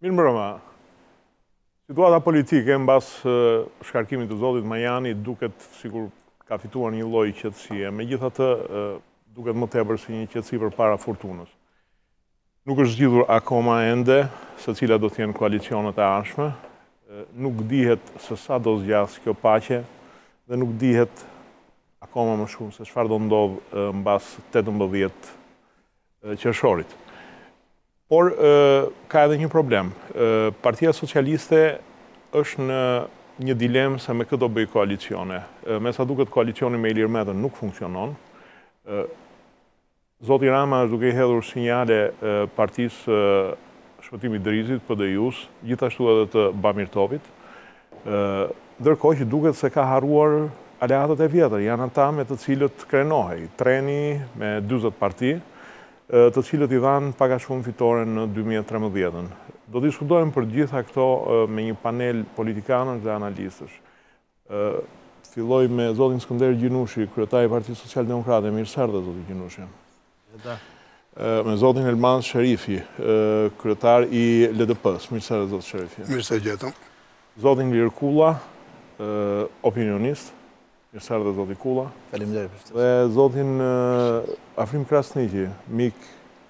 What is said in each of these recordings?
Mirë mbrëma. Situata politike mbas shkarkimit të zotit Majani duket sikur ka fituar një lloj qetësie, megjithatë duket më tepër si një qetësi përpara fortunës. Nuk është zgjidhur akoma ende se cilat do të jenë koalicionet e ardhshme, nuk dihet se sa do zgjas kjo paqe dhe nuk dihet akoma më shumë se çfarë do ndodh mbas 18 qershorit. Por ka edhe një problem. Partia Socialiste është në një dilemë se me këtë do bëj koalicione. Me sa duket koalicioni me Ilir Metën nuk funksionon. Zoti Rama është duke i hedhur sinjale partisë Shpëtimit Drizit, PD-jus, gjithashtu edhe të Bamir Topit, ndërkohë që duket se ka harruar aleatët e vjetër, janë ata me të cilët krenohej, treni me 40 parti, të cilët i dhanë pak a shumë fitore në 2013. Do të diskutojmë për gjitha këto me një panel politikanësh dhe analistësh. Filloj me zotin Skënder Gjinushi, kryetari i Partisë Social-Demokrate. Mirë se erdhe, zoti Gjinushi. Me zotin Elman Sherifi, kryetar i LDP-s. Mirë se erdhe, zoti Sherifi. Mirë se gjetëm. Zotin Ilir Kulla, opinionist. Mirë se erdhe, zoti Kulla. Faleminderit. Dhe zotin Afrim Krasniqi, mik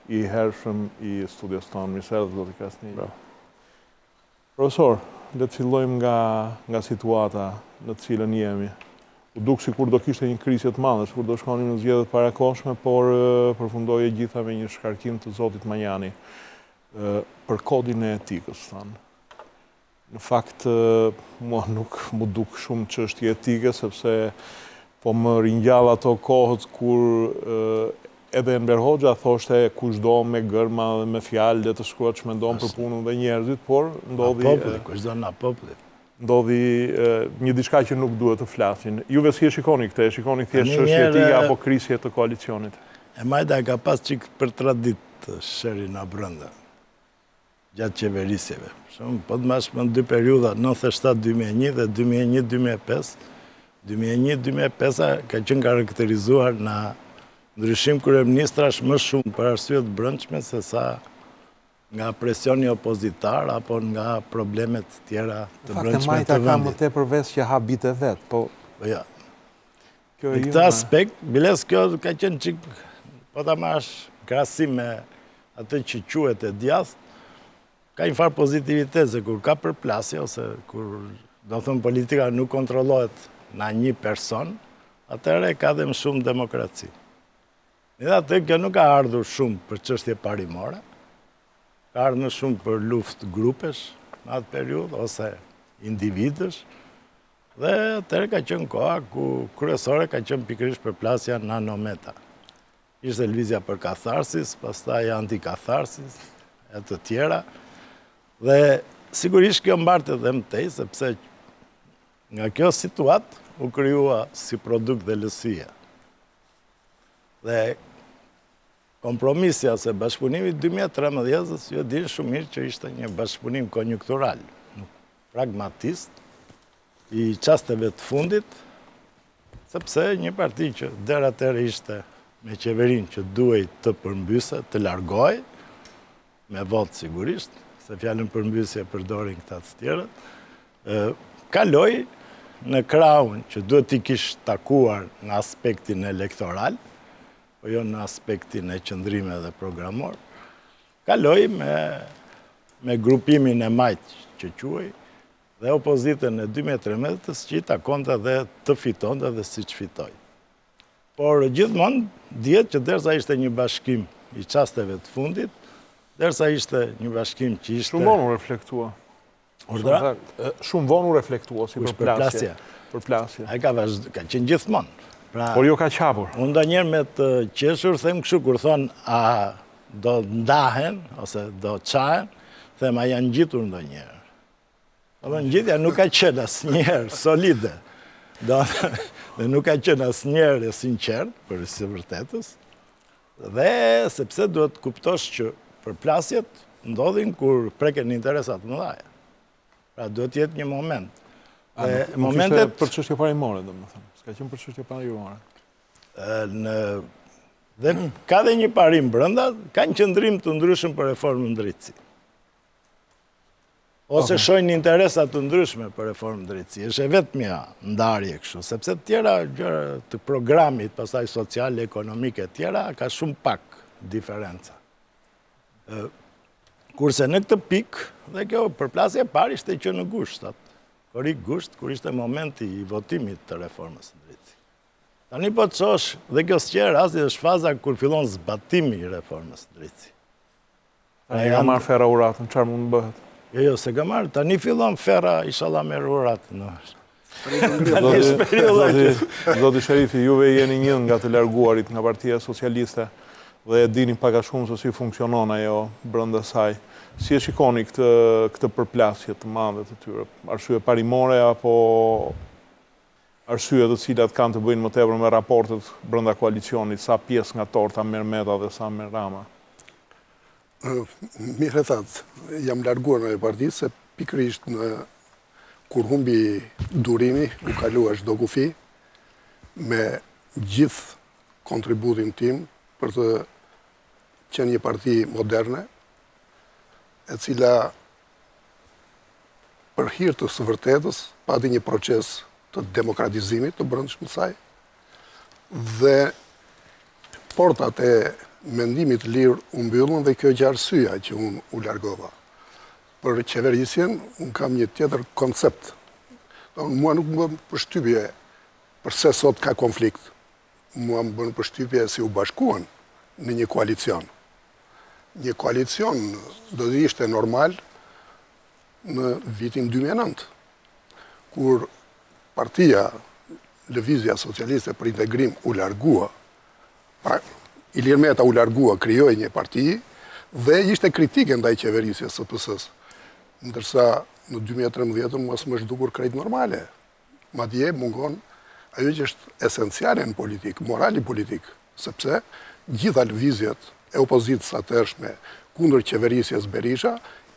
i hershëm i studios tonë. Mirë se erdhe, zoti Krasniqi. Profesor, le të fillojmë nga situata në të cilën jemi. U duk sikur do kishte një krizë të madhe, sikur do shkonin në zgjedhjet parakohshme, por përfundoi e gjitha me një shkarkim të zotit Majani për kodin e etikës, thanë. Në fakt, mua nuk mu duk shumë çështje etike, sepse po më ringjall ato kohët kur edhe Enver Hoxha thoshte kushdo me gërma dhe me fjalë të shkruar çmendon për punën dhe njerëzit, por ndodhi një diçka që nuk duhet të flasin. Juve si e shikoni këtë? E shikoni thjesht çështje etike apo krisje të koalicionit? E Majda ka pas çik për tradit shëri nga brenda, gjatë qeverisjeve. Po të mashme në dy periuda, 97-2001 dhe 2001-2005. 2001-2005 ka qenë karakterizuar në ndryshim kryeministrash më shumë për arsye të brendshme se sa nga presioni opozitar apo nga problemet tjera të brendshme të vendit. Majta ka më tepër vesh që habit e vet, po ja. Në këtë aspekt, biles kjo ka qenë çik, po ta marrësh krahasim me atë që quhet e djathtë, ka një farë pozitivitet se kur ka përplasje ose kur do thënë politika nuk kontrollohet nga një person, atëherë ka dhe më shumë demokraci. Megjithatë, kjo nuk ka ardhur shumë për çështje parimore, ka ardhur shumë për luftë grupesh në atë periudhë ose individësh, dhe atëherë ka qenë koha ku kryesore ka qenë pikërisht përplasja në Anometa. Ishte lëvizja për katharsis, pastaj anti-katharsis, e të tjera, dhe sigurisht kjo mbarte dhe mëtej, sepse nga kjo situatë u krijua si produkt dhe lësia. Dhe kompromisja se bashkëpunimi 2013 ju e dini shumë mirë që ishte një bashkëpunim konjunktural, pragmatist, i çasteve të fundit, sepse një parti që deri atëherë ishte me qeverinë që duhej të përmbyse, të largohej, me votë sigurisht, se fjalën përmbysje përdorin këta të tjerët, kaloi në krahun që duhet t'i kishte takuar në aspektin elektoral, po jo në aspektin e qëndrime dhe programor, kaloi me grupimin e majt që quhej, dhe opozitën e 2013 që i takonte dhe të fitonte dhe siç fitoi. Por gjithmonë dihet që derisa ishte një bashkim i çasteve të fundit, derisa ishte një bashkim që ishte... Shumë vonë u reflektua. Shumë vonë u reflektua si përplasje. Ai ka qenë gjithmonë. Por jo ka qapur. Unë ndonjëherë me të qeshur them kështu kur thonë a do ndahen ose do çahen, them a janë ngjitur ndonjëherë. Dhe ngjitja nuk ka qenë asnjëherë solide. Dhe nuk ka qenë asnjëherë e sinqert për së vërtetës. Dhe sepse duhet kuptosh që përplasjet ndodhin kur preken interesat mëdha. Pra duhet jetë një moment. Momentet për çështje parimore, domethënë. S'ka qenë për çështje parimore. Dhe ka dhe një parim brenda, ka një qëndrim të ndryshëm për reformën drejtësi. ose shojnë interesat të ndryshme për reformë drejtësi. Është e vetmja ndarje kështu, sepse tjera gjëra të programit, pastaj sociale, ekonomike, tjera ka shumë pak diferenca. Kurse në këtë pikë, dhe kjo përplasje e parë ishte që në gusht, korik gusht, kur ishte momenti i votimit të reformës në drejtësi. Tani po të shosh, dhe kjo s'qe rasti është faza kur fillon zbatimi i reformës në drejtësi. Ja marrë Ferra uratën, çfarë mund të bëhet? Jo, se ka marrë, tani fillon Ferra, inshallah merr uratën. Zoti Sherifi, juve jeni një nga të larguarit nga Partia Socialiste dhe e dini pak a shumë se si funksionon ajo brenda saj. Si e shikoni këtë përplasje të madhe të tyre? Arsye parimore apo arsye të cilat kanë të bëjnë më tepër me raportet brenda koalicionit, sa pjesë nga torta merr Meta dhe sa merr Rama? Mirë e thatë, jam larguar në e partisë, se pikërisht kur humbi Durimi, u kalua çdo kufi, me gjithë kontributin tim për të qenë një parti moderne, e cila për hir të së vërtetës pati një proces të demokratizimit të brendshëm të saj, dhe portat e mendimit lirë u mbyllën dhe kjo që arsyeja që unë u largova. Për qeverisjen, unë kam një tjetër koncept. Mua nuk më bën përshtypje përse sot ka konflikt. Mua më bën përshtypje si u bashkuan në një koalicion. Një koalicion do të ishte normal në vitin 2009, kur partia Lëvizja Socialiste për Integrim u largua, Ilir Meta u largua, krijoi një parti dhe ishte kritike ndaj qeverisjes së PS-s. Ndërsa në 2013 mos më është dukur krejt normale. Madje mungon ajo që është esenciale në politik, morali politik, sepse gjitha lëvizjet e opozitës atërshme kundër qeverisjes Berisha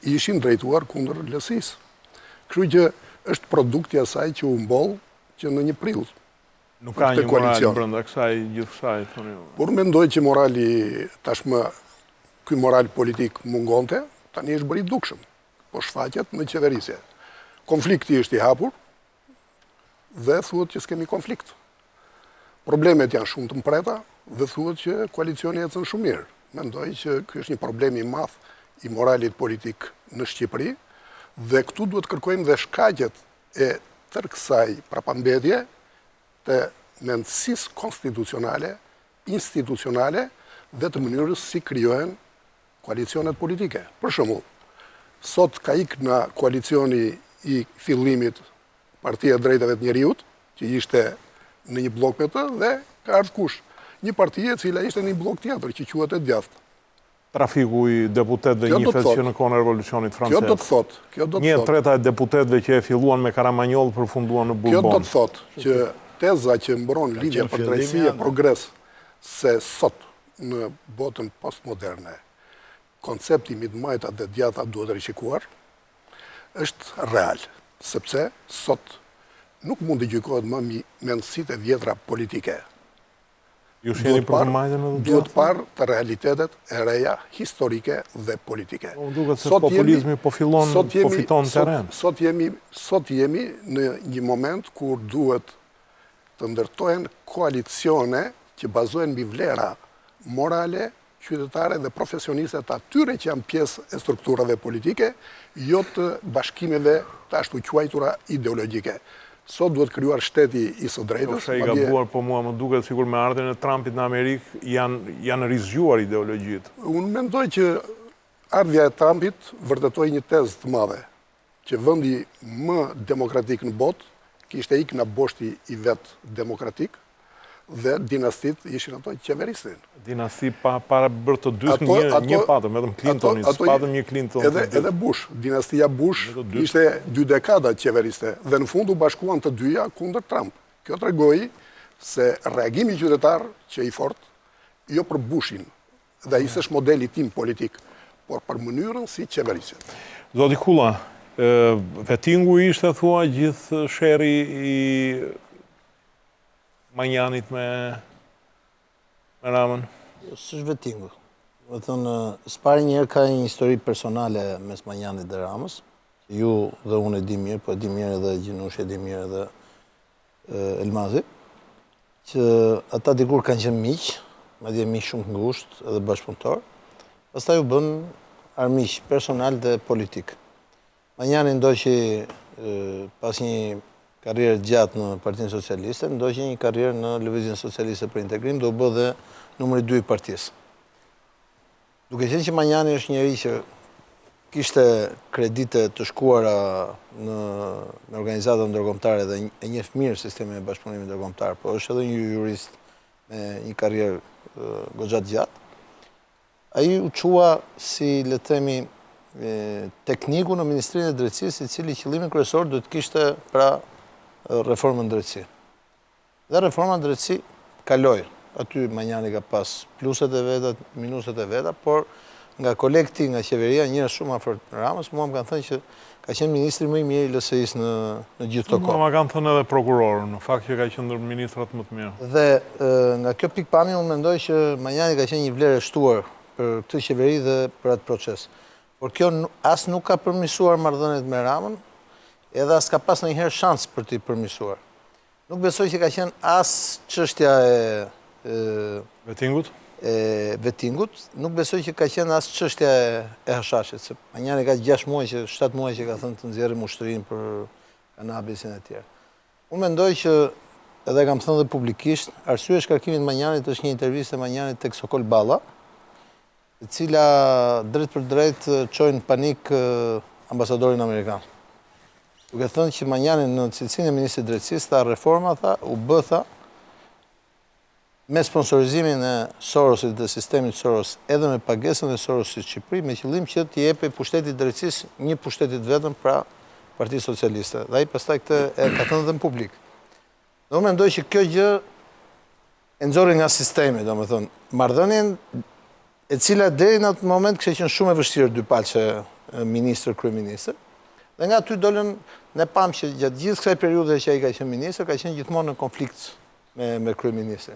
ishin drejtuar kundër LSI-s. Kështu që është produkti asaj që u mboll që në një prill. Nuk ka një moral brenda kësaj gjithë kësaj, thoni ju. Por mendoj që morali tashmë, ky moral politik mungonte, tani është bërë i dukshëm, po shfaqet në qeverisje. Konflikti është i hapur dhe thuhet që s'kemi konflikt. Problemet janë shumë të mpreta dhe thuhet që koalicioni ecën shumë mirë. Mendoj që ky është një problem i madh i moralit politik në Shqipëri dhe këtu duhet kërkojmë dhe shkaqet e tërë kësaj prapambetje të mendësisë konstitucionale, institucionale dhe të mënyrës si krijohen koalicionet politike. Për shembull, sot ka ikë në koalicioni i fillimit Partia e Drejtave të Njeriut, që ishte në një blok me të, dhe ka ardhur kush? Një parti e cila ishte në një blok tjetër, që quhet e djathtë. Trafiku i deputetëve njifes që në kohën e revolucionit francez. Kjo do të thotë. Një treta e deputetëve që e filluan me Karamanjol përfunduan në Bourbon. Kjo do të thotë që teza që mbron Lidhja për Drejtësi e Progres se sot në botën postmoderne koncepti midmajta dhe djatha duhet rishikuar, është real, sepse sot nuk mund të gjykohet më mendësitë e vjetra politike. Ju sheni për midmajtën edhe djatha? Duhet parë të realitetet e reja historike dhe politike. Duket se populizmi po fiton terren. Sot jemi në një moment kur duhet të ndërtohen koalicione që bazohen mbi vlera morale, qytetare dhe profesioniste të atyre që janë pjesë e strukturave politike, jo të bashkimeve të ashtu quajtura ideologjike. Sot duhet krijuar shteti i së drejtës. Është i gabuar, po mua më duket sikur me ardhen e Trumpit në Amerikë janë rizgjuar ideologjitë. Unë mendoj që ardhja e Trumpit vërtetoi një tezë të madhe, që vendi më demokratik në botë kishte ikë në boshti i vetë demokratik dhe dinastit ishin ato që qeveristin. Dinasti para bërë të dyshë një patëm, edhe Clintonit, s'patëm një Clinton. Edhe Bush, dinastia Bush ishte 2 dekada qeveriste dhe në fund u bashkuan të dyja kundër Trump. Kjo tregoi se reagimi qytetar që i fort, jo për Bushin, dhe ai s'është modeli tim politik, por për mënyrën si qeverisjet. Zoti Kulla, vetingu ishte, thua, gjithë sherri i Manjanit me Ramën? S'është vetingu. Më thënë, s'pari njerë ka një histori personale mes Manjanit dhe Ramës, ju dhe unë e di mirë, po e di mirë edhe Gjinush, e di mirë edhe Elmazi, që ata dikur kanë qenë miq, madje miq shumë të ngushtë edhe bashkëpunëtor, pastaj u bën armiq personal dhe politik. Manjani ndoqi pas një karrierë gjatë në Partinë Socialiste, ndoqi një karrierë në Lëvizjen Socialiste për Integrim, do bë dhe numri 2 i partisë. Duke qenë që Manjani është njeri që kishte kredite të shkuara në organizata ndërkombëtare dhe e njeh mirë sistemin e bashkëpunimit ndërkombëtar, por është edhe një jurist me një karrierë goxha të gjatë. Ai u qua si, le të themi, tekniku në Ministrinë e Drejtësisë, i cili qëllimin kryesor duhet të kishte pra reformën drejtësi. Dhe reforma drejtësi kaloi. Aty Manjani ka pas pluset e veta, minuset e veta, por nga kolekti, nga qeveria, njerëz shumë afër Ramës, mua më kanë thënë që ka qenë ministri më i mirë i LSI-s në gjithë këto kohë. Ma kanë thënë edhe prokurorë, në fakt që ka qenë ndër ministrat më të mirë. Dhe nga kjo pikpamje unë mendoj që Manjani ka qenë një vlerë e shtuar për këtë qeveri dhe për atë proces. Por kjo as nuk ka përmirësuar marrëdhëniet me Ramën, edhe as ka pas ndonjëherë shans për t'i përmirësuar. Nuk besoj që ka qenë as çështja vetingut, nuk besoj që ka qenë as çështja e hashashit, se Manjani ka 6 muaj, 7 muaj që ka thënë të nxjerrë mushtrinë për kanabisin e tjerë. Unë mendoj që, edhe kam thënë dhe publikisht, arsye e shkarkimit Manjanit është një intervistë e Manjanit tek Sokol Balla, e cila drejt për drejt çojnë panik ambasadorin amerikan. Duke thënë që Manjani në cilësinë e ministrit drejtësisë tha reforma, tha, u bë, tha, me sponsorizimin e Sorosit dhe sistemit Soros, edhe me pagesën e Sorosit Shqipëri, me qëllim që t'i jepë pushtetit drejtësisë një pushtetit vetëm pra Partisë Socialiste. Dhe ai pastaj këtë e ka thënë dhe në publik. Dhe unë mendoj që kjo gjë e nxorri nga sistemi, domethënë, marrëdhënien e cila deri në atë moment kishte qenë shumë e vështirë dy palçe ministër kryeministër. Dhe nga aty dolën ne pam që gjatë gjithë kësaj periudhe që ai ka qenë ministër, ka qenë gjithmonë në konflikt me kryeministrin.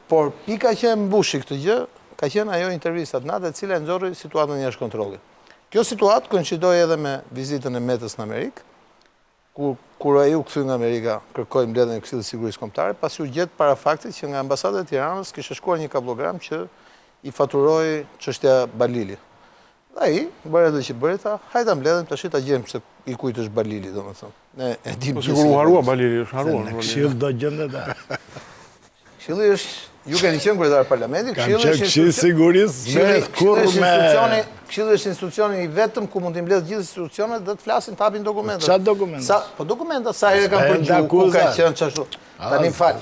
Por pika që e mbushi këtë gjë, ka qenë ajo intervistat natë, e cila e nxorri situatën jashtë kontrollit. Kjo situatë koincidoi edhe me vizitën e Metës në Amerikë, kur ai u kthye nga Amerika, kërkoi mbledhjen e Këshillit të Sigurisë Kombëtare, pasi u gjet para faktit që nga ambasada e Tiranës kishte shkuar një kablogram që i faturoi çështja Balili. Dhe ai bëri atë që bëri, tha, hajde ta mbledhim tash ta gjejmë se i kujt është Balili, domethënë. Ne e dimë. Po sigurisht u harua Balili, është haruar. Këshill do gjendet atë. Këshilli është, ju keni qenë kryetar e parlamentit, Këshilli Sigurisë Këshilli është institucioni i vetëm ku mund të mbledh gjithë institucionet dhe të flasin të hapin dokumentat. Çfarë dokumenta? Po dokumenta sa herë kanë përgjigju, ku ka qenë çashtu. Tani fal.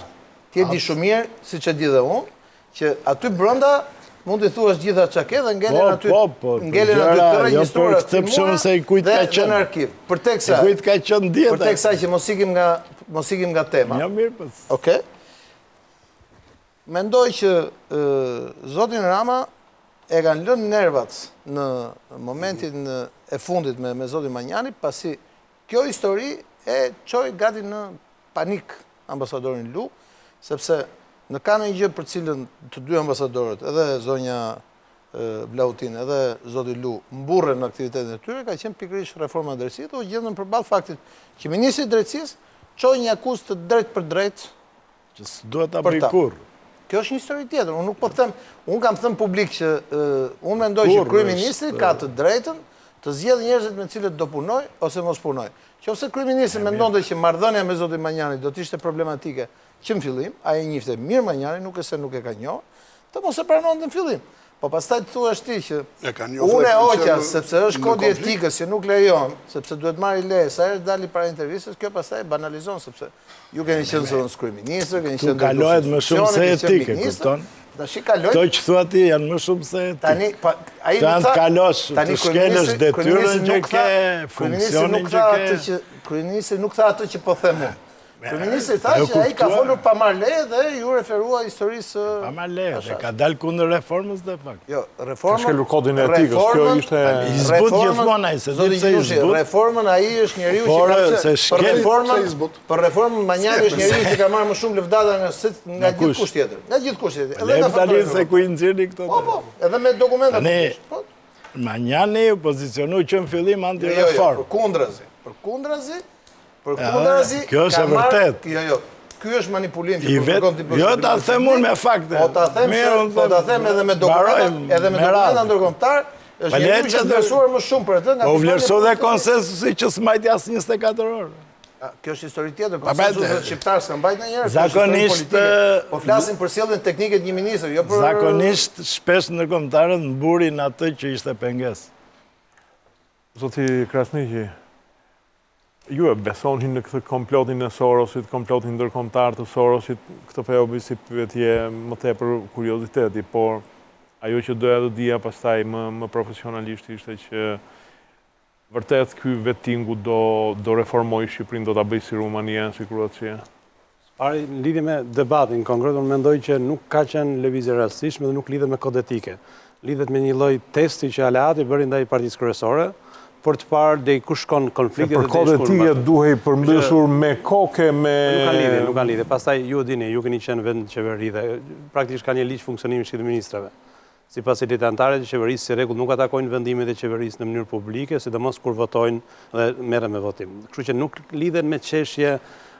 Ti e di shumë mirë, siç e di dhe unë, që aty brenda mund të thuash gjitha çka ke dhe ngelen aty. Ngelen aty të regjistruara. Këtë pse se i kujt ka qenë në arkiv. Përteksa kujt ka qenë dieta. Përteksa që mos ikim nga tema. Jo mirë po. Okej. Mendoj që zotin Rama e kanë lënë nervat në momentin e fundit me zotin Manjani, pasi kjo histori e çoi gati në panik ambasadorin Lu, sepse në kanë një gjë për cilën të dy ambasadorët, edhe zonja Vlautin, edhe zoti Lu, mburren në aktivitetin e tyre, ka qenë pikërisht reforma e drejtësisë, dhe u gjendën përballë faktit që ministri i drejtësisë çoi një akuzë të drejtë për drejtë që s'duhet ta bëj kurrë. Kjo është një histori tjetër. Unë nuk po them, unë kam thënë publik që unë mendoj që kryeministri ka të drejtën të zgjedhë njerëzit me cilët do punoj ose mos punoj. Qofse kryeministri mendonte që marrëdhënia me zotin Manjani do të ishte problematike që në fillim, ai e njihte mirë Manjani, nuk e se nuk e ka njohur, të mos e pranonte në fillim. Po pastaj të thuash ti që unë e hoqja, sepse është kodi etikës që nuk lejon, sepse duhet marrë leje, sa herë dali para intervistës, kjo pastaj banalizon, sepse ju keni qenë zonës kryeministër, keni qenë kalohet më shumë se etike, kupton? Tash kaloj. Këto që thua ti janë më shumë se etike. Tani ai nuk tha, të shkelësh detyrën që ke, funksionin që ke. Kryeministri nuk tha atë që po them unë. Kryeministri tha që ai ka folur pa marrë leje dhe ju referua historisë. Pa marrë leje, dhe ka dalë kundër reformës dhe fakt. Jo, reforma. Ka shkelur kodin e etikës, kjo ishte i zbut gjithmonë ai, se di pse i zbut. Reformën ai është njeriu që për reformën Manjani është njeriu që ka marrë më shumë lëvdata nga gjithë kusht tjetër. Nga gjithë kusht tjetër. Edhe tani se ku i nxjerrni këto. Po, edhe me dokumenta. Manjani u pozicionu që në fillim anti-reform. Përkundrazi, kjo është e vërtet. Jo. Ky është manipulim që përkon ti. Jo, ta them unë me fakte. Po ta them edhe me dokumenta ndërkombëtar, është një që është vlerësuar më shumë për atë nga. Po vlerësoi dhe konsensusi që s'mbajti as 24 orë. Kjo është histori tjetër, konsensuset shqiptar s'kan mbajt ndonjëherë. Zakonisht po flasim për sjelljen teknike të një ministri, jo për. Zakonisht shpesh ndërkombëtarët mburin atë që ishte pengesë. Zoti Krasniqi, ju e besonin në këtë komplotin e Sorosit, komplotin ndërkombëtar të Sorosit, këtë po e si pyetje më tepër kurioziteti, por ajo që doja të dija pastaj më profesionalisht ishte që vërtet ky vettingu do reformoj Shqipërinë, do ta bëj si Rumania, si Kroacia. Pari, në lidhje me debatin konkret, unë mendoj që nuk ka qenë lëvizje rastishme dhe nuk lidhet me kod etike. Lidhet me një lloj testi që aleati bëri ndaj partisë kryesore, për të parë deri ku shkon konflikti dhe për kod etike duhej përmbysur me koke, me... Nuk kanë lidhje. Pastaj ju dini, ju keni qenë vend qeveri dhe praktikisht ka një ligj funksionimi Shqipt ministrave. Sipas antarët e qeverisë, si rregull nuk atakojnë vendimet e qeverisë në mënyrë publike, sidomos kur votojnë dhe merren me votim. Kështu që nuk lidhen me çështje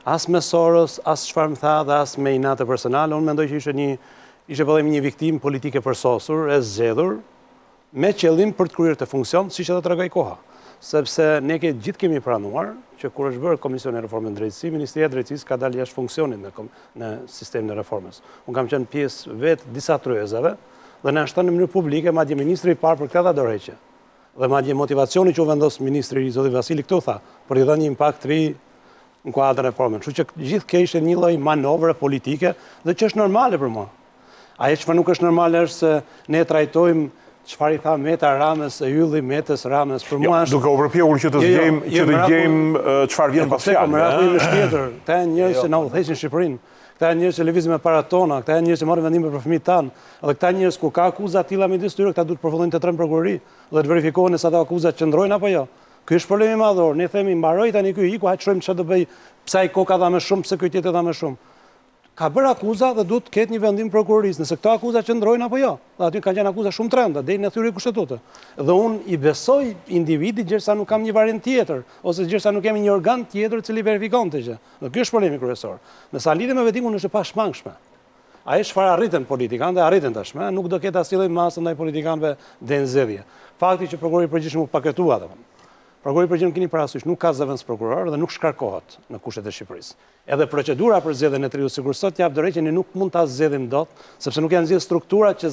as me Soros, as çfarë më tha dhe as me inate personale. Unë mendoj që ishte një viktim politike përsosur, e zgjedhur, me qëllim për të kryer të funksion, siç edhe tregoi koha. Sepse ne gjithë kemi pranuar që kur është bërë Komisioni i Reformës Drejtësi, Ministria e Drejtësisë ka dalë jashtë funksionit në sistemin e reformës. Unë kam qenë pjesë vetë disa tryezave dhe na shton në mënyrë publike, madje ministri i parë për këtë dorëheqje. Dhe madje motivacioni që u vendos ministri i zoti Vasili këtu tha, për i dhënë një impakt ri në kuadrën e reformës. Kështu që gjithë kjo ishte një lloj manovre politike dhe që është normale për mua. Ajo çfarë nuk është normale është se ne trajtojmë çfarë i tha Meta Ramës, e ylli Metës Ramës, për mua është duke u përpjekur që të gjejmë çfarë vjen pas fjalës. Merakullim është tjetër. Këta janë njerëz që na udhëheqin Shqipërinë. Këta janë njerëz që lëvizin me para tona, këta janë njerëz që marrin vendime për fëmijët tanë. Dhe këta njerëz kur ka akuza të tilla midis tyre, këta duhet të përfundojnë të trembë prokurori dhe të verifikohen nëse ato akuza qëndrojnë apo jo. Ky është problemi madhor. Ne themi mbaroi tani ky iku, hajt shohim çfarë do bëj, pse ai koka dha më shumë, pse ky tjetër dha më shumë. Ka bërë akuza dhe duhet të ketë një vendim prokurorisë, nëse këto akuza qëndrojnë apo jo. Dhe aty kanë qenë akuza shumë të rënda, deri në thyrje kushtetuese. Dhe unë i besoj individit gjersa nuk kam një variant tjetër, ose gjersa nuk kemi një organ tjetër i cili verifikonte gjë. Dhe ky është problemi kryesor. Me sa lidhet me vettingun është e pashmangshme. Ai çfarë arritën politikanët, arritën tashmë, nuk do ketë asnjë lloj masë ndaj politikanëve deri në zgjedhje. Fakti që prokurori i përgjithshëm u paketua domethënë. Prokurori i përgjithshëm keni parasysh nuk ka zëvendës prokuror dhe nuk shkarkohet në kushtet e Shqipërisë. Edhe procedura për zgjedhjen e triu sikur sot jap dorëheqjen ne nuk mund ta zgjedhim dot, sepse nuk janë zgjedhë strukturat që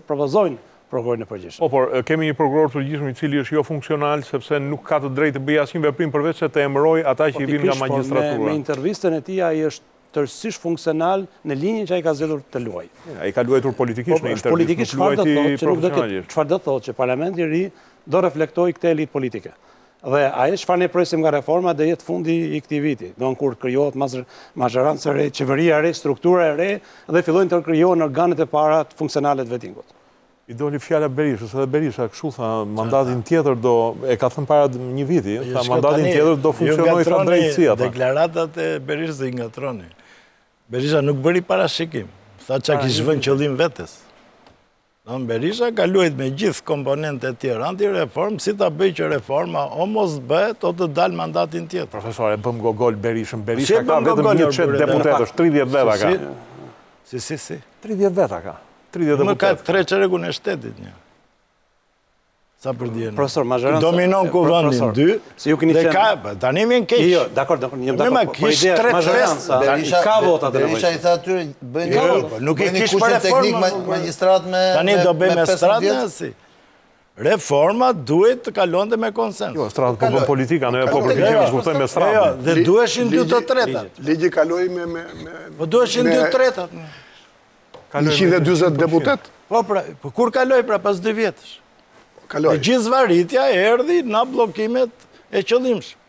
propozojnë prokurorin e përgjithshëm. Por kemi një prokuror të përgjithshëm i cili është jo funksional sepse nuk ka të drejtë të bëjë asnjë veprim përveç se të emërojë ata që i vinë nga magjistratura. Me intervistën e tij ai është tërësisht funksional në linjën që ai ka zgjedhur të luajë. Ai ka luajtur politikisht në intervistë. Politikisht çfarë do të thotë që parlamenti i ri do reflektojë këtë elitë politike. Dhe ajo çfarë ne presim nga reforma do jetë fundi i këtij viti. Don kur krijohet mazhorancë e re, qeveria e re, struktura e re dhe fillojnë të krijohen organet e para të funksionale të vettingut. I doli fjala Berishës, edhe Berisha kështu tha, mandatin tjetër do e ka thënë para një viti, tha mandatin tjetër do funksionojë sa drejtësia. Deklaratat e Berishës i ngatroni. Berisha nuk bëri parashikim. Tha çka kishte vënë qëllim vetes. Berisha ka luajtur me gjithë komponentët e tjerë anti-reform, si ta bëj që reforma o mos bëhet o të dalë mandatin tjetër. Profesore, bëm gogol Berishën. Berisha ka vetëm një çet deputetësh, 30 veta ka. Si. 30 veta ka. 30 deputetë. Më ka 3 çerekun e shtetit një. Sa për dijen. Profesor, mazhoranca dominon kuvendin 2. Si ju keni qenë. Tani vjen keq. Jo, dakor, jam dakord. Po ide mazhoranca. Ka votat e Berisha i tha atyre bëni nuk e kish për teknik magjistrat me tani do bëjmë stratën si. Reforma duhet të kalonte me konsens. Jo, stratë po bën politika, ne po përpiqemi të kuptojmë me stratën. Jo, dhe duheshin 2/3. Ligji kaloi me Po duheshin 2/3. 140 deputet. Po kur kaloi pra pas 2 vjetësh? Kaloi. Gjithë zvarritja erdhi në bllokimet e qëllimshëm.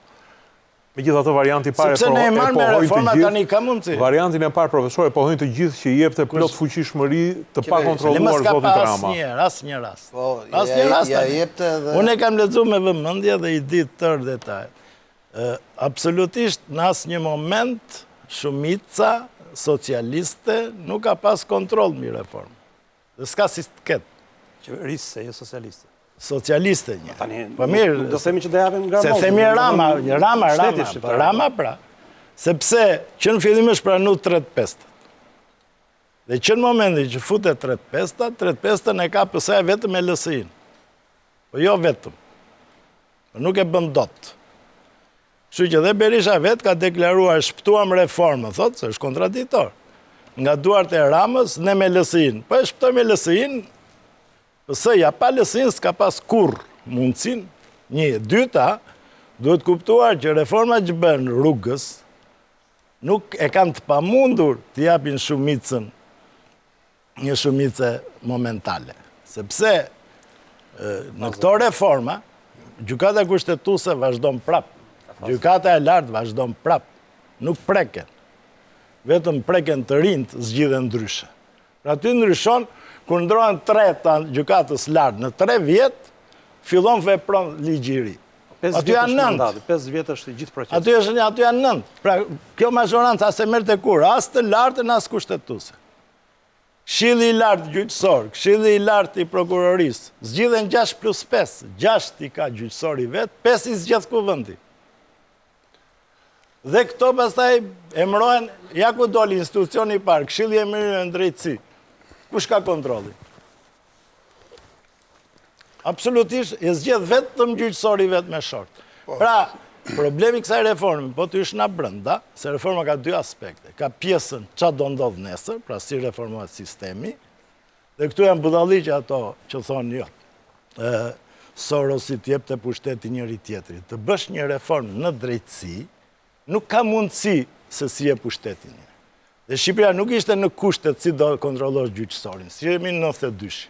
Megjithatë varianti i parë sepse ne marrë me reforma tani ka mundsi. Variantin e parë profesor e pohojnë të gjithë që i jepte plot fuqishmëri të pakontrolluar zotit Rama. Asnjë rast. Asnjë rast. Unë e kam lexuar me vëmendje dhe i di tërë detaj. Absolutisht në asnjë moment shumica socialiste nuk ka pas kontroll mbi reformën. Dhe s'ka si të ketë. Qeverisë, jo socialiste. socialiste një. Tani, Po mirë, do themi që do japim gramozë. se themi Rama. Pra. Sepse që në fillim është pranu 35. Dhe që në momentin që futet 35-ën e ka pësaj vetëm e LSI-n. Po jo vetëm. Po nuk e bën dot. Kështu që dhe Berisha vetë ka deklaruar shpëtuam reformën, thotë se është kontradiktor. Nga duart e Ramës, ne me LSI-n. Po e shpëtojmë LSI-n, pësëja pa LSI-n s'ka pas kur mundësin. Një, dyta, duhet kuptuar që reforma që bën Rrugës nuk e kanë të pamundur të japin shumicën, një shumice momentale. Sepse në këto reforma, gjykata kushtetuese vazhdon prap. Gjykata e lartë vazhdon prap. Nuk preken. Vetëm preken të rinjt zgjidhen ndryshe. Pra ty ndryshon, kur ndrohen 3 të gjykatës lartë, në 3 vjet, fillon vepron ligji i ri. 5 vjet është mandati, 5 vjet është gjithë procesi. Aty janë 9. Pra, kjo mazhorancë as e merr te kur, as të lartën as kushtetuese. Këshilli i lartë gjyqësor, Këshilli i lartë i prokurorisë, zgjidhen 6+5, 6 i ka gjyqësori vetë, 5 i zgjedh kuvendi. Dhe këto pastaj emrohen, ja ku doli institucioni i parë, Këshilli i Mirë në Drejtësi. Kush ka kontrollin? Absolutisht, e zgjedh vetëm gjyqësori vetë me short. Pra, problemi kësaj reforme, po të ishë nga brënda, se reforma ka 2 aspekte. Ka pjesën qa do ndodh nesër, pra si reformohet sistemi, dhe këtu janë budalliqe ato që thonë jo. Sorosi t'jep të pushteti njëri tjetri. Të bësh një reformë në drejtësi, nuk ka mundësi se si e pushteti një. Dhe Shqipëria nuk ishte në kushtet si do kontrollosh gjyqësorin, si jemi në 92.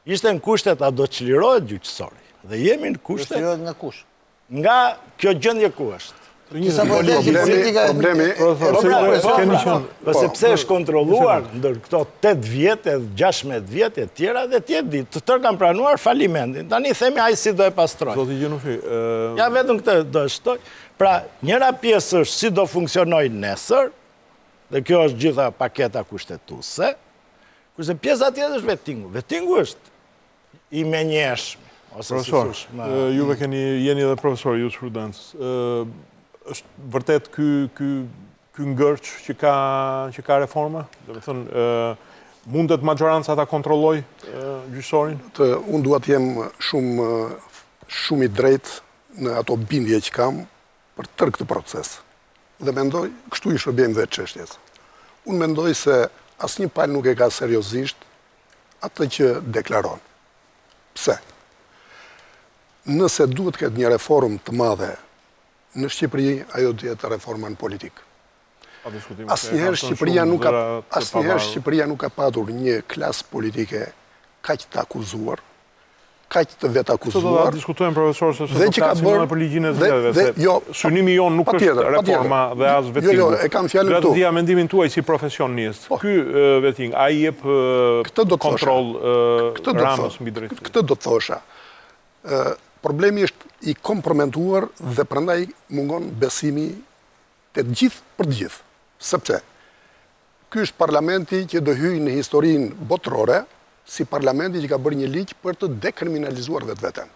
Ishte në kushtet a do çlirohet gjyqësori. Dhe jemi në kushtet... Çlirohet nga kush? Nga kjo gjendje ku është. Sepse është kontrolluar ndër këto 8 vjetë, 16 vjetë e tjera dhe tjetë ditë. Të tërë kanë pranuar falimentin. Tani themi ai si do e pastroj. Zoti Gjenushi, ja vetëm këtë do shtoj. Pra, njëra pjesë është si do funksionoj nesër, dhe kjo është gjitha paketa kushtetuese, kurse pjesa tjetër është vetingu. Vetingu është i menjeshëm. Profesor, juve jeni edhe profesor, ju shprudencës. është vërtet ky ngërç që ka reforma? Dhe me thënë, mundet majoranca ta kontrolloj gjyqësorin? Unë dua të jem shumë i drejtë në ato bindje që kam për tërë këtë proces. Dhe mendoj, kështu i shërbejmë dhe çështjes. Unë mendoj se asnjë palë nuk e ka seriozisht atë që deklaron. Pse? Nëse duhet këtë një reformë të madhe në Shqipëri, ajo të jetë reforma në politikë. Asnjëherë Shqipëria nuk ka patur një klasë politike kaq të akuzuar, kaq të vetë akuzuar. Do të diskutojmë, profesor, se do flasim edhe për ligjin e zgjedhjeve. Synimi jon nuk është reforma dhe as vetingu. Jo, e kam fjalën këtu. Gratë mendimin tuaj si profesionist. Ky veting, ai jep kontroll Ramës mbi drejtësi. Këtë do të thosha. Problemi është i komprometuar dhe prandaj mungon besimi të gjithë për të gjithë. Sepse ky është parlamenti që do hyjë në historinë botërore si parlamenti që ka bërë një ligj për të dekriminalizuar vetveten.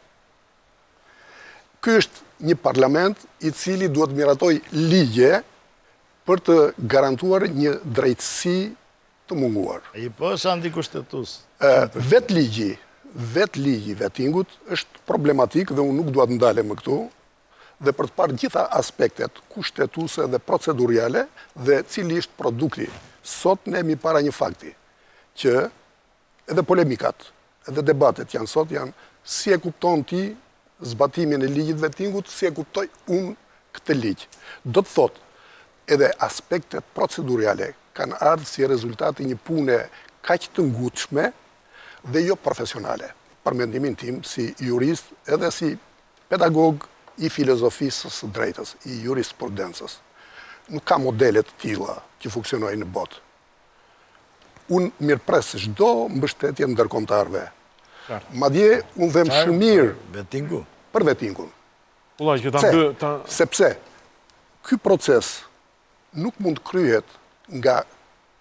Ky është një parlament i cili duhet miratoj ligje për të garantuar një drejtësi të munguar. Ai po është antikushtetues. Vetë ligji vetingut është problematik dhe unë nuk dua të ndalem më këtu dhe për të parë gjitha aspektet kushtetuese dhe proceduriale dhe cili është produkti. Sot ne jemi para një fakti që edhe polemikat, edhe debatet janë si e kupton ti zbatimin e ligjit vetingut, si e kuptoj unë këtë ligj. Do të thotë edhe aspektet proceduriale kanë ardhur si rezultati një pune kaq të ngutshme dhe jo profesionale, për mendimin tim si jurist edhe si pedagog i filozofisë së drejtës, i jurisprudencës. Nuk ka modelet të tilla që funksionojnë në botë. Unë mirëpres çdo mbështetje ndërkombëtarëve. Madje unë vëm shumë mirë për vetingun. Sepse ky proces nuk mund kryhet nga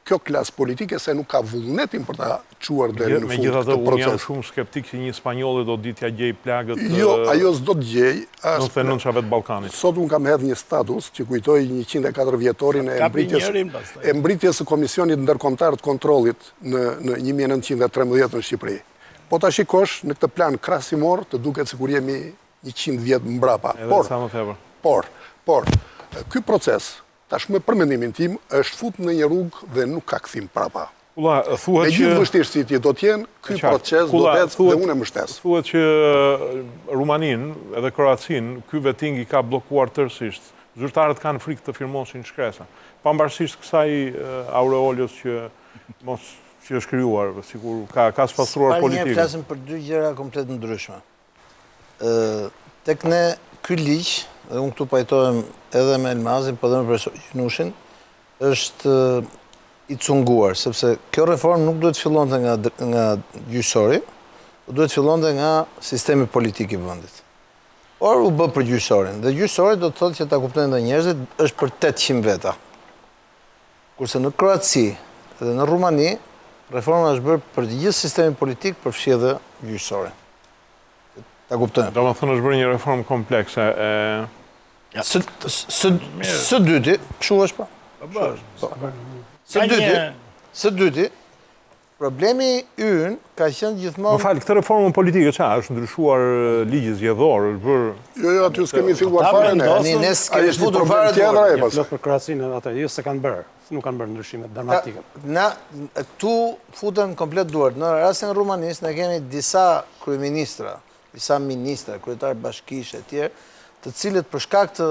kjo klasë politike se nuk ka vullnetin për ta quar deri në fund këtë Megjithatë, unë jam proces. shumë skeptik që një spanjolli do ditë ja gjej plagët Jo, ajo s'do të gjej. 99 çave të Ballkanit. Sot unë kam hedhë një status që kujtoj 104 vjetorin e mbritjes së Komisionit Ndërkombëtar të Kontrollit në 1913 në Shqipëri. Po ta shikosh në këtë plan krahasimor të duket sikur jemi 100 vjet mbrapa. Edhe sa më tepër. Por, ky proces, tashmë për mendimin tim, është fut në një rrugë dhe nuk ka kthim prapa. Kulla, thuhet Me gjithë vështirësitë do të jenë, ky proces do vetë dhe unë e mbështes. Thuhet që Rumaninë edhe Kroacinë, ky vetting i ka bllokuar tërësisht. Zyrtarët kanë frikë të firmosin shkresa. Pavarësisht kësaj aureolës që është krijuar, sikur ka spastruar politikën. Ne flasim për dy gjëra komplet ndryshme. Tek ne ky ligj, dhe unë këtu pajtohem edhe me Elmazin, po edhe me profesor Gjinushin, është i cunguar, sepse kjo reformë nuk duhet fillonte nga gjyqësori, duhet fillonte nga sistemi politik i vendit. Por u bë për gjyqësorin, dhe gjyqësori do të thotë që ta kuptojnë dhe njerëzit është për 800 veta. Kurse në Kroaci dhe në Rumani, reforma është bërë për gjithë sistemi politik, përfshi edhe gjyqësorin. Ta kuptojnë. Do më thënë është bërë një reformë komplekse. Së dyti, kështu është pa? Së dyti, problemi ynë ka qenë gjithmonë... Më falë, këtë reformën politike qa, është ndryshuar ligji zgjedhor, është bërë... Jo, aty s'kemi filluar fare ne. Ne s'kemi futur fare tjetër. Plot për Kroacinë atë, jo se kanë bërë, nuk kanë bërë ndryshime dramatike. Na këtu futen komplet duart. Në rastin e Rumanisë ne kemi disa kryeministra, disa ministra, kryetar bashkishe e tjerë, të cilët për shkak të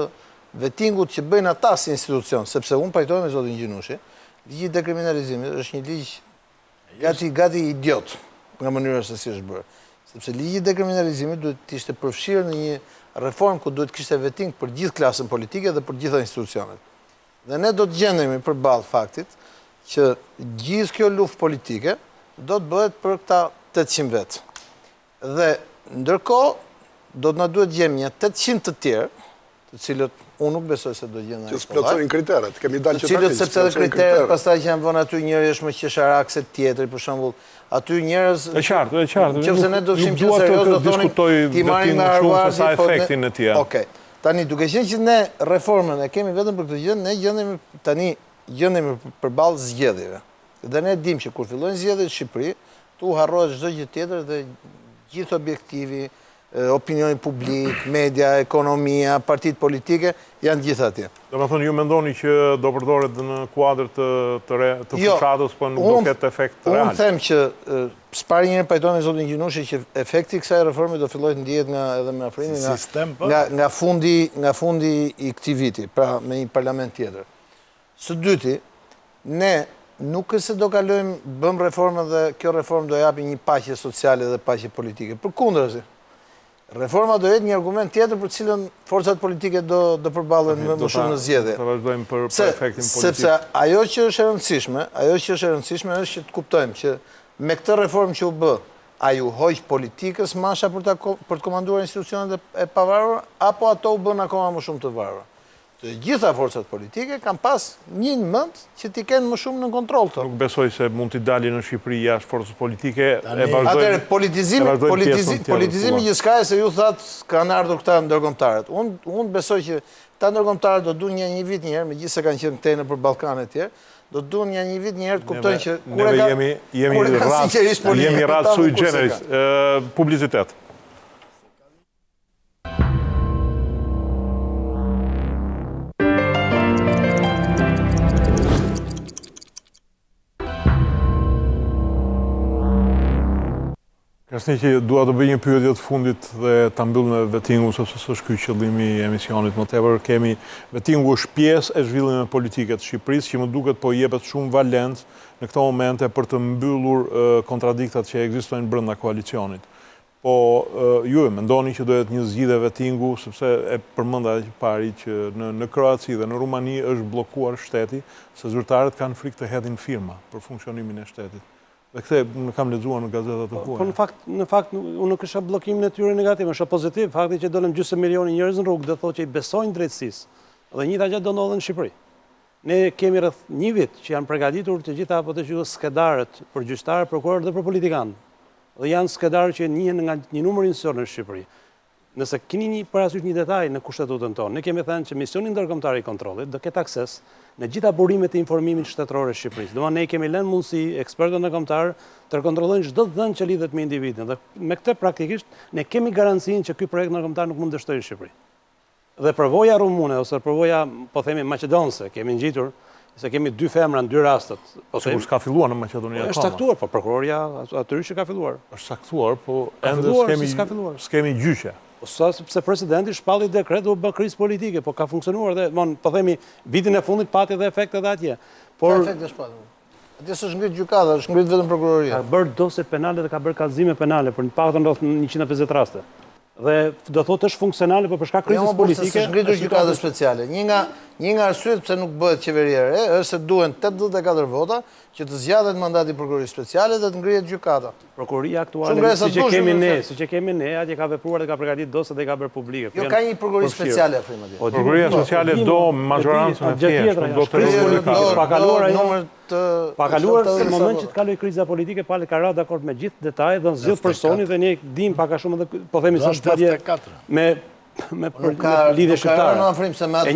vettingut që bëjnë ata si institucion, sepse unë pajtohem me zotin Gjinushi, ligji i dekriminalizimit është një ligj gati idiot nga mënyra se si është bërë. Sepse ligji i dekriminalizimit duhet të ishte përfshirë në një reformë ku duhet kishte vetting për gjithë klasën politike dhe për gjitha institucionet. Dhe ne do të gjendemi përballë faktit që gjithë kjo luftë politike do të bëhet për këta 800 vetë. Dhe ndërkohë do të na duhet gjejmë një 800 të tjerë, të cilët unë nuk besoj se do gjejmë që s'plotësojnë kriteret, kemi dalë që cilët sepse edhe kriteret pastaj që janë vënë aty njëri është më qesharak se tjetri, për shembull, aty njerëz E qartë. Nëse ne do kishim qenë serioz do thonin ti marrin nga Harvardi sa efektin e tij. Okej. Tani duke qenë që ne reformën e kemi vetëm për këtë gjë, ne gjendemi përballë zgjedhjeve. Dhe ne dimë që kur fillojnë zgjedhjet në Shqipëri, tu harrohet çdo gjë tjetër dhe gjithë objektivi, opinioni publik, media, ekonomia, partitë politike, janë gjithë atje. Do më thonë, ju mendoni që do përdoret në kuadër të fushatës, po nuk do ketë efekt real? Unë them që s'pari njëherë pajtojnë me zotin Gjinushi që efekti kësaj reformi do fillojë të ndihet edhe me afrimin nga fundi i këtij viti, pra me një parlament tjetër. Së dyti, ne nuk se do kalojmë, bëm reformën dhe kjo reformë do japi një paqe sociale dhe paqe politike. Përkundrazi, reforma do jetë një argument tjetër për cilën forcat politike do përballen më shumë në zgjedhje. Të vazhdojmë për efektin politik. Sepse ajo që është e rëndësishme është që të kuptojmë që me këtë reformë që u bë, a ju hoq politikës masha për të komanduar institucionet e pavarura, apo ato u bën akoma më shumë të varura. Të gjitha forcat politike kanë pas një mend që t'i kenë më shumë në kontroll të. Nuk besoj se mund t'i dalin në Shqipëri jashtë forcës politike. Atëherë, politizimi gjithçka e se ju thatë kanë ardhur këta ndërkombëtarët. Unë besoj që këta ndërkombëtarët do duan një vit një herë, megjithëse kanë qenë këtej nëpër Ballkanet e tjerë, do duan një vit një herë të kuptojnë që jemi rast sui generis. Publicitet. Kasni që dua të bëj një pyetje të fundit dhe ta mbyll me vettingu, sepse s'është ky qëllimi i emisionit. Më tepër kemi vettingu është pjesë e zhvillimit politik të Shqipërisë që më duket po jepet shumë valencë në këto momente për të mbyllur kontradiktat që ekzistojnë brenda koalicionit. Po ju e mendoni që do jetë një zgjidhje vettingu, sepse e përmenda që pari që në Kroaci dhe në Rumani është bllokuar shteti, se zyrtarët kanë frikë të hedhin firma për funksionimin e shtetit. Dhe këte në kam lexuar në gazetat të huaja. Po në fakt, unë nuk isha bllokimin e tyre negativ, është pozitiv, fakti që dolën gjysmë milioni njerëz në rrugë, do thotë që i besojnë drejtësisë. Dhe njëjta gjë do ndodhë në Shqipëri. Ne kemi rreth 1 vit që janë përgatitur të gjitha apo të gjitha skedarët për gjyqtarë, prokurorë dhe për politikanë. Dhe janë skedarë që njihen nga një numër njësor në Shqipëri. Nëse keni një parasysh një detaj në kushtetutën tonë, ne kemi thënë që misioni ndërkombëtar i kontrollit do ketë akses në gjitha burimet e informimit shtetëror të Shqipërisë. Do ne kemi lënë mundësi ekspertëve ndërkombëtar të kontrollojnë çdo dhënë që lidhet me individin dhe me këtë praktikisht ne kemi garancinë që ky projekt ndërkombëtar nuk mund të dështojë në Shqipëri. Dhe përvoja rumune ose përvoja, po themi maqedonse, kemi ngjitur se kemi 2 femra në 2 rastet. Po Sigur s'ka filluar në Maqedoni akoma. Është saktuar, po prokuroria atyre që ka filluar. Është saktuar, po ende s'kemi gjyqe. Po sa sepse presidenti shpalli dekret u bë krizë politike, po ka funksionuar dhe, po themi, vitin e fundit pati dhe efekte dhe atje. Por efekte shpalli. Atje s'është ngrit gjykata, është ngrit vetëm prokuroria. Ka bërë dosje penale dhe ka bërë kallëzime penale për një paktën rreth 150 raste. Dhe do thotë është funksionale, po për shkak krizës politike. S'është ngritur gjykata speciale. Një nga arsyet pse nuk bëhet qeveria e re është se duhen 84 vota që të zgjatet mandati prokurorisë speciale dhe të ngrihet gjykata. Prokuroria aktuale, siç e kemi ne, atje ka vepruar dhe ka përgatitur dosjet dhe ka bërë publike. Jo, ka një prokurori speciale afrim atje. Prokuroria speciale do majorancën e thjeshtë, do të pa kaluar në moment që të kaloj kriza politike, pale ka ra dakord me gjithë detajet dhe në zgjidh personi dhe ne dim pak a shumë edhe po themi se shpatje me lidhje shqiptare. Nuk ka afrim se me atë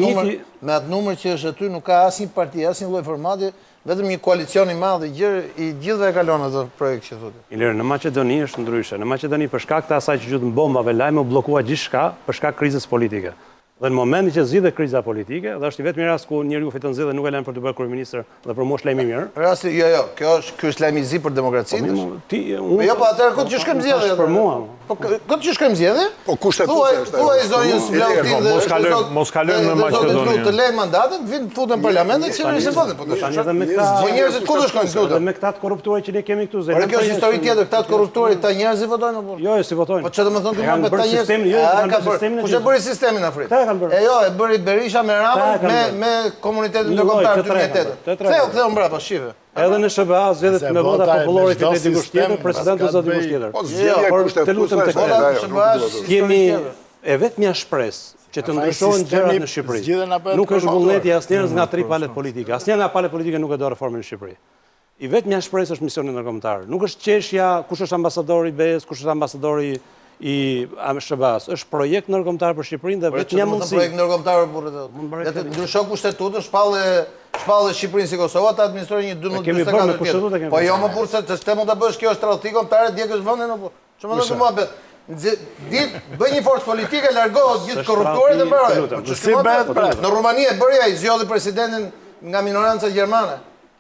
numër që është aty nuk ka asnjë parti, asnjë lloj formati, vetëm një koalicion i madh i gjithëve e kalon atë projekt që thotë. Ilir, në Maqedoni është ndryshe. Në Maqedoni për shkak të asaj që gjutën bombave, lajme u bllokua gjithçka për shkak krizës politike. Dhe në momentin që zgjidhet kriza politike, dhe është i vetmi rast ku njeriu fiton zgjedhje nuk e lën për të bërë kryeministër dhe për mosh lajm i mirë. Rasti jo, kjo është lajm i zi për demokracinë. Jo, po atëherë ku ti shkojmë zgjedhje? Për mua. Po ku ti shkojmë zgjedhje? Po kushtetuta është. Thuaj zonjës Blautin dhe mos kalojmë në Maqedoni. Të lejnë mandatet, vinë futen në parlament dhe qeverisë votin. Po njerëzit ku do shkojnë këtu? Dhe me këta të korruptuar që ne kemi këtu. Por kjo është histori tjetër, këta të korruptuarit, ta njerëzit votojnë apo? Jo, si votojnë. Po çfarë do të thonë këtu me ta njerëz? Kush e bëri sistemin afrit? Jo, e bëri Berisha me Ramën me komunitetin ndërkombëtar 2008. Ktheu mbrapa, shive. Edhe në SBA zgjedhet me vota popullore fitet dikush tjetër, presidenti zot dikush tjetër. Po zgjedhja kushtetuese. Kemi e vetmja shpresë që të ndryshohen gjërat në Shqipëri. Nuk është vullneti asnjëherë nga 3 palët politike. Asnjëra nga palët politike nuk e do reformën në Shqipëri. I vetmja shpresë është misioni ndërkombëtar. Nuk është qeshja kush është ambasadori i BE-s, kush është ambasadori i SBA-s. Është projekt ndërkombëtar për Shqipërinë dhe vetëm një mundësi. Projekt ndërkombëtar burrë. Ndryshon kushtetutën, shpallë Shqipërinë si Kosova ta administrojë një 12-24 vjet. Po jo më burrë se ç'të mund ta bësh kjo është tradhti kombëtare djegësh vendin apo. Ç'më do të muhabet. Bëj një forcë politike, largohet gjithë korruptorit dhe mbaroj. Në Rumani e bëri ai, zgjodhi presidentin nga minoranca gjermane.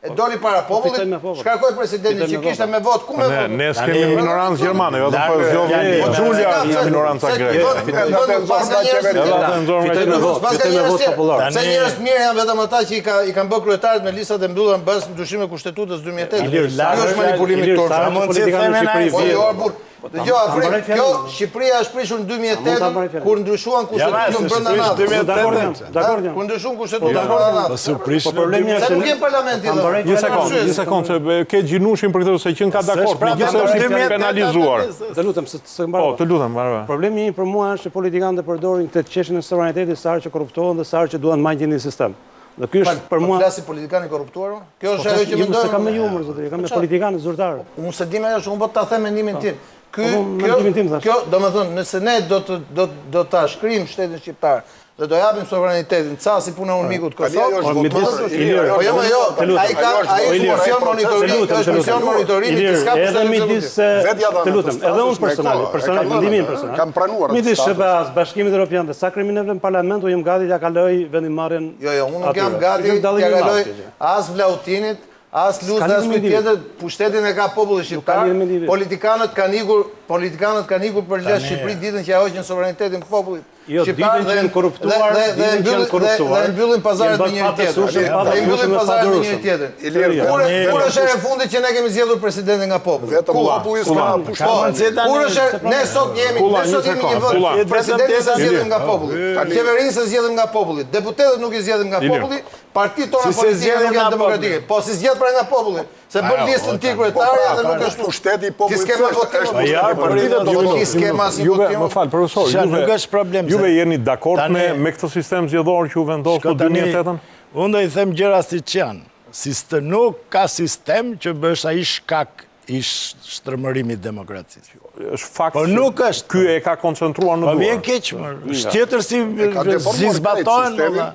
E doli para popullit, shkarkoi presidentin që kishte me votë, ku me votë? Ne s'kemi minorancë gjermane, vetëm po zgjodhi Xhulia nga minoranca greke. Fitoi me votë popullor. Se njerëz mirë janë vetëm ata që i kanë bërë kryetarët me listat e mbyllura mbas ndryshimit të kushtetutës 2008. Kjo është manipulimi turp. Jo, kjo Shqipëria është prishur në 2008 kur ndryshuan kushtetutën brenda natës. Dakor. Kur ndryshuan kushtetutën brenda natës. Po problemi është se nuk je parlamenti. Një sekondë, ke gjinushin për këtë se që ka dakord, megjithëse është penalizuar. Të lutem, se mbaroj. Po, të lutem, mbaroj. Problemi për mua është që politikanët përdorin këtë çështjen e suverenitetit sa që korruptohen dhe sa që duan majtjen në sistem. Dhe ky është për mua flasi politikanë korruptuar. Kjo është ajo që mendoj. Se kam me humor zotëri, kam me politikanë zyrtar. Unë se di më ajo, unë po ta them mendimin tim. Kjo, domethënë, nëse ne do ta shkrim shtetin shqiptar dhe do japim sovranitetin ca si puna unë të Kosovë. Ai funksion monitorimi që s'ka edhe midis të lutem, edhe unë personalisht mendimin personal. Kam pranuar. Midis SBA-s, Bashkimit Evropian dhe sa kriminalëve në parlament u jam gati t'ja kaloj vendimarrjen. Jo, unë nuk jam gati t'ja kaloj as Vlautinit, as Luzë, as kujt tjetër, pushtetin e ka populli shqiptar. Politikanët kanë ikur për lesh Shqipëri ditën që ja hoqën sovranitetin popullit. Jo, ditën që janë korruptuar, dhe mbyllin pazaret me njëri tjetër. Kur është e fundit që ne kemi zgjedhur presidentin nga populli? Populli s'ka. Kur është ne sot jemi një vend, presidentin sa zgjedhim nga populli, qeverinë sa zgjedhim nga populli, deputetët nuk i zgjedhim nga populli, partitë tona politike nuk janë demokratike. Po si zgjedh pra nga populli? Se bën listën ti kryetare dhe nuk është pushteti i popullit. Skema votim. Skema si votim. Më fal, profesor, nuk është problem. Juve jeni dakord me këtë sistem zgjedhor që u vendos në 2008-ën? Unë do i them gjëra si që janë. Nuk ka sistem që bësh ai shkak i shtrëmërimit demokracisë. Është fakt Po nuk është. Ky e ka koncentruar në Po duar. vjen keq, është tjetër si zbatojnë,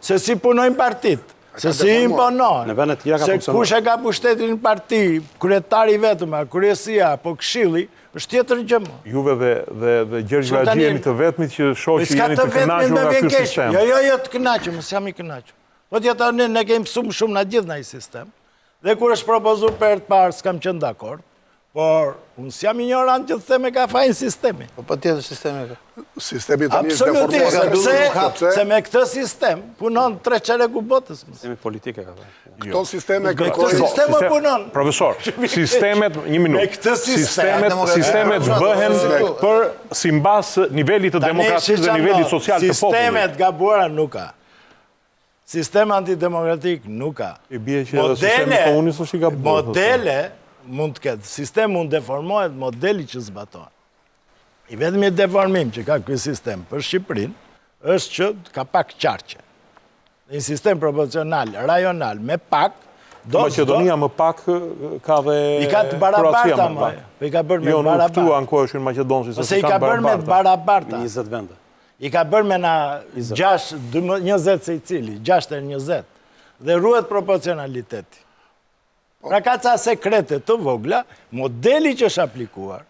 se si punojnë partit, se si imponohen, Në vende të tjera ka se funksionuar. kush e ka pushtetin në parti, kryetari vetëm, kryesia, po këshilli, është tjetër gjë më. Juve dhe Gjergj Që tani- Vlaxhi jeni të vetmit që shoqë S'ka jeni të të vetëm kënaqur me nga vjen ky keq. sistem. Jo, të kënaqur, mos jam i kënaqur. Po tjetër ne kemi shumë në gjithë në ai sistem. Dhe kur është propozuar për të parë s'kam qenë dakord, por unë s'jam ignorant që të them e ka fajin sistemi. Po pa tjetër sistemi ka. Sistemi tani është Absolutisht, deformuar. se me këtë sistem punon 3 çereku botës. Sistemi politike ka thënë. Këto sisteme Këtë kërkojnë... sistem o punon. Profesor, sistemet, një minutë. Me këtë sistem, Sistemet bëhen për simbas nivelit të demokracisë dhe nivelit social të popullit. Sistemet gabuara nuk ka. Sistem antidemokratik nuk ka. I bie që edhe sistemi komunist është i gabuar. Modele mund të ketë. Sistem mund deformohet modeli që zbatohet. I vetëmi deformim që ka ky sistem për Shqipërinë është që ka pak qarqe. Një sistem proporcional, rajonal, me pak, Maqedonia më pak ka dhe i ka të barabarta, i ka bërë me Jo, nuk këtu barabarta. ankoheshin Maqedonësi, Ose i ka bërë me barabarta. 20 vende. I ka bërë me na 20 se i cili, 6-20, dhe ruhet proporcionaliteti. Pra ka ca sekrete të vogla, modeli që është aplikuar,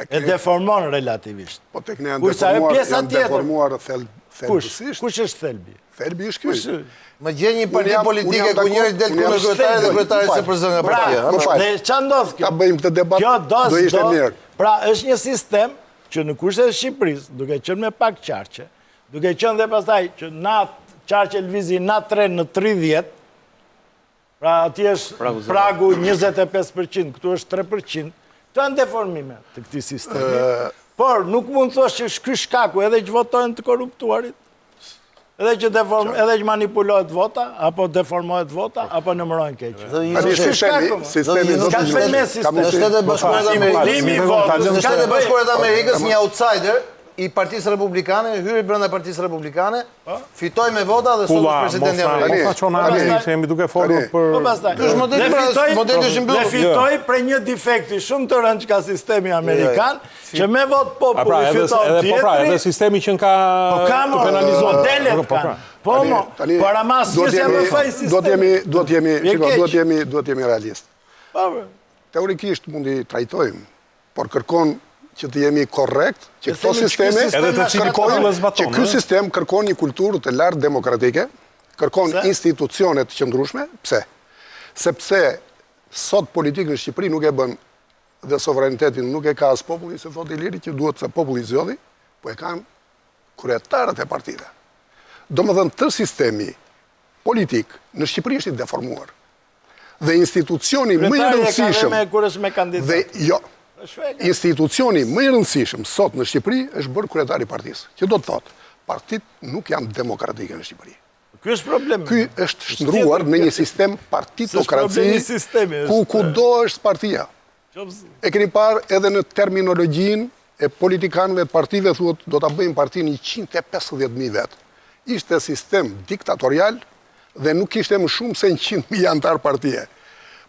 e deformon relativisht. Po tek ne Kurse ajo pjesa tjetër. deformuar Kush? thelbësisht. Kush është thelbi? Thelbi është ky. Më gjen një parti Unë jam politike ku dakord, njëri del unë jam kundër kryetarit dhe shtembël. kryetari se përzën nga partia. Më fal. Dhe ç'a ndodh kjo? Ta bëjmë këtë debat, Kjo do ishte mirë. Pra është një sistem që në kushtet e Shqipërisë, duke qenë me pak qarqe, duke qenë dhe pastaj që na qarqe lvizi na 3 në 30, pra atje është pragu 25%, këtu është 3%, këto janë deformime të këtij sistemi. Por nuk mund të thosh që ky shkaku edhe që votojnë të korruptuarit, edhe që manipulohet vota, apo deformohet vota, apo numërohen keq. Tani sistemi do Ka të shpejt me Ka sistem. me Në Shtetet e Bashkuara të Amerikës, Limi votës, në Shtetet e Bashkuara të Po, Amerikës një outsider i Partisë Republikane, hyri brenda Partisë Republikane, fitoi me vota dhe sot është presidenti i Amerikës. Po faqon analiz, se jemi duke folur Po për... pastaj. Ky është modeli, modeli është i mbyllur. Dhe fitoi për një defekti shumë të rëndë që ka sistemi amerikan, që me vot populli fiton tjetri. Edhe sistemi që ka të penalizuar. modelet kanë. Po mo, para mas që se më faj sistemi. Duhet jemi realist. Teorikisht mund i trajtojmë, por kërkon që të jemi korrekt, që këto sisteme Edhe të cilin popull e zbaton, që ky sistem kërkon një kulturë të lartë demokratike, kërkon institucione të qëndrueshme. Pse? Sepse sot politikën në Shqipëri nuk e bën dhe sovranitetin nuk e ka as populli, se thotë Iliri që duhet se populli zgjodhi, po e kanë kryetarët e partive. Domethënë të sistemi politik në Shqipëri është i deformuar. Dhe institucioni më i rëndësishëm Kur është me kandidat. dhe jo, institucioni më i rëndësishëm sot në Shqipëri është bërë kryetari i partisë, që do të thotë, partitë nuk janë demokratike në Shqipëri. Ky është problemi. Ky është shndruar në një sistem partitokraci ku kudo është partia. E keni parë edhe në terminologjinë e politikanëve të partive thuhet do ta bëjmë partinë 150.000 vet. Ishte sistem diktatorial dhe nuk kishte më shumë se 100.000 antar partie.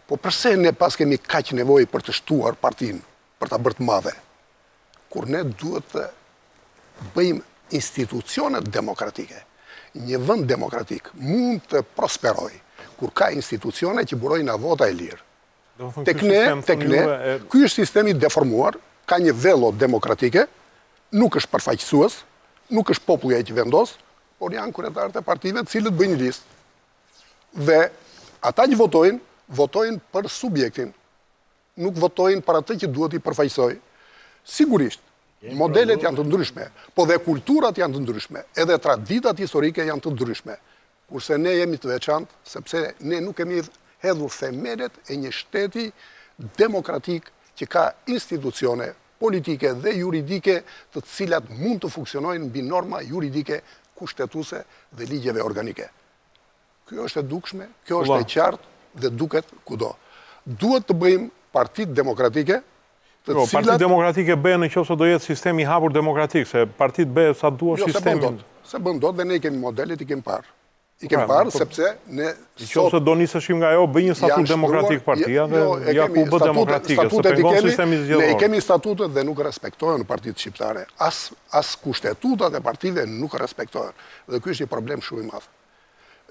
Po përse ne pas kemi kaq nevojë për të shtuar partinë, për ta bërë të madhe? Kur ne duhet të bëjmë institucionet demokratike. Një vend demokratik mund të prosperoj kur ka institucione që burojnë nga vota e lirë. Tek ne, ky është sistemi deformuar, ka një velo demokratike, nuk është përfaqësues, nuk është populli ai që vendos, por janë kryetarët e partive të cilët bëjnë listë. Dhe ata që votojnë për subjektin, nuk votojnë për atë që duhet i përfaqësoj. Sigurisht, modelet janë të ndryshme, po dhe kulturat janë të ndryshme, edhe traditat historike janë të ndryshme. Kurse ne jemi të veçantë, sepse ne nuk kemi hedhur themelet e një shteti demokratik që ka institucione politike dhe juridike të cilat mund të funksionojnë mbi norma juridike kushtetuese dhe ligjeve organike. Kjo është e dukshme, kjo është e qartë dhe duket kudo. Duhet të bëjmë partitë demokratike, Partitë demokratike bëhen në qoftë se do jetë sistemi i hapur demokratik, se partitë bëhen sa duhet sistemi. Se bën dot dhe ne kemi modelet i kemi parë. I kemi parë sepse ne Qoftë se do niseshim nga ajo, bëj një statut demokratik partia dhe ja ku bë demokratike, se pengon sistemi Ne zgjedhor. i kemi statutet dhe nuk respektohen në partitë shqiptare. As kushtetutat e partive nuk respektohen. Dhe ky është një problem shumë i madh.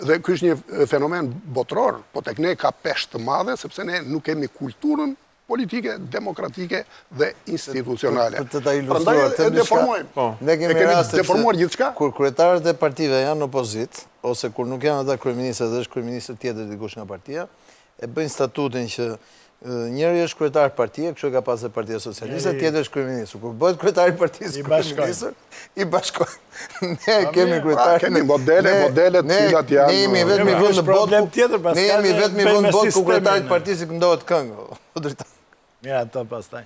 Dhe ky është një fenomen botror, po tek ne ka peshë të madhe sepse ne nuk kemi kulturën politike, demokratike dhe institucionale. Për të ta ilustruar të deformojmë. Ne kemi raste deformuar gjithçka. Kur kryetarët e partive janë opozit, ose kur nuk janë ata kryeministët dhe është kryeministër tjetër dikush nga partia, e bëjnë statutin që njëri është kryetar partie, kështu ka pasur Partia Socialiste, tjetër është kryeministër. Kur bëhet kryetari i partisë kryeministër, i bashkojnë. Ne kemi kryetar. Kemi modele të cilat janë. Ne jemi vetëm i vënë në botë. Ne jemi vetëm i vënë në botë ku kryetari i partisë këndohet këngë. Mira, ato pastaj.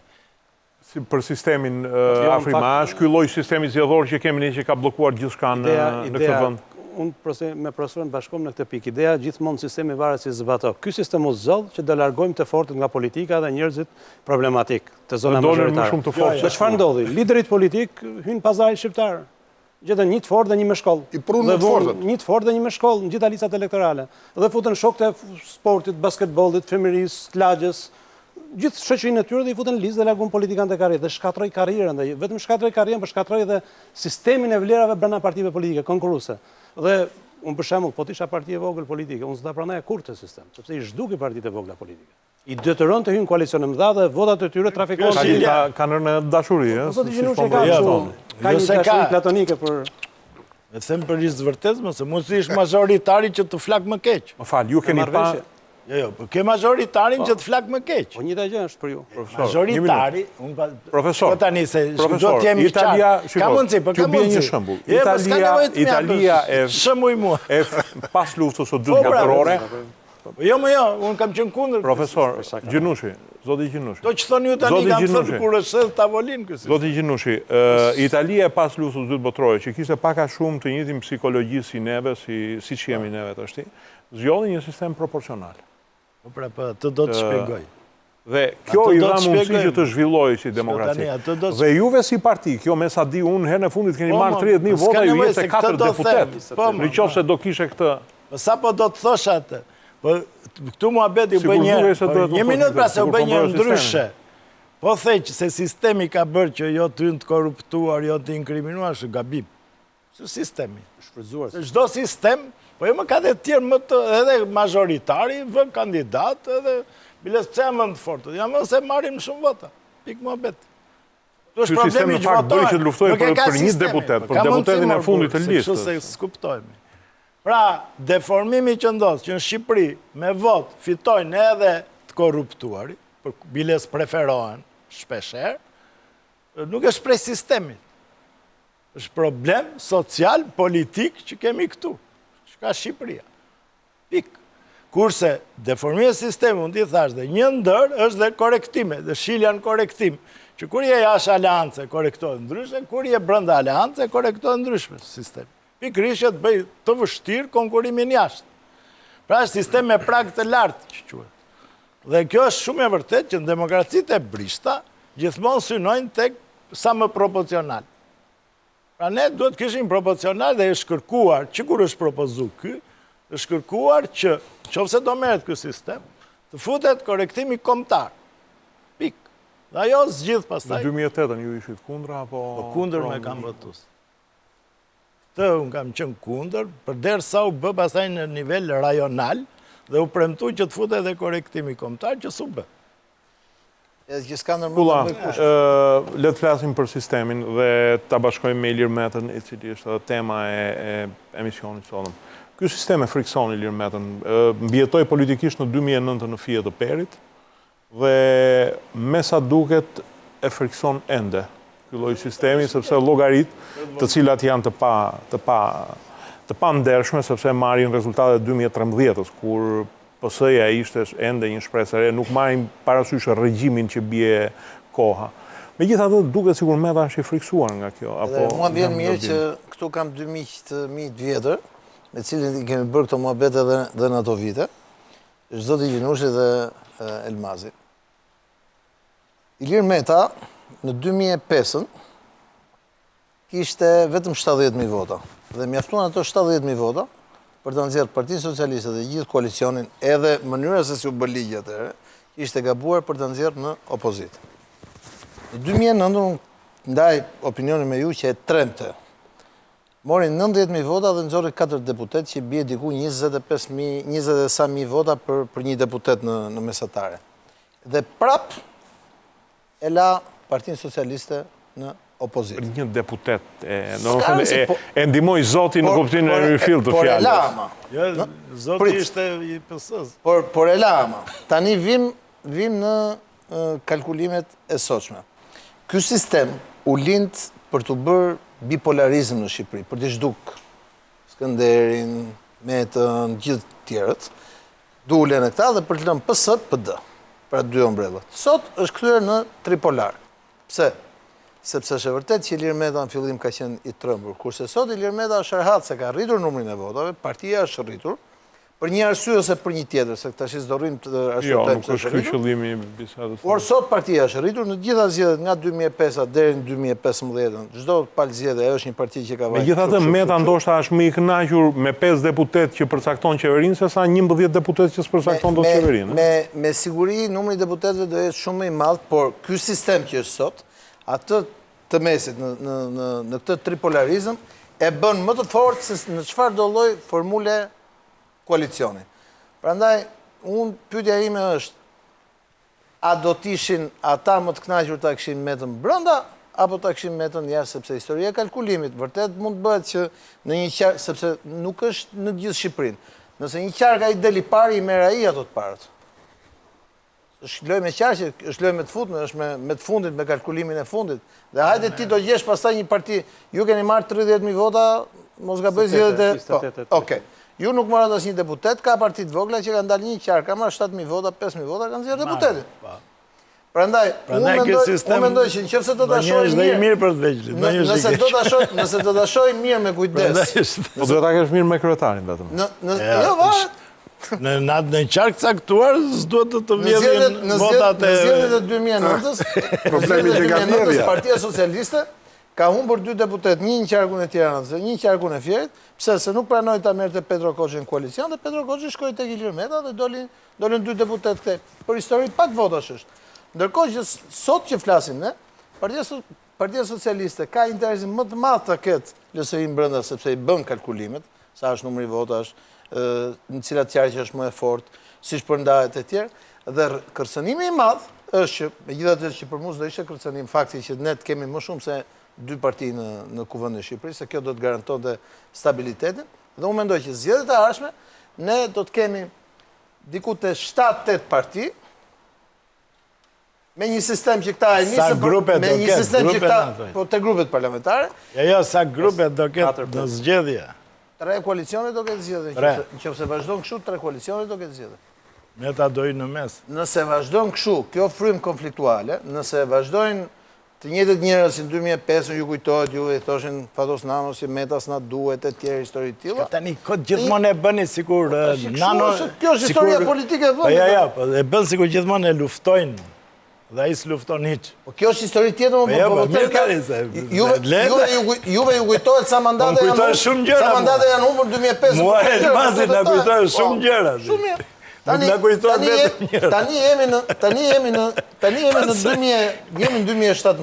Për sistemin afrimash, ky lloj sistemi zgjedhor që kemi ne që ka bllokuar gjithçka në këtë vend. Unë me profesorin bashkojmë në këtë pikë. Ideja gjithmonë sistemi varet si zbato. Ky sistem u zgjodh që do largojmë të fortët nga politika dhe njerëzit problematik të zona majoritare. Dhe çfarë ndodhi? Liderit politik hynë pazarit shqiptar. Gjetën një të fortë dhe një me shkollë. I prunë të fortët. Një të fortë dhe një me shkollë në gjitha listat elektorale. Dhe futën shokët e sportit, basketbollit, femërisë, lagjes, gjithë shoqërinë e tyre dhe i futën në listë dhe largun politikanë të karrierë dhe shkatroi karrierën, dhe vetëm shkatroi karrierën, por shkatroi edhe sistemin e vlerave brenda partive politike konkurruese. Dhe unë për shembull, po të isha parti e vogël politike, unë s'da pranoja kurrë të sistem, sepse i zhduki partitë e vogla politike. I detyron të hyjnë koalicione më dha dhe votat e tyre trafikohen. Ka në dashuri, ëh. Zoti Gjinushi ka një dashuri platonike për Me them për ishtë vërtet, se mund të ish majoritari që të flak më keq. Më fal, ju keni pa Jo, po ke majoritarin që të flak më keq. Po njëjta gjë është për ju. Majoritari, profesor. Po tani se profesor, do të jemi Italia, ka mundsi, po ka mundsi. Një shembull. Italia e pas luftës së dytë botërore. Jo, unë kam qenë kundër. Profesor Gjinushi, zoti Gjinushi. Do që thoni ju tani kam thënë kur është edhe tavolin ky sistem. Zoti Gjinushi, Italia e pas luftës së dytë botërore, që kishte pak a shumë të njëjtin psikologji si neve, siç jemi neve tash, zgjodhi një sistem proporcional. Po pra, të do të shpjegoj. Dhe kjo i dha mundësi që të zhvillojë si demokraci. Dhe juve si parti, kjo me sa di unë, herën e fundit keni marrë 30.000 vota, ju jete 4 deputet. Në qoftë se do kishe këtë. Po sa po do të thosh atë? Po këtu muhabeti u bë një minutë pra se u bë një ndryshe. Po theq se sistemi ka bërë që jo të hynë të korruptuar, jo të inkriminuar, është gabim. Së sistemi. Shfrytzuar. Çdo sistem, po jo më ka dhe tjerë më të edhe majoritari, vë kandidat edhe biles pse më të fortë. Ja më se marrim shumë vota. Pik muhabet. Ky sistem në fakt bëri që të luftoj për një deputet, për deputetin e fundit të listës. Kështu se skuptojmë. Pra, deformimi që ndodh që në Shqipëri me vot fitojnë edhe të korruptuari, për biles preferohen shpesher, nuk është prej sistemit. Është problem social, politik që kemi këtu. Që ka Shqipëria. Pik. Kurse deformimi e sistemi, unë ti thash dhe një ndër është dhe korektime, dhe shilja në korektim. Që kur je jashtë aleance, korektohet ndryshe, kur je brenda aleance, korektohet ndryshme sistemi. Pikërisht që të bëj të vështirë konkurimin jashtë. Pra është sistem me prag të lartë që quhet. Dhe kjo është shumë e vërtet që në demokracitë e brishta gjithmonë synojnë tek sa më proporcional. Pra ne duhet kishim proporcional dhe është kërkuar, që kur është propozu ky, është kërkuar që nëse do merret ky sistem, të futet korektimi kombëtar. Pik. Dhe ajo zgjidh pastaj. Në 2008 ju ishit kundra apo? Po kundër me kam votuar. Unë kam qenë kundër, përderisa u bë pastaj në nivel rajonal dhe u premtu që të futet edhe korektimi kombëtar që s'u bë. Kulla, le të flasim për sistemin dhe ta bashkojmë me Ilir Metën, i cili është edhe tema e emisionit sotëm. Ky sistem e frikson Ilir Metën, mbijetoi politikisht në 2009 në fije të Perit dhe me sa duket e frikson ende. Ky lloj sistemi, sepse llogarit të cilat janë të pa ndershme, sepse marrin rezultatet 2013-ës, kur PS-ja ishte ende një shpresë e re, nuk marrin parasysh regjimin që bie koha. Megjithatë, duket sikur Meta është i friksuar nga kjo. Mua vjen mirë që këtu kam dy miq të vjetër, me cilin kemi bërë këto muhabete dhe në ato vite, është zoti Gjinushi dhe Elmazi. Ilir Meta në 2005-ën kishte vetëm 70.000 vota. Dhe mjaftuan ato 70.000 vota për të nxjerrë Partinë Socialiste dhe gjithë koalicionin, edhe mënyra se si u bë ligji atëherë, ishte gabuar për të nxjerrë në opozitë. Në 2009 unë ndaj opinionin me ju që e tremte. Mori 90.000 vota dhe nxorri 4 deputet që bie diku 20.000 vota për një deputet në mesatare. Dhe prap e la Partinë Socialiste në opozitë. Për një deputet, e ndihmoi Zoti në kuptimin e rifill të fjalës. Por e la fjalës. ama. Jo, Zoti ishte i PS-s. Por e la ama. Tani vim në kalkulimet e sotshme. Ky sistem u lind për të bërë bipolarizëm në Shqipëri, për të zhduk Skënderin, Metën, gjithë tjerët, dulen e këta dhe për të lënë PS, PD, pra dy ombrellat. Sot është kthyer në tripolar. Pse? Sepse është e vërtet që Ilir Meta në fillim ka qenë i trembur, kurse sot Ilir Meta është rehat se ka rritur numrin e votave, partia është rritur, për një arsye ose për një tjetër, se tash do rrim të Jo, arsyejtojmë nuk është ky qëllimi i bisedës. Por sot partia është rritur në gjitha zgjedhjet nga 2005 deri në 2015. Çdo palë zgjedhje është një parti që ka vajtur. Megjithatë, Meta ndoshta është më i kënaqur me 5 deputet që përcakton qeverinë sesa 11 deputet që s'përcakton dot qeverinë. Me siguri numri i deputetëve do jetë shumë më i madh, por ky sistem që është sot, atë të mesit në këtë tripolarizëm e bën më të fortë se në çfarë do lloj formule koalicioni. Prandaj, pyetja ime është, a do t'ishin ata më të kënaqur ta kishin Metën brenda, apo ta kishin Metën jashtë, sepse historia e kalkulimit vërtet mund të bëhet që në një qark, sepse nuk është në gjithë Shqipërinë. Nëse një qark ai del i pari, i merr ai ato të parët. Është lojë me qarqe, është lojë me të futme, është me të fundit, me kalkulimin e fundit. Dhe hajde ti do gjesh pastaj një parti, ju keni marrë 30.000 vota, mos gaboj zgjedhjet e... Okej. Ju nuk marrët asnjë deputet, ka partit vogla që kanë dalë një qark, ka marrë 7.000 vota, 5.000 vota, kanë zgjedhur deputetin. Prandaj, unë mendoj që nëse do ta shohim mirë për të veçlit. Nëse do ta shohim mirë me kujdes. Po duhet ta kesh mirë me kryetarin vetëm. Jo, varet. Në qark caktuar, s'duhet të vjedhin votat e... Në zgjedhjet e 2009-s, Problemi që ka vjedhja. Partia Socialiste ka humbur 2 deputet, një në qarkun e Tiranës dhe një në qarkun e Fierit, pse se nuk pranoi ta merrte Petro Koçi në koalicion dhe Petro Koçi shkoi tek Ilir Meta dhe dolin 2 deputet këtej. Për histori pak votash është. Ndërkohë që sot që flasim ne, Partia Socialiste ka interesin më të madh ta ketë LSI-n brenda sepse i bën kalkulimet, sa është numri votash, në cilat qarqe është më e fortë, siç përndahet e tjerë, dhe kërcënimi i madh është që megjithatë që për mua do ishte kërcënim fakti që ne kemi më shumë se 2 parti në kuvendin e Shqipërisë, se kjo do të garantonte stabilitetin, dhe unë mendoj që zgjedhjet e ardhshme ne do të kemi diku te 7-8 parti me një sistem që këta e nisën me një sistem që këta po te grupet parlamentare. Jo, sa grupe do ketë në zgjedhje. 3 koalicione do ketë zgjedhje. Nëse vazhdon kështu 3 koalicione do ketë zgjedhje. Meta do i në mes. Nëse vazhdon kështu, kjo frymë konfliktuale, nëse vazhdojnë të njëjtët njerëz si në 2005 ju kujtohet, ju i thoshin Fatos Nano si Metas na duhet e tjerë histori të tilla. Tani kod gjithmonë e bëni sikur Nano. Kjo është historia politike e vendit. Jo, po e bën sikur gjithmonë e luftojnë. Dhe ai s'lufton hiç. Po kjo është histori tjetër, Juve ju kujtohet sa mandate janë. Sa mandate janë humbur 2005. Mua e mazit na kujtohet shumë gjëra. Shumë mirë. Tani jemi në 2017,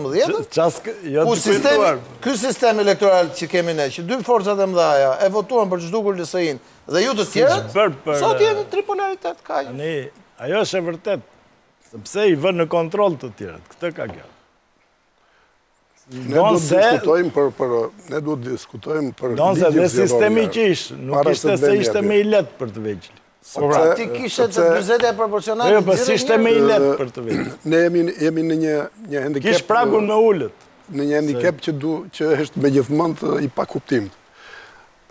ky sistem elektoral që kemi ne, që 2 forcat e mëdha e votuan për të zhdukur LSI-n dhe ju të tjerët, sot jemi në tripolaritet. Ajo është e vërtet, sepse i vën në kontroll të tjerët. Këtë ka kjo. Ne duhet diskutojmë për ligjin dhe sistemi që ishte, nuk ishte se ishte me i letë për të veçlit. Ti kishe të 40 proporcionale. Jo, për si ishte me i letë për të veçlit. Ne jemi në një handicap. Kish pragun me ullët. Në një handicap që është me gjithmonë i pa kuptim.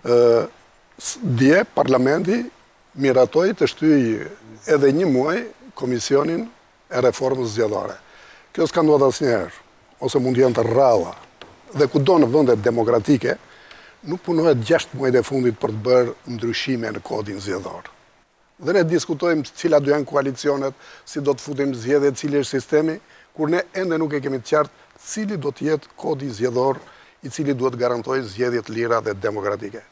Dje, parlamenti miratoi të shtyjë edhe një muaj komisionin e reformës zgjedhore. Kjo s'ka ndodhur asnjëherë, ose mund jenë të rralla. Dhe kudo në vendet demokratike, nuk punohet 6 muajt e fundit për të bërë ndryshime në kodin zgjedhor. Dhe ne diskutojmë cilat do janë koalicionet, si do të futim zgjedhjet, cili është sistemi, kur ne ende nuk e kemi të qartë cili do të jetë kodi zgjedhor i cili duhet garantojë zgjedhje të lira dhe demokratike.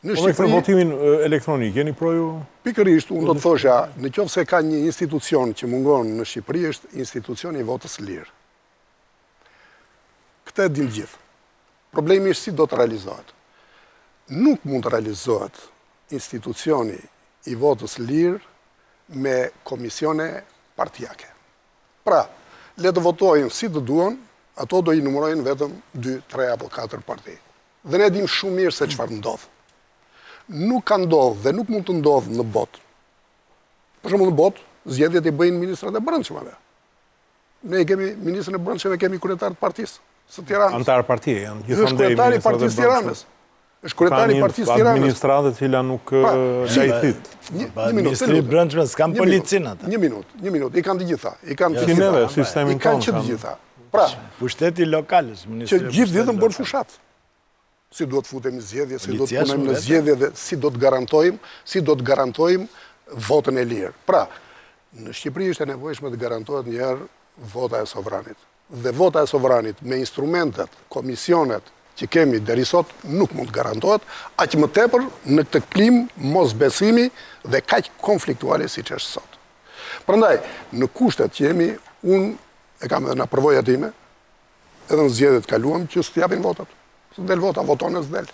Në Po me këtë Shqipëri, votimin elektronik, jeni pro ju? pikërisht, unë do të thosha, në qoftë se ka një institucion që mungon në Shqipëri, është institucioni i votës lirë. Këtë e dim gjithë. Problemi është si do të realizohet. Nuk mund të realizohet institucioni i votës lirë me komisione partijake. Pra, le të votojnë si të duan, ato do i numërojnë vetëm 2, 3 apo 4 parti. Dhe ne dim shumë mirë se çfarë ndodh. Nuk ka ndodhë dhe nuk mund të ndodhë në botë. Për shembull në botë, zgjedhjet i bëjnë ministrat e brendshmeve. Ne kemi ministrin e brendshmeve, kemi kryetar të partisë së Tiranës. Antar partije janë. Është kryetari i partisë Tiranës. Është kryetari i partisë Tiranës. Administratë të cila nuk lajthit. Një minutë. Ministri i Brendshme s'kan policinë ata. Një minutë. I kanë të gjitha. I kanë të Si neve, gjitha. sistemin I kanë tonë. që të gjitha. Pra, Pushteti lokal është që ministri. gjithë ditën bën fushat. Si do të futemi në zgjedhje, si do të Policia punojmë në shumë zgjedhje dhe si do të garantojmë votën e lirë. Pra, në Shqipëri është e nevojshme të garantohet njëherë vota e sovranit. Dhe vota e sovranit me instrumentet, komisionet që kemi deri sot nuk mund të garantohet, aq më tepër në këtë klimë mosbesimi dhe kaq konfliktuale siç është sot. Prandaj, në kushtet që jemi, unë e kam edhe në përvoja time, edhe në zgjedhjet kaluam që s'të japin votat. Së del vota, voton e s'del.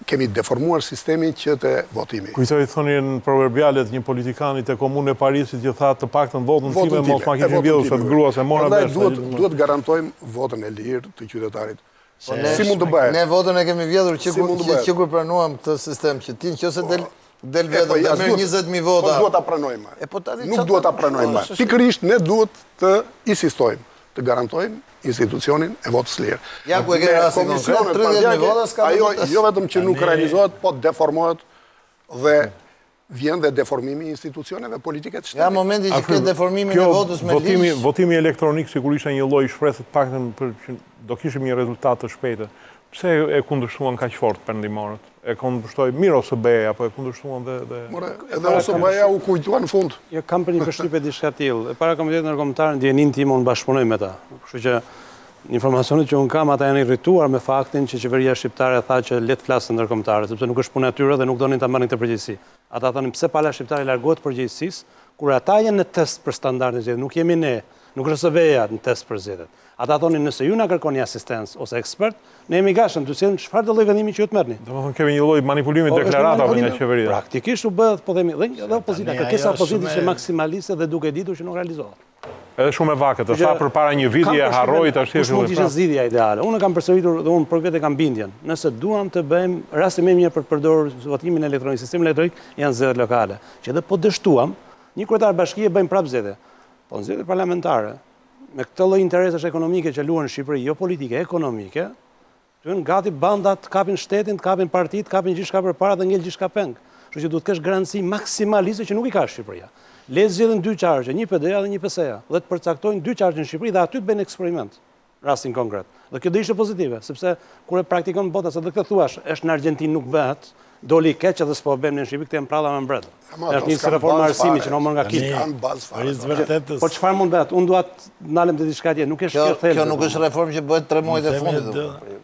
Kemi deformuar sistemin që të votimi. Kujtoj thoni në proverbialet një politikanit e komunë e Parisit që tha të paktën votën time, mos ma kishin vjedhur se të grua se mora Prandaj vesh. duhet garantojmë votën e lirë të qytetarit. Ne- Si mund të bëhet? Ne votën e kemi vjedhur Si mund të bëhet? që kur pranuam këtë sistem, që ti nëse del Po, vetëm ja, dhe merr 20.000 vota. Po duhet ta pranojmë. E po tani Nuk çfarë duhet ta ta- pranojmë. është- Pikërisht ne duhet të insistojmë, të garantojmë institucionin e votës lirë. Ja ku e ke Me rastin komisionet konkret, 30.000 partijake, vota s'ka ajo votes. jo vetëm që nuk realizohet, po deformohet dhe vjen dhe deformimi i institucioneve politike të Ja shtetit. momenti që ke deformimin e votës me ligj. Votimi elektronik sigurisht është një lloj shpresë të paktën për që do kishim një rezultat të shpejtë. Pse e kundërshtuan kaq fort perëndimorët? E kundërshtoi mirë OSBE apo e kundërshtuan dhe More, edhe OSBE-ja u kujtua në fund. Jo, kam për një përshtypje diçka tillë. E para Komitetit Ndërkombëtar ndjenin tim unë bashkëpunoj me ta. Kështu që informacionet që unë kam ata janë irrituar me faktin që qeveria shqiptare tha që le të flasë ndërkombëtare, sepse nuk është punë e tyre dhe nuk donin ta marrin këtë përgjegjësi. Ata thonin pse pala shqiptare largohet përgjegjësisë, kur ata janë në test për standardin e zgjedhjeve, nuk jemi ne, nuk është OSBE-ja në test për zgjedhjet. Ata thonin nëse ju na kërkoni asistencë ose ekspert, ne jemi gashëm të cilën çfarë do lloj vendimi që ju të merrni. domethënë kemi një lloj manipulimi Po, është deklaratave manipulimi. nga qeveria. Praktikisht u bëhet, po themi, dhe opozita, Tani, kërkesa ajo opozitës shumë që e- maksimaliste dhe duke ditur që nuk realizohet. Edhe shumë e vakët, të tha përpara një viti e harroi tash kush mund të ishte zgjidhja ideale. Unë kam përsëritur dhe unë për vetë kam bindjen. Nëse duam të bëjmë rastin më mirë për të përdorur votimin elektronik, sistemin elektronik janë zgjedhjet lokale. Që edhe po dështuam, një kryetar bashkie bëjmë prapë zgjedhje. Po në zgjedhje parlamentare, me këtë lloj interesesh ekonomike që luan në Shqipëri, jo politike, ekonomike, të gati bandat të kapin shtetin, të kapin partitë, të kapin gjithçka përpara dhe ngel gjithçka peng. Kështu që duhet kesh garanci maksimaliste që nuk i ka Shqipëria. Le të zgjedhin 2 qargje, një PD-ja dhe një PS-ja, dhe të përcaktojnë 2 qargje në Shqipëri dhe aty të bëjnë eksperiment, rastin konkret. Dhe kjo do ishte pozitive, sepse kur e praktikon bota, se dhe këtë thuash, është në Argjentinë nuk bëhet, doli keq edhe s'po bëjmë në Shqipëri, këtë janë pralla me mbret. Është një si reforma arsimi që në mërë nga kitë. Kanë bazë fare. Për vërtetës. Po çfarë mund bëhet? Unë dua të ndalem te diçka tjetër, nuk është kjo thelb. Kjo nuk është reformë që bëhet 3 muajt e fundit.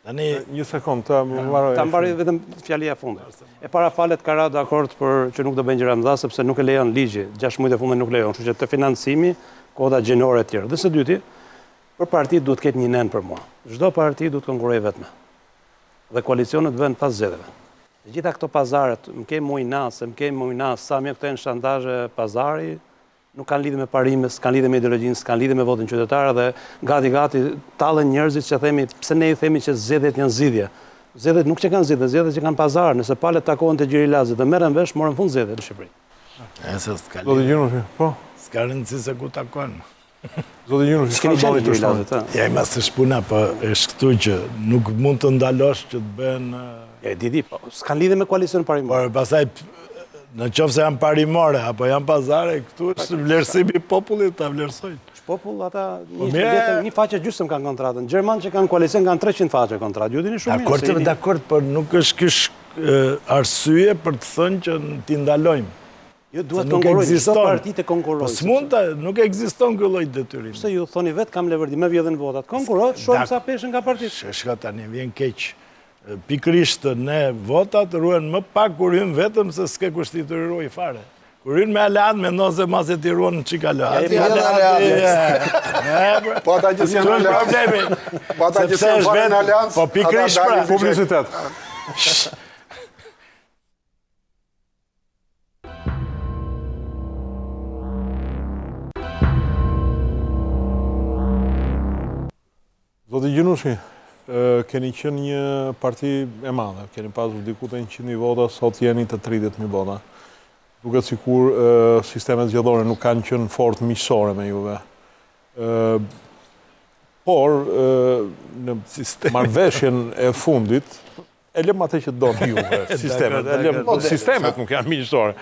Tani Një sekond, ta mbaroj. Ta mbaroj vetëm fjalia e fundit. E para falet ka ra dakord për që nuk do bëjnë gjëra mëdha sepse nuk e lejon ligji. 6 muajt e fundit nuk lejon, kështu që të financimi, koda gjenore e tjerë. Dhe së dyti, për partitë duhet ketë një nen për mua. Çdo parti duhet konkurrojë vetme. Dhe koalicionet bëhen pas zgjedhjeve. Të gjitha këto pazaret, më ke mujnas, më ke mujnas, sa më këto janë shantazhe pazari, nuk kanë lidhje me parimin, s'kan lidhje me ideologjinë, s'kan lidhje me votin qytetar dhe gati tallen njerëzit që themi pse ne i themi që zgjedhjet janë zgjidhje. Zgjedhjet nuk që kanë zgjidhje, zgjedhjet që kanë pazar, nëse palët takohen te Gjirilazit dhe merren vesh, morën fund zgjedhjet në Shqipëri. s'ka Do të gjinu, po. s'ka rëndësi se ku takon. Zoti Gjunushi, S'keni çfarë qenë doni të shtoni? Gjirilazit, ha? Ja, mas të shpuna, po është këtu që nuk mund të ndalosh që të bëhen... E di, po, s'kan lidhje me koalicion parimor. Por pasaj, në qofë se janë parimore, apo janë pazare, këtu është vlerësimi popullit të vlerësojnë. Popull ata mirë. një faqe gjysmë kanë kontratën. Gjermanë që kanë koalicion kanë 300 faqe kontratë. Ju dini shumë mirë. Dakord, se i di. dakord, por nuk është kish arsye për të thënë që t'i ndalojmë. Jo duhet Se nuk konkurrojnë, çdo ekziston. parti të konkurrojë. Po s'mund ta, nuk ekziston ky lloj detyrimi. Pse ju thoni vetë kam levërdi, më vjedhin votat. Konkurrohet, shohim sa peshën nga partitë. Shka tani, vjen keq. pikrisht ne votat ruhen më pak kur hyn vetëm se s'ke kushtituar fare. Kur hyn me aleat mendon se mas e tiruan në çika aleat. Po ata që janë problemi. Po ata që janë fare në aleancë. Po pikrisht pra, Publicitet. Zoti Gjinushi, keni qenë një parti e madhe, keni pasur diku të 100.000 vota, sot jeni të 30.000 vota. Duket sikur sistemet zgjedhore nuk kanë qenë fort miqësore me juve. Por, në marrëveshjen e fundit, e lëm atë që do juve, sistemet nuk janë miqësore.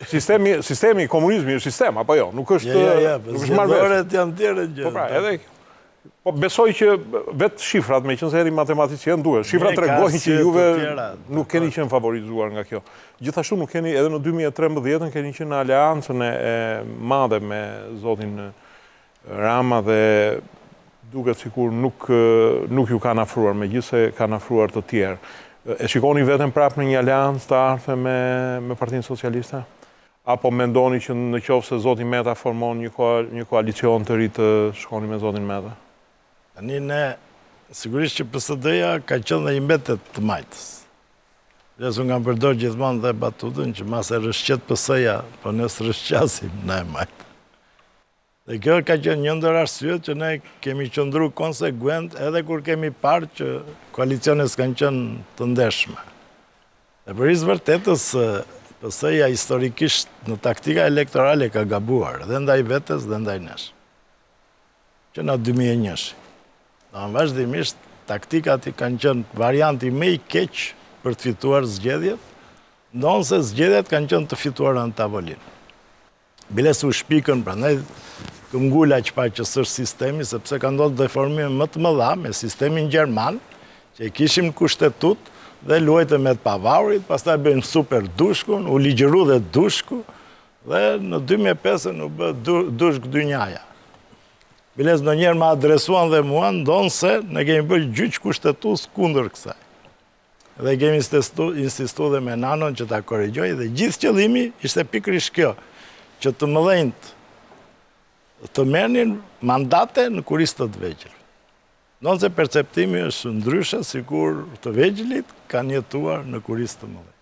Sistemi i komunizmi është sistem, apo jo? Nuk është marrëveshje. Zgjedhorët janë tjerë gjë. Po pra, edhe po besoj që vetë shifrat, me qënë se eri matematicien duhet, shifrat tregojnë që juve nuk keni qenë favorizuar nga kjo. Gjithashtu nuk keni, edhe në 2013 keni qenë në aleancën e madhe me zotin Rama dhe duket sikur nuk ju kanë afruar, megjithse kanë afruar të tjerë. E shikoni veten prapë në një aleancë të ardhme me Partinë Socialiste? Apo mendoni që në qoftë se zoti Meta formon një koalicion të ri të shkoni me zotin Meta? Tani ne, sigurisht që PSD-ja ka qenë dhe i mbetet të majtës. Lesu nga përdor gjithmonë dhe batutën që mas e rëshqet PS-ja, po ne së rëshqasim, ne e majtë. Dhe kjo ka qenë një ndër arsyet që ne kemi qëndru konsekuent edhe kur kemi parë që koalicionet s'kanë qenë të ndeshme. Dhe për isë vërtetës, PS-ja historikisht në taktika elektorale ka gabuar, dhe ndaj vetes dhe ndaj nesh. Që në 2001. Në vazhdimisht, taktikat i kanë qenë varianti me i keq për të fituar zgjedhjet, ndonë se zgjedhjet kanë qenë të fituar në tavolinë. Bile se u shpikën, pra ne këmgulla që pa që sështë sistemi, sepse ka ndodhë deformime më të mëdha me sistemin Gjerman, që i kishim kushtetut dhe luajtë me të pavarit, pas ta bëjnë super dushkun, u ligjëru dhe dushku, dhe në 2005 u bë dushk dynjaja. Biles në njerë ma adresuan dhe mua, ndonë se ne kemi bërë gjyq kushtetus kundër kësaj. Dhe kemi insistu dhe me nanon që ta korrigjoj, dhe gjithë qëllimi ishte pikrish kjo, që të mëdhenjt të merrnin mandate në kuristë të vegjël. Ndonë se perceptimi është ndryshe, sikur të vegjëlit kanë jetuar në kuristë të mëdhenj.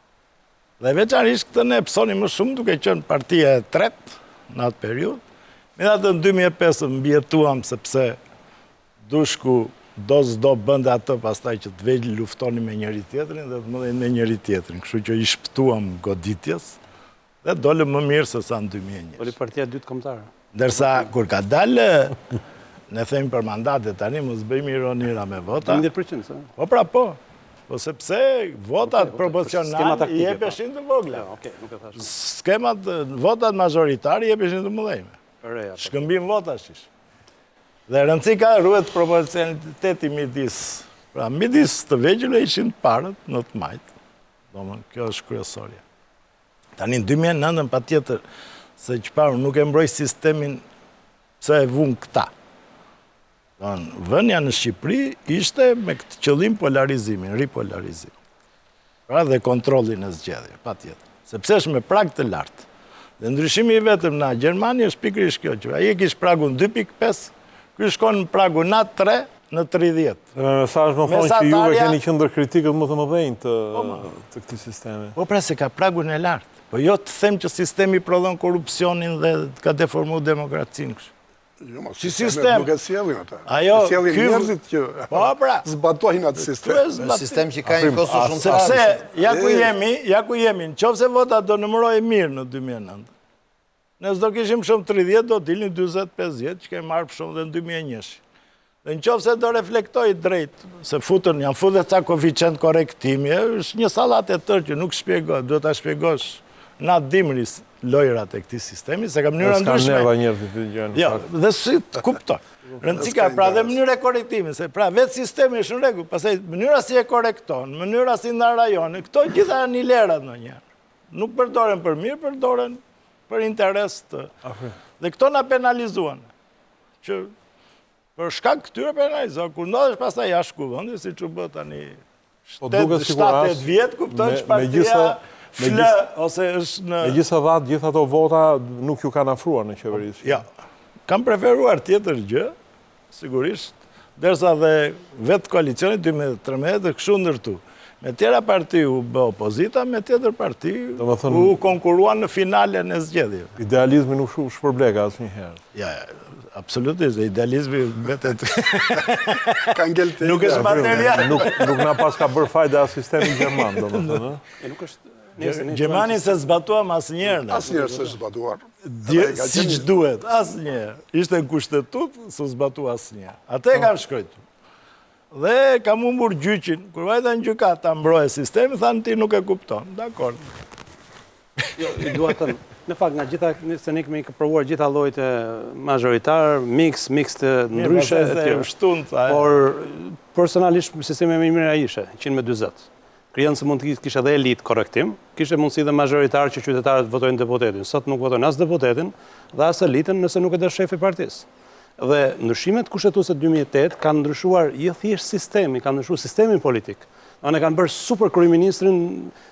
Dhe veçanërisht këtë ne pësoni më shumë duke qenë partia e tretë në atë periudhë. Me atë në 2005 mbjetuam sepse dushku do bënde atë pastaj që të vegjël luftoni me njëri tjetrin dhe të mëdhenj me njëri tjetrin. Kështu që i shpëtuam goditjes dhe dole më mirë se sa në 2001. Doli partia dytë kombëtare. Ndërsa, kur ka dalë, ne themi për mandate tani, mos bëjmë ironira me vota. 100%, sa? Po pra po. Po sepse votat proporcional i jepeshin të vogla. Skemat, votat majoritari i jepeshin të mëdhenjme. Shkëmbim votash ish. Dhe rëndësi ka ruhet proporcionaliteti midis. Pra, midis të vegjële ishin të parët në të majtë. Domën, kjo është kryesorja. Tani në 2009 pa tjetër, se që parë nuk e mbroj sistemin pse e vunë këta. Vënja në Shqipëri ishte me këtë qëllim polarizimin, ripolarizimin. Pra dhe kontrolin e zgjedhje, pa tjetër. Sepse është me prag të lartë. Dhe ndryshimi i vetëm na Gjermani është pikrish kjo, që ai e kish pragun 2.5, ky shkon në pragun na 3 në 30. Sa është më thonë që juve keni qëndër kritikët më të mëdhenj të këtij sistemi. Po pra se ka pragun e lartë. Po jo të them që sistemi prodhon korupcionin dhe ka deformuar demokracinë kështu. Si sistem nuk e sjellin ata. Ajo sjellin njerëzit që zbatojnë atë sistem. Sistem që ka një kosto shumë të sepse ja ku jemi, nëse votat do numërojë mirë në 2009. Ne s'do kishim shumë 30, do dilnin 40-50 që kemi marrë shumë dhe në 2001. Dhe nëse do reflektoj drejt, se janë futur ca koeficient korrektimi, është një sallat e tërë që nuk shpjegohet, duhet ta shpjegosh na dimris lojrat e këtij sistemi, se ka mënyra ndryshme. Jo, dhe si të kuptoj. Rëndësika, pra dhe mënyra e korrektimit, se pra vetë sistemi është në rregull, pastaj mënyra si e korrekton, mënyra si ndan rajone, këto gjitha janë një lerat ndonjëherë. Nuk përdoren për mirë, përdoren për interes të. Dhe këto na penalizuan. Që për shkak këtyre penalizuan, kur ndodhesh pastaj jashtë kuvendit, siç u bë tani 7-8 vjetë, kupton që partia flë, ose është në... Megjithatë, gjithë ato vota nuk ju kanë afruar në qeverisë. Ja, kam preferuar tjetër gjë, sigurisht, derisa dhe vetë koalicioni 2013 kështu ndërtu. Me tjera parti u bë opozita, me tjetër parti u konkuruan në finalen e zgjedhjeve. Idealizmi nuk shpërbleka asnjëherë. Ja, absolutisht, idealizmi vetet Ka ngel te. nuk është material. Nuk na pas ka bërë fajda sistemi gjerman, domethënë. Nuk është... Gjermani se zbatuam asnjëherë. Asnjëherë s'është zbatuar. Siç duhet, asnjëherë. Ishte në kushtetut, s'u zbatua asnjëherë. Atë e kam shkruar. Dhe kam humbur gjyqin. Kur vajta në gjykat ta mbroje sistemi, thanë ti nuk e kupton. Dakor. Jo, i dua të në fakt nga gjitha se ne kemi provuar gjitha llojet e mazhoritar, mix të ndryshe etj. Por personalisht sistemi më i mirë ai ishte 140. Krijon se mund të kishte edhe elit korrektim, kishte mundësi dhe mazhoritar që qytetarët votojnë deputetin. Sot nuk votojnë as deputetin dhe as elitën nëse nuk e dësh shefi i partisë. Dhe ndryshimet kushtetuese 2008 kanë ndryshuar jo thjesht sistemi, kanë ndryshuar sistemin politik. Ne kanë bërë super kryeministrin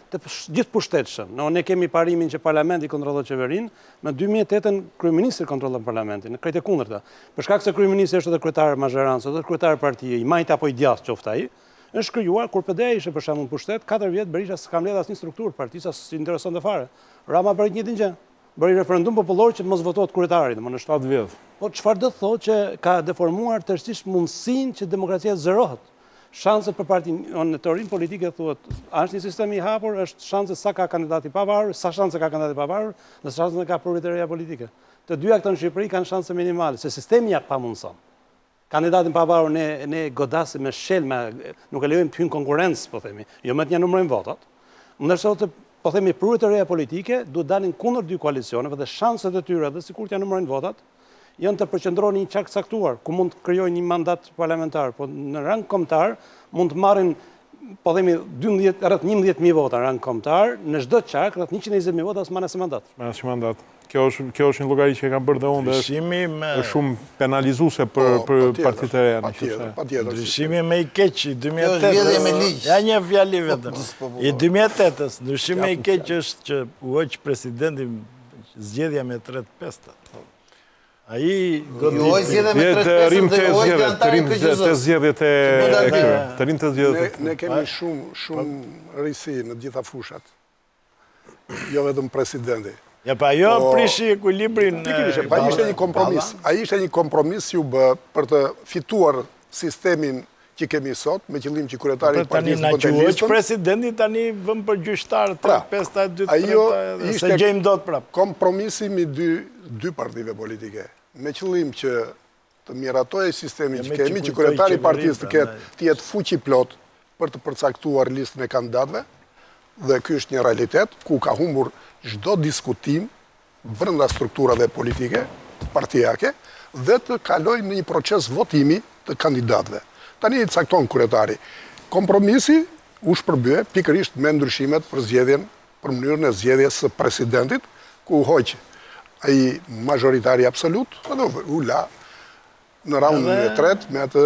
të gjithë pushtetshëm. Ne kemi parimin që parlamenti kontrollon qeverinë, në 2008-ën kryeministri kontrollon parlamentin, në krejt e kundërta. Për shkak se kryeministri është edhe kryetar e mazhorancës, edhe kryetar e partie, i majt apo i djathtë qoftë ai, është krijuar kur PD ishte për shembull në pushtet, 4 vjet Berisha s'ka mbledh asnjë strukturë partisë, as interesonte fare. Rama bëri të njëjtin gjë. Bëri referendum popullor që mos votohet kryetari, domethënë në 7 vjet. Po çfarë do thotë që ka deformuar tërësisht mundësinë që demokracia zërohet. Shanset për partinë në teorinë politike thuhet, është një sistem i hapur, është shanse sa ka kandidati pavarur, sa shanse ka kandidati pavarur, dhe sa shanse ka progritaria politike. Të dyja këto në Shqipëri kanë shanse minimale, se sistemi ja pamundson. Kandidatin pavarur ne godasim me shelma, nuk e lejojmë të hyjnë konkurrencë, po themi, jo më të numërojmë votat. Ndërsa po themi progritaria politike duhet dalin kundër dy koalicioneve dhe shanset e tyre dhe sikur t'ja numërojnë votat, janë të përqendrohen në një qark saktuar, ku mund të krijojnë një mandat parlamentar, po në rang kombëtar mund të marrin, po themi, rreth 11.000 vota në rang kombëtar, në çdo qark rreth 120.000 vota as manë mandat. As mandat. Kjo është një llogari që e kam bërë dhe unë, është shumë penalizuese për partitë e reja në Shqipëri. Ndryshimi më i keq i 2008-s. Ja një fjali vetëm. I 2008-s, ndryshimi më i keq është që u hoq presidenti zgjedhja me 3/5. Ai Ne kemi shumë rrisi në gjitha fushat. Jo vetëm presidenti. Ja pa jo prishi ekuilibrin. Pa ishte një kompromis. Ai ishte një kompromis që u bë për të fituar sistemin që kemi sot, me qëllim që kryetari i partisë të bënte listën. Presidenti tani vëm për gjyqtar 3/5 se gjejmë dot prap. Kompromisi me dy partive politike, me qëllim që të miratojë sistemin që kemi, që kryetari i partisë të jetë fuqi plot për të përcaktuar listën e kandidatëve, dhe ky është një realitet ku ka humbur çdo diskutim brenda strukturave politike, partijake, dhe të kalojë në një proces votimi të kandidatëve. Tani i cakton kryetari. Kompromisi u shpërbye pikërisht me ndryshimet për zgjedhjen, për mënyrën e zgjedhjes së presidentit, ku hoq ai majoritari absolut, edhe u la në raundin e tretë me atë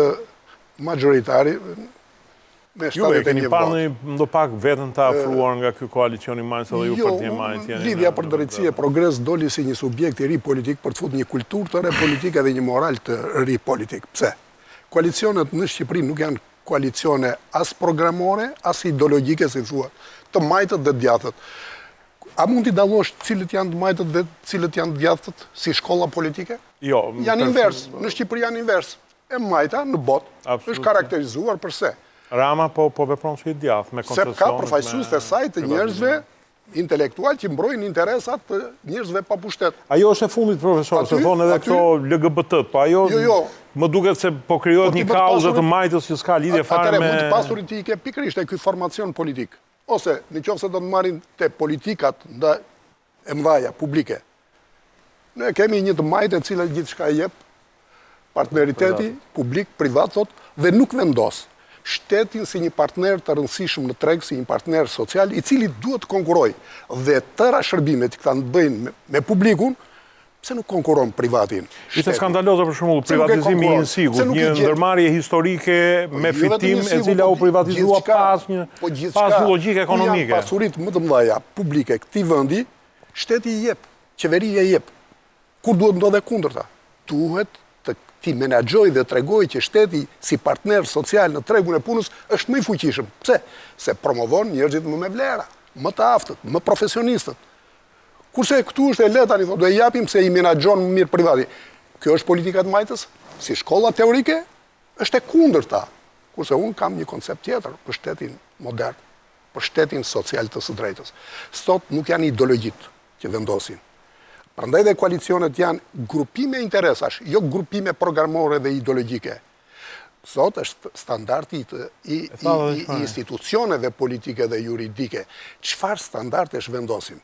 majoritari me 71 votë. Ju keni parë ndo pak vetën të afruar nga ky koalicion i majs edhe ju partia majs? Lidhja për Drejtësi e Progres doli si një subjekt i ri politik për të futur një kulturë të re politike dhe një moral të ri politik. Pse? Koalicionet në Shqipëri nuk janë koalicione as programore, as ideologjike, si thua, të majtët dhe djathtët. A mund t'i dallosh cilët janë të majtët dhe cilët janë të djathtët si shkolla politike? Jo. Janë invers. Në Shqipëri janë invers. E majta në botë është karakterizuar përse? Rama po vepron si i djathtë me koncesionet. Se ka përfaqësues të saj të njerëzve intelektual që mbrojnë interesat të njerëzve pa pushtet. Ajo është e fundit, profesor, se thonë edhe këto LGBT, po ajo më duket se po krijohet një kauzë të majtës që s'ka lidhje fare me... Atëre, mund të pasurit i ke pikërisht e ky formacion politik. Ose, në qoftë se do të marrin te politikat nda e mëdhaja, publike. Ne kemi një të majtë e cila gjithçka jep, partneriteti, publik, privat, thot, dhe nuk vendos shtetin si një partner të rëndësishëm në treg, si një partner social, i cili duhet të konkuroj. Dhe tëra shërbimet që këta në bëjnë me publikun, Pse nuk konkuron privatin? Ishte skandaloze për shembull privatizimi i Insigut, një ndërmarrje historike me fitim e cila u privatizua pas një logjike ekonomike. Janë pasuritë më të mëdha publike këtij vendi, shteti i jep, qeveria i jep. Kur duhet ndodhe kundërta? Duhet të ti menaxhoj dhe tregoj që shteti si partner social në tregun e punës është më i fuqishëm. Pse? Se promovon njerëzit më me vlera, më të aftët, më profesionistët. Kurse këtu është e lehtë tani, do e japim se i menaxhon më mirë privati. Kjo është politika e majtës, si shkolla teorike, është e kundërta. Kurse unë kam një koncept tjetër për shtetin modern, për shtetin social të së drejtës. Sot nuk janë ideologjitë që vendosin. Prandaj dhe koalicionet janë grupime interesash, jo grupime programore dhe ideologjike. Sot është standardi i institucioneve politike dhe juridike. Çfarë standardesh vendosin?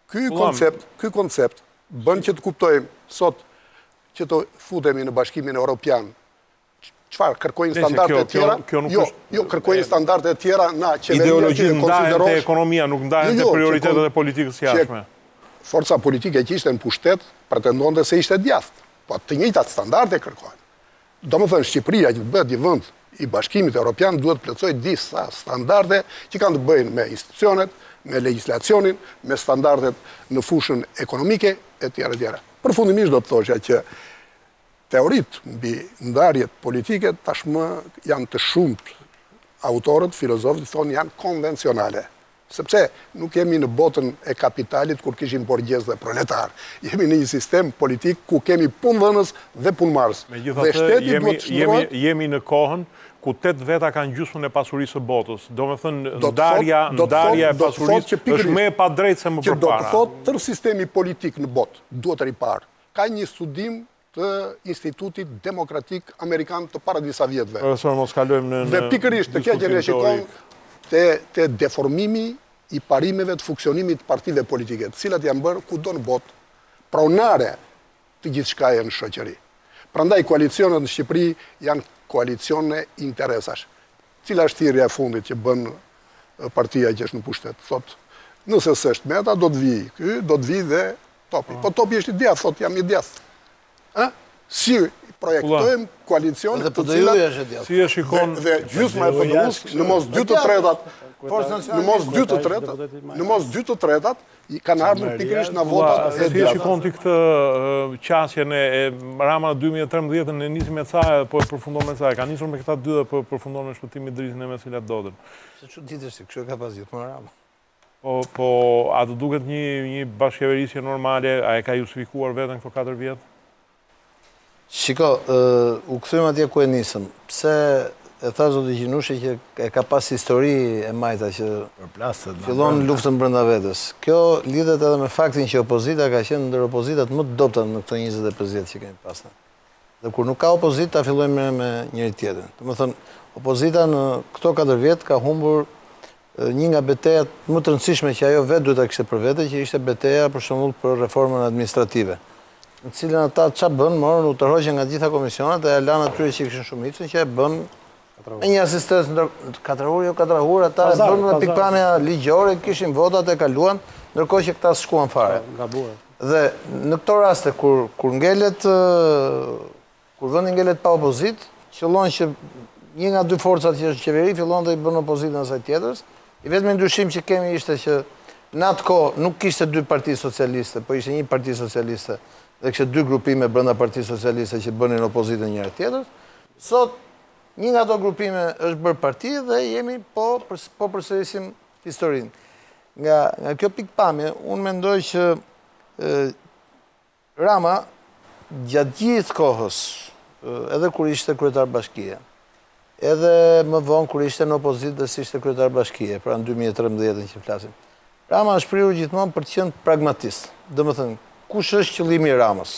Ky koncept bën që të kuptojmë sot që të futemi në Bashkimin Evropian. Çfarë kërkojnë standarde të tjera? Jo, kërkojnë standarde të tjera na qeveria. Ideologjitë ndahen te ekonomia, nuk ndahen te prioritetet e politikës jashtme. Forca politike që ishte në pushtet pretendonte se ishte djathtë, po të njëjtat standarde kërkojnë. Domethënë Shqipëria që bëhet një vend i Bashkimit Evropian duhet të plotësojë disa standarde që kanë të bëjnë me institucionet, me legislacionin, me standardet në fushën ekonomike, e tjera, e tjera. Përfundimisht do të thosha që teoritë mbi ndarjet politike tashmë janë të shumt autorët, filozofët thonë janë konvencionale. Sepse nuk jemi në botën e kapitalit kur kishim borgjes dhe proletar. Jemi në një sistem politik ku kemi punëdhënës dhe punëmarrës. Megjithatë, jemi në kohën ku 8 veta kanë gjysmën e pasurisë së botës. Domethënë ndarja e pasurisë është më e padrejtë se më përpara. Do të thotë tërë sistemi politik në botë duhet ripar. Ka një studim të Institutit Demokratik Amerikan të para disa vjetëve. Profesor, mos kalojmë në dhe pikërisht të keqen e shikon te deformimi i parimeve të funksionimit të partive politike, të cilat janë bërë kudo në botë pronare të gjithçkaje në shoqëri. Prandaj koalicionet në Shqipëri janë koalicione interesash. Cila është thirrja e fundit që bën partia që është në pushtet? Thot, nëse s'është Meta, do të vijë ky, do të vijë dhe Topi. Po Topi është i djathtë, thot jam i djathtë. Si projektojmë koalicionet të cilat si e shikon dhe gjysma e PDU-s në mos 2 të tretat, në mos 2 të tretat kanë ardhur pikërisht në votat e si e shikon ti këtë qasjen e Rama 2013 në nisim me ca, po e përfundon me ca. Ka nisur me këta dy dhe po përfundon me shpëtimin Drizin e Meselat Dodën. Se çuditësh, kështu ka pas gjithmonë Rama. Po a të duket një bashkëqeverisje normale, a e ka justifikuar veten këto 4 vjet? Shiko, u këthym atje ku e nisëm. Pse e tha zoti Gjinushi që e ka pas histori e majta që fillon luftën brenda vetës. Kjo lidhet edhe me faktin që opozita ka qenë ndër opozitat më të dobta në këto 25 vjet që kemi pasur. Dhe kur nuk ka opozita, fillojmë me njëri tjetrin. Domethënë, opozita në këto 4 vjet ka humbur një nga betejat më të rëndësishme që ajo vetë duhet ta kishte për vete, që ishte beteja për shembull për reformën administrative. Në cilën ata ç'a bën, morën u tërhoqën nga gjitha komisionet e lanë atyre që kishin shumicën që e bën me një asistencë 4 orë, ata e bën me pikpamja ligjore, kishin votat e kaluan, ndërkohë që këta s'shkuan fare. Dhe në këto raste kur ngelet kur vendi ngelet pa opozit, qëllon që një nga 2 forcat që është qeveri fillon të i bën opozitën asaj tjetrës. I vetmi ndryshim që kemi ishte që në atë kohë nuk kishte 2 parti socialiste, po ishte një parti socialiste dhe kështë 2 grupime brenda Partisë Socialiste që bënin opozitën njëra tjetër. Sot, një nga ato grupime është bërë parti dhe jemi po përsërisim historinë. Nga kjo pikpamje, unë mendoj që Rama, gjatë gjithë kohës, edhe kur ishte kryetar bashkie, edhe më vonë kur ishte në opozitë dhe si ishte kryetar bashkie, pra në 2013 që flasim, Rama është prirur gjithmonë për të qenë pragmatist. Domethënë, kush është qëllimi i Ramës?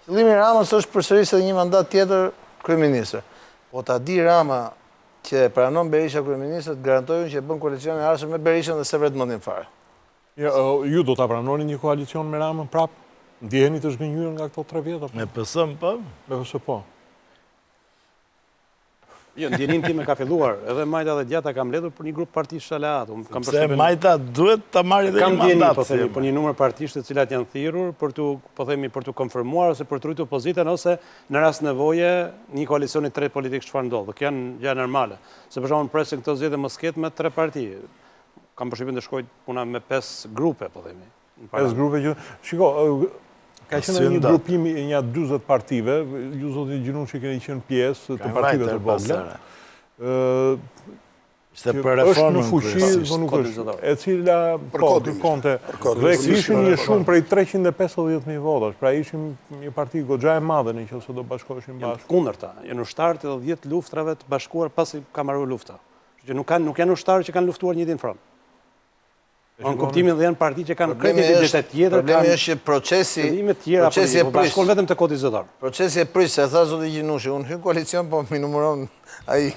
Qëllimi i Ramës është përsërisë edhe një mandat tjetër kryeministër. Po ta di Rama që pranon Berisha kryeministër, të garantojnë që bën koalicion e ardhshëm me Berishën dhe se vret mendin fare. Ju do ta pranoni një koalicion me Ramën prap? Ndjeheni të zgënjur nga këto 3 vjet apo? Me PS po? Me PS po. Jo, ndjenin time ka filluar, edhe Majta dhe Djata kam mbledhur për një grup partish aleat. Se Majta duhet të marrë edhe një mandat. Po themi, për një numër partish të cilat janë thirrur për të konfirmuar ose për të rritur pozitën ose në rast nevoje një koalicioni tretë politik çfarë ndodh. Kjo janë normale. Se për shembull presin këto zgjedhje mos ketë me 3 parti. Kam përshtypjen të shkojë puna me 5 grupe, po themi. 5 grupe që shiko, ka qenë një grupim i një 40 partive, ju zoti Gjinushi keni qenë pjesë të partive të vogla. Është në fushi, nuk është, e cila kërkonte, dhe kishin një shumë prej 350.000 votash, pra ishim një parti goxha e madhe në qoftë se do bashkoheshin bashkë. Kundërta, janë ushtarë të 10 luftrave të bashkuar pasi ka marrë lufta. Që nuk janë ushtarë që kanë luftuar njëtin front. Në kuptimin dhe janë parti që kanë kretë identitet tjetër. Problemi është që procesi e prish. Bashkon vetëm të kodi zëdar. Procesi e prish, se tha zoti Gjinushi, unë hyn koalicion, po mi numëron ai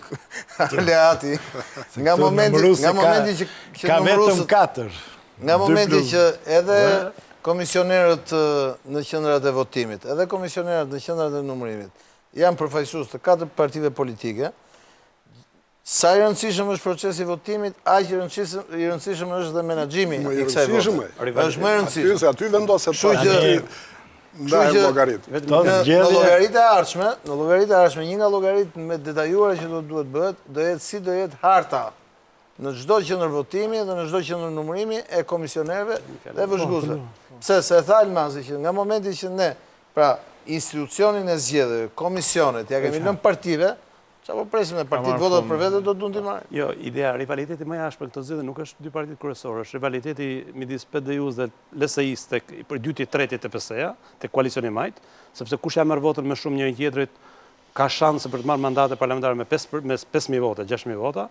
aleati. Nga momenti që ka vetëm 4. Nga momenti që edhe komisionerët në qendrat e votimit, edhe komisionerët në qendrat e numërimit janë përfaqësues të 4 partive politike. Sa i rëndësishëm është procesi votimit, aq i rëndësishëm është dhe menaxhimi i kësaj vote. Është më rëndësishëm. Aty vendoset partija ndaj llogarit. Në llogaritë e ardhshme, një nga llogaritë me detajuara që duhet bëhet, do jetë si do jetë harta në çdo qendër votimi dhe në çdo qendër numërimi e komisionerëve dhe vëzhguesve. Pse se tha Elmazi që nga momenti që ne, pra institucionin e zgjedhjeve, komisionet, ja kemi lënë partive. Qa po presim e partit votat për vete do të dundi marrë? Jo, idea, rivaliteti më jashtë për këtë zgjedhje nuk është 2 partit kryesorë, është rivaliteti midis PD-s dhe LSI-s për 2-3 të PS-ja, të koalicioni majt, sepse kush ja merr votën më shumë njëri tjetrit ka shanse për të marrë mandate parlamentare me 5.000 vota, 6.000 vota,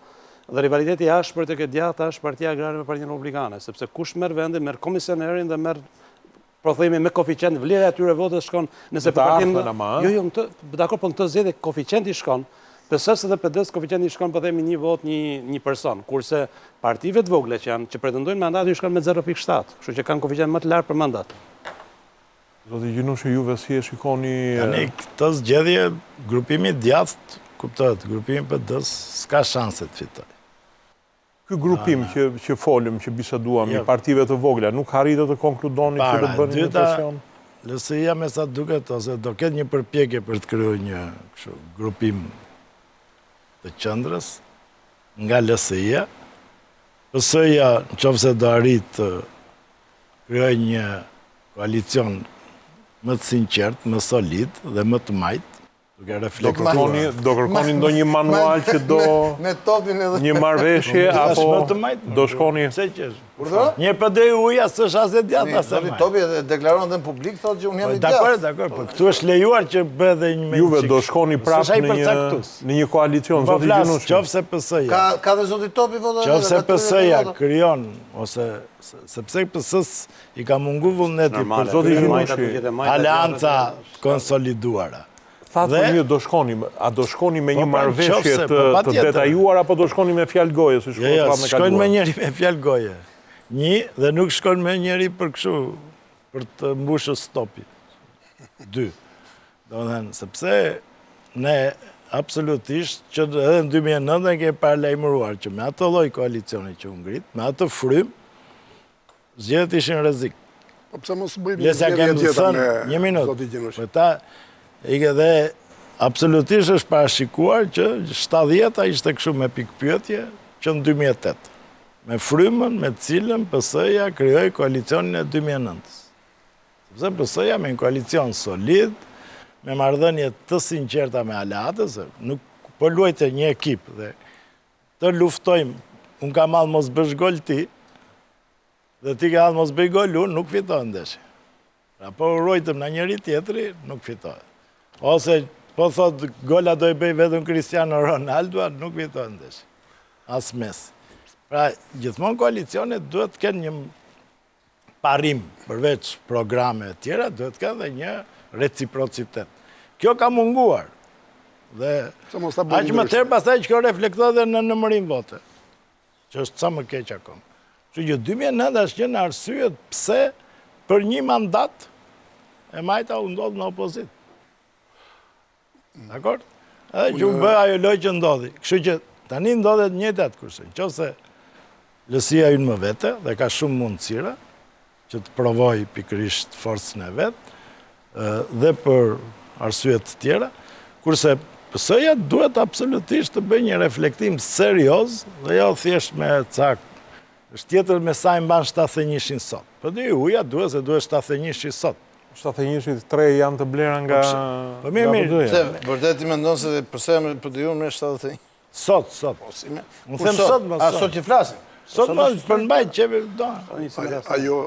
dhe rivaliteti jashtë për të këtë Djata është Partia Agrare me Partinë Republikane, sepse kush merr vendin, merr komisionerin dhe merr po themi me koeficient, vlera e atyre votës shkon nëse për partinë. Jo, dakor, po në këtë zgjedhje koeficienti shkon. PS-s dhe PD-s koeficienti shkon po themi 1 vot një person, kurse partive të vogla që pretendojnë mandat i shkon me 0.7, kështu që kanë koeficient më të lartë për mandat. Zoti Gjinushi, juve si e shikoni? Tani këtë zgjedhje grupimi djathtë, kuptohet, grupimi PD-s s'ka shanse të fitojë. Ky grupim që folëm, që biseduam, i partive të vogla, nuk harritet të konkludoni që do bëni një presion? LSI-ja me sa duket, ose do ketë një përpjekje për të krijuar një grupim të qendrës nga LSI-ja. PS-ja, nëse do arrit të krijojë një koalicion më të sinqert, më solid dhe më të majt, duke reflektuar. Do kërkoni ndonjë manual që do me topin edhe një marrëveshje apo do shkoni? Pse që një PD-uja s'është as e djathtë as e majt. Topi deklaron edhe në publik thotë që unë jam i djathtë. Dakor, po këtu është lejuar që bëhet edhe një Juve do shkoni prapë në një koalicion, zoti Gjinushi. Qofse PS-ja. Ka dhe zoti Topi votë. Qofse PS-ja krijon ose sepse PS-s i ka mungu vullneti për zoti Gjinushi. Aleanca konsoliduara. Thatë një do shkoni me një marrëveshje të detajuar apo do shkoni me fjalë goje si shkoni prapë me kaluar? Shkojnë me njëri me fjalë goje. Dhe nuk shkojnë me njëri për kështu, për të mbushur stopi. 2. Domethënë, sepse ne absolutisht që edhe në 2009 kemi paralajmëruar që me ato lloj koalicioni që u ngrit, me atë frym, zgjedhjet ishin rrezik. Po pse mos bëjmë një zgjedhje tjetër me zoti Gjinushi? Dhe absolutisht është parashikuar që 70-a ishte kështu me pikë pyetje që në 2008. Me frymën me cilën PS-ja krijoi koalicionin e 2009-s. Sepse PS-ja me një koalicion solid, me marrëdhënie të sinqerta me aleatët, nuk po luajte një ekip dhe të luftojmë, unë kam mall mos bësh gol ti, dhe ti ka mos bëj gol unë, nuk fiton ndeshje. Pra po urojtëm në njëri tjetri, nuk fitohet. Ose po thot gola do i bëj vetëm Cristiano Ronaldo, nuk fiton ndeshje. As Messi. Pra, gjithmonë koalicionet duhet të kenë një parim, përveç programe të tjera, duhet të kenë dhe një reciprocitet. Kjo ka munguar. Dhe aq më tërë pastaj që kjo reflektohet edhe në numërim vote, që është sa më keq akoma. Që 2009 është një arsye pse për një mandat e Majta u ndodh në opozit. Dakor? Që u bë ajo loj që ndodhi. Kështu që tani ndodhet njëjtat kurse. Nëse Lësia ynë më vete dhe ka shumë mundësira që të provoj pikërisht forcën e vetë dhe për arsyet të tjera, kurse PS-ja duhet absolutisht të bëjë një reflektim serioz dhe jo thjesht me cak. Është tjetër me sa i mban 71-shin sot. Po dhe uja duhet 71-shin sot. 71-shit 3 janë të blera nga mirë. Se vërtet ti mendon se përse me PD-un me 71? Sot. Unë them sot, më sot. A sot që flasim? Sot më përmbajt qeve do. Ajo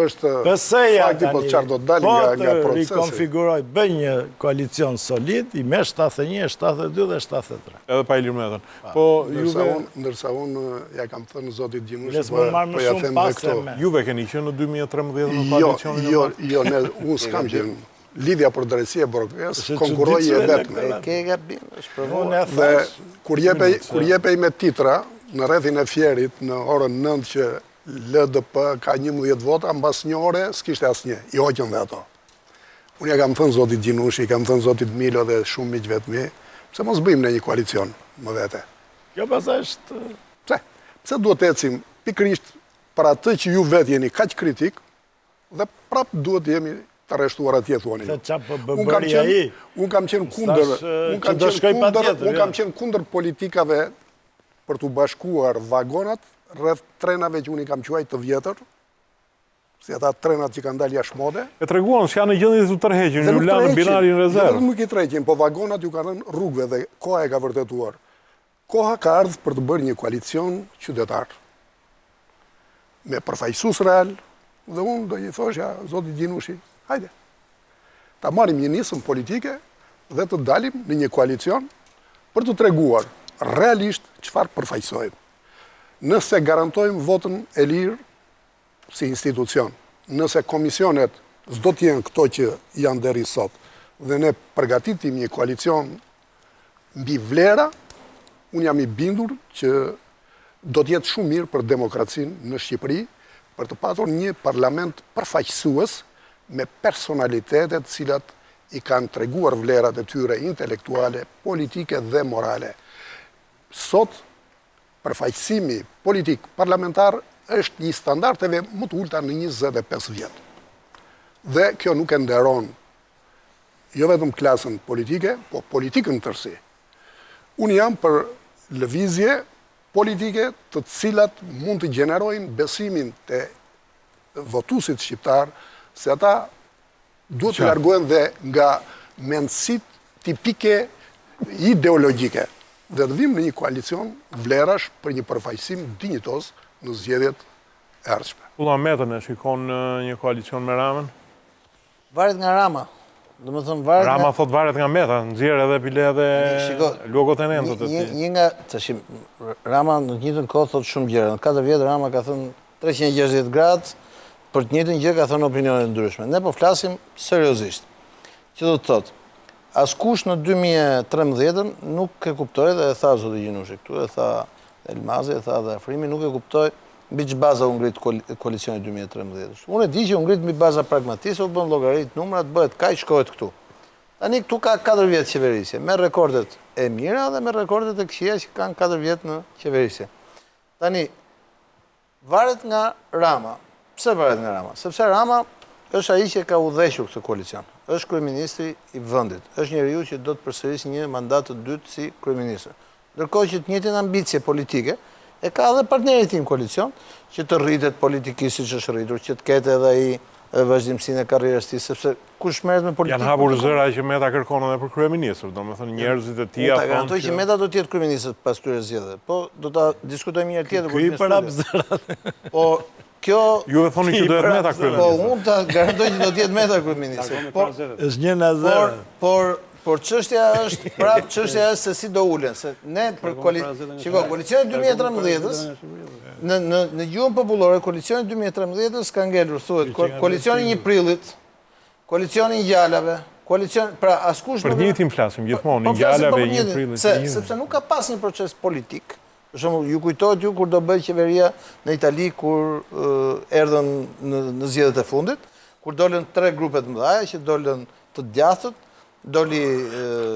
është fakti, po çfarë do të dalë nga procesi. Po të rikonfiguroj, bëj një koalicion solid, i me 71, 72 dhe 73. Edhe pa Ilir Metën. Ndërsa unë ja kam thënë zotit Gjinushi, po ja them dhe këto. Juve keni qenë në 2013 në koalicionin? Jo, unë s'kam qenë. Lidhja për drejtësia burgës konkurroj e vetme. Ke gabim, është provuar. Dhe kur jepej me titra, në rrethin e Fierit, në orën 9 që LDP ka 11 vota, mbas një ore s'kishte asnjë, i hoqën dhe ato. Unë ja kam thënë zotit Gjinushi, kam thënë zotit Milo dhe shumë miq vetmi, pse mos bëjmë në një koalicion më vete. Kjo pasaj është... Pse duhet të ecim pikërisht për atë që ju vetë jeni kaq kritik, dhe prap duhet jemi të rreshtuar atje thuani. Unë kam qenë kundër politikave për të bashkuar vagonat rreth trenave që unë i kam quajtur të vjetër, si ata trenat që kanë dalë jashtë mode. E treguan se janë në gjendje të tërheqin, ju lanë binarin rezervë. Nuk i tërheqin, po vagonat ju kanë rënë rrugëve dhe koha e ka vërtetuar. Koha ka ardhur për të bërë një koalicion qytetar. Me përfaqësues real, dhe unë do i thosha zotit Gjinushi, hajde. Ta marrim një nisëm politike dhe të dalim në një koalicion për të treguar realisht çfarë përfaqësojmë. Nëse garantojmë votën e lirë si institucion, nëse komisionet s'do të jenë këto që janë deri sot, dhe ne përgatitim një koalicion mbi vlera, unë jam i bindur që do të jetë shumë mirë për demokracinë në Shqipëri, për të patur një parlament përfaqësues me personalitetet cilat i kanë treguar vlerat e tyre intelektuale, politike dhe morale. Sot, përfaqësimi politik parlamentar është një standardeve më të ulta në 25 vjetë. Dhe kjo nuk e nderon jo vetëm klasën politike, po politikën tërsi. Unë jam për lëvizje politike të cilat mund të gjenerojnë besimin të votuesit shqiptar, se ata duhet të largohen dhe nga mendësit tipike ideologjike. Dhe të vim në një koalicion vlerash për një përfaqësim dinjitos në zgjedhjet e ardhshme. Ulla Metën e shikon një koalicion me Ramën? Varet nga Rama. Rama thot varet nga Meta, nxjerr edhe pile edhe logot e nendët e tij. Një nga, tashim, Rama në të njëjtën kohë thot shumë gjëra. Në 4 vjet Rama ka thënë 360 gradë, për të njëjtën gjë ka thënë opinione ndryshme. Ne po flasim seriozisht. Që do të thotë, askush në 2013 nuk e kuptoi, dhe e tha zoti Gjinushi këtu, e tha Elmazi, e tha dhe Afrimi, nuk e kuptoi mbi ç'ë baza u ngrit koalicioni 2013. Unë e di që u ngrit mbi baza pragmatike, u bën llogarit numrat, bëhet kaq, shkohet këtu. Tani këtu ka 4 vjet qeverisje, me rekordet e mira dhe me rekordet e këqija që kanë 4 vjet në qeverisje. Tani varet nga Rama. Pse varet nga Rama? Sepse Rama është ai që ka udhëhequr këtë koalicion. Është kryeministri i vendit. Është njeriu që do të përsërisë një mandat të dytë si kryeministër. Ndërkohë që të njëjtën ambicie politike e ka edhe partneri i tij në koalicion, që të rritet politikisht siç është rritur, që të ketë edhe ai vazhdimsinë e karrierës së tij, sepse kush merret me politikë. Janë hapur zëra që Meta kërkon edhe për kryeministër, domethënë njerëzit e tij ta garantoj që Meta do të jetë kryeministër pas këtyre zgjedhjeve. Po do ta diskutojmë një herë tjetër. Ky për hap zërat. Po kjo Juve thoni që do jetë Meta kryeministër. Po unë ta garantoj që do të jetë Meta kryeministër. Po është një nazar. Por çështja është prapë çështja është se si do ulen, se ne për koalicioni 2013-s në gjuhën popullore koalicioni 2013-s ka ngelur, thuhet koalicioni 1 prillit, koalicioni i ngjallave, koalicion, pra askush për njëjtin flasim gjithmonë, ngjallave 1 prillit. Sepse nuk ka pas një proces politik. Për shembull, ju kujtohet ju kur do bëj qeveria në Itali kur erdhën në zgjedhjet e fundit, kur dolën 3 grupe të mëdha që dolën të djathtë, doli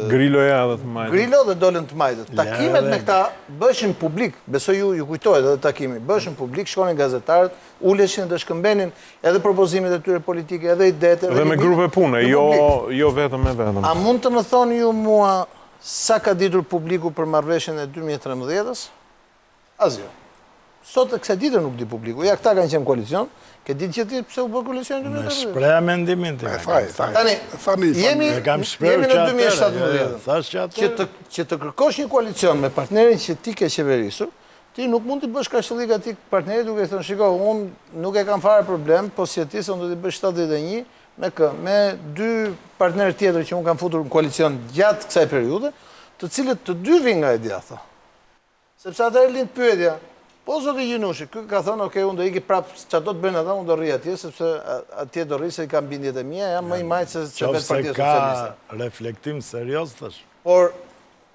Grilloja dhe të majtët. Grillo dhe dolën të majtët. Takimet me këta bëshin publik, besoj ju kujtojt edhe takimi, bëshin publik, shkonin gazetarët, uleshin dhe shkëmbenin edhe propozimet e tyre politike, edhe idete. Dhe me grupe pune, jo vetëm me vetëm. A mund të më thoni ju mua sa ka ditur publiku për marrëveshjen e 2013-ës? Asgjë. Sot e kësaj dite nuk di publiku. Ja, këta kanë qenë koalicion, ke ditë që ti pse u bë koalicion në 2013? Shpreha mendimin të. Tani, jemi në 2017. Që të kërkosh një koalicion me partnerin që ti ke qeverisur, ti nuk mund të bësh kashëllik ati partnerit duke thënë, shiko, unë nuk e kam fare problem, po si e ti se unë do t'i bësh 71 me dy partnerë tjetër që unë kam futur në koalicion gjatë kësaj periude, të cilët të dy vinë nga e djatha. Sepse atëherë lind pyetja, po zoti Gjinushi, ky ka thënë, okay, unë do iki prapë çfarë do të bëjnë ata, unë do rri atje, sepse atje do rri se i kam bindjet e mia, jam më i majtë se vetë Partia Socialiste. Ka reflektim serioz thash. Por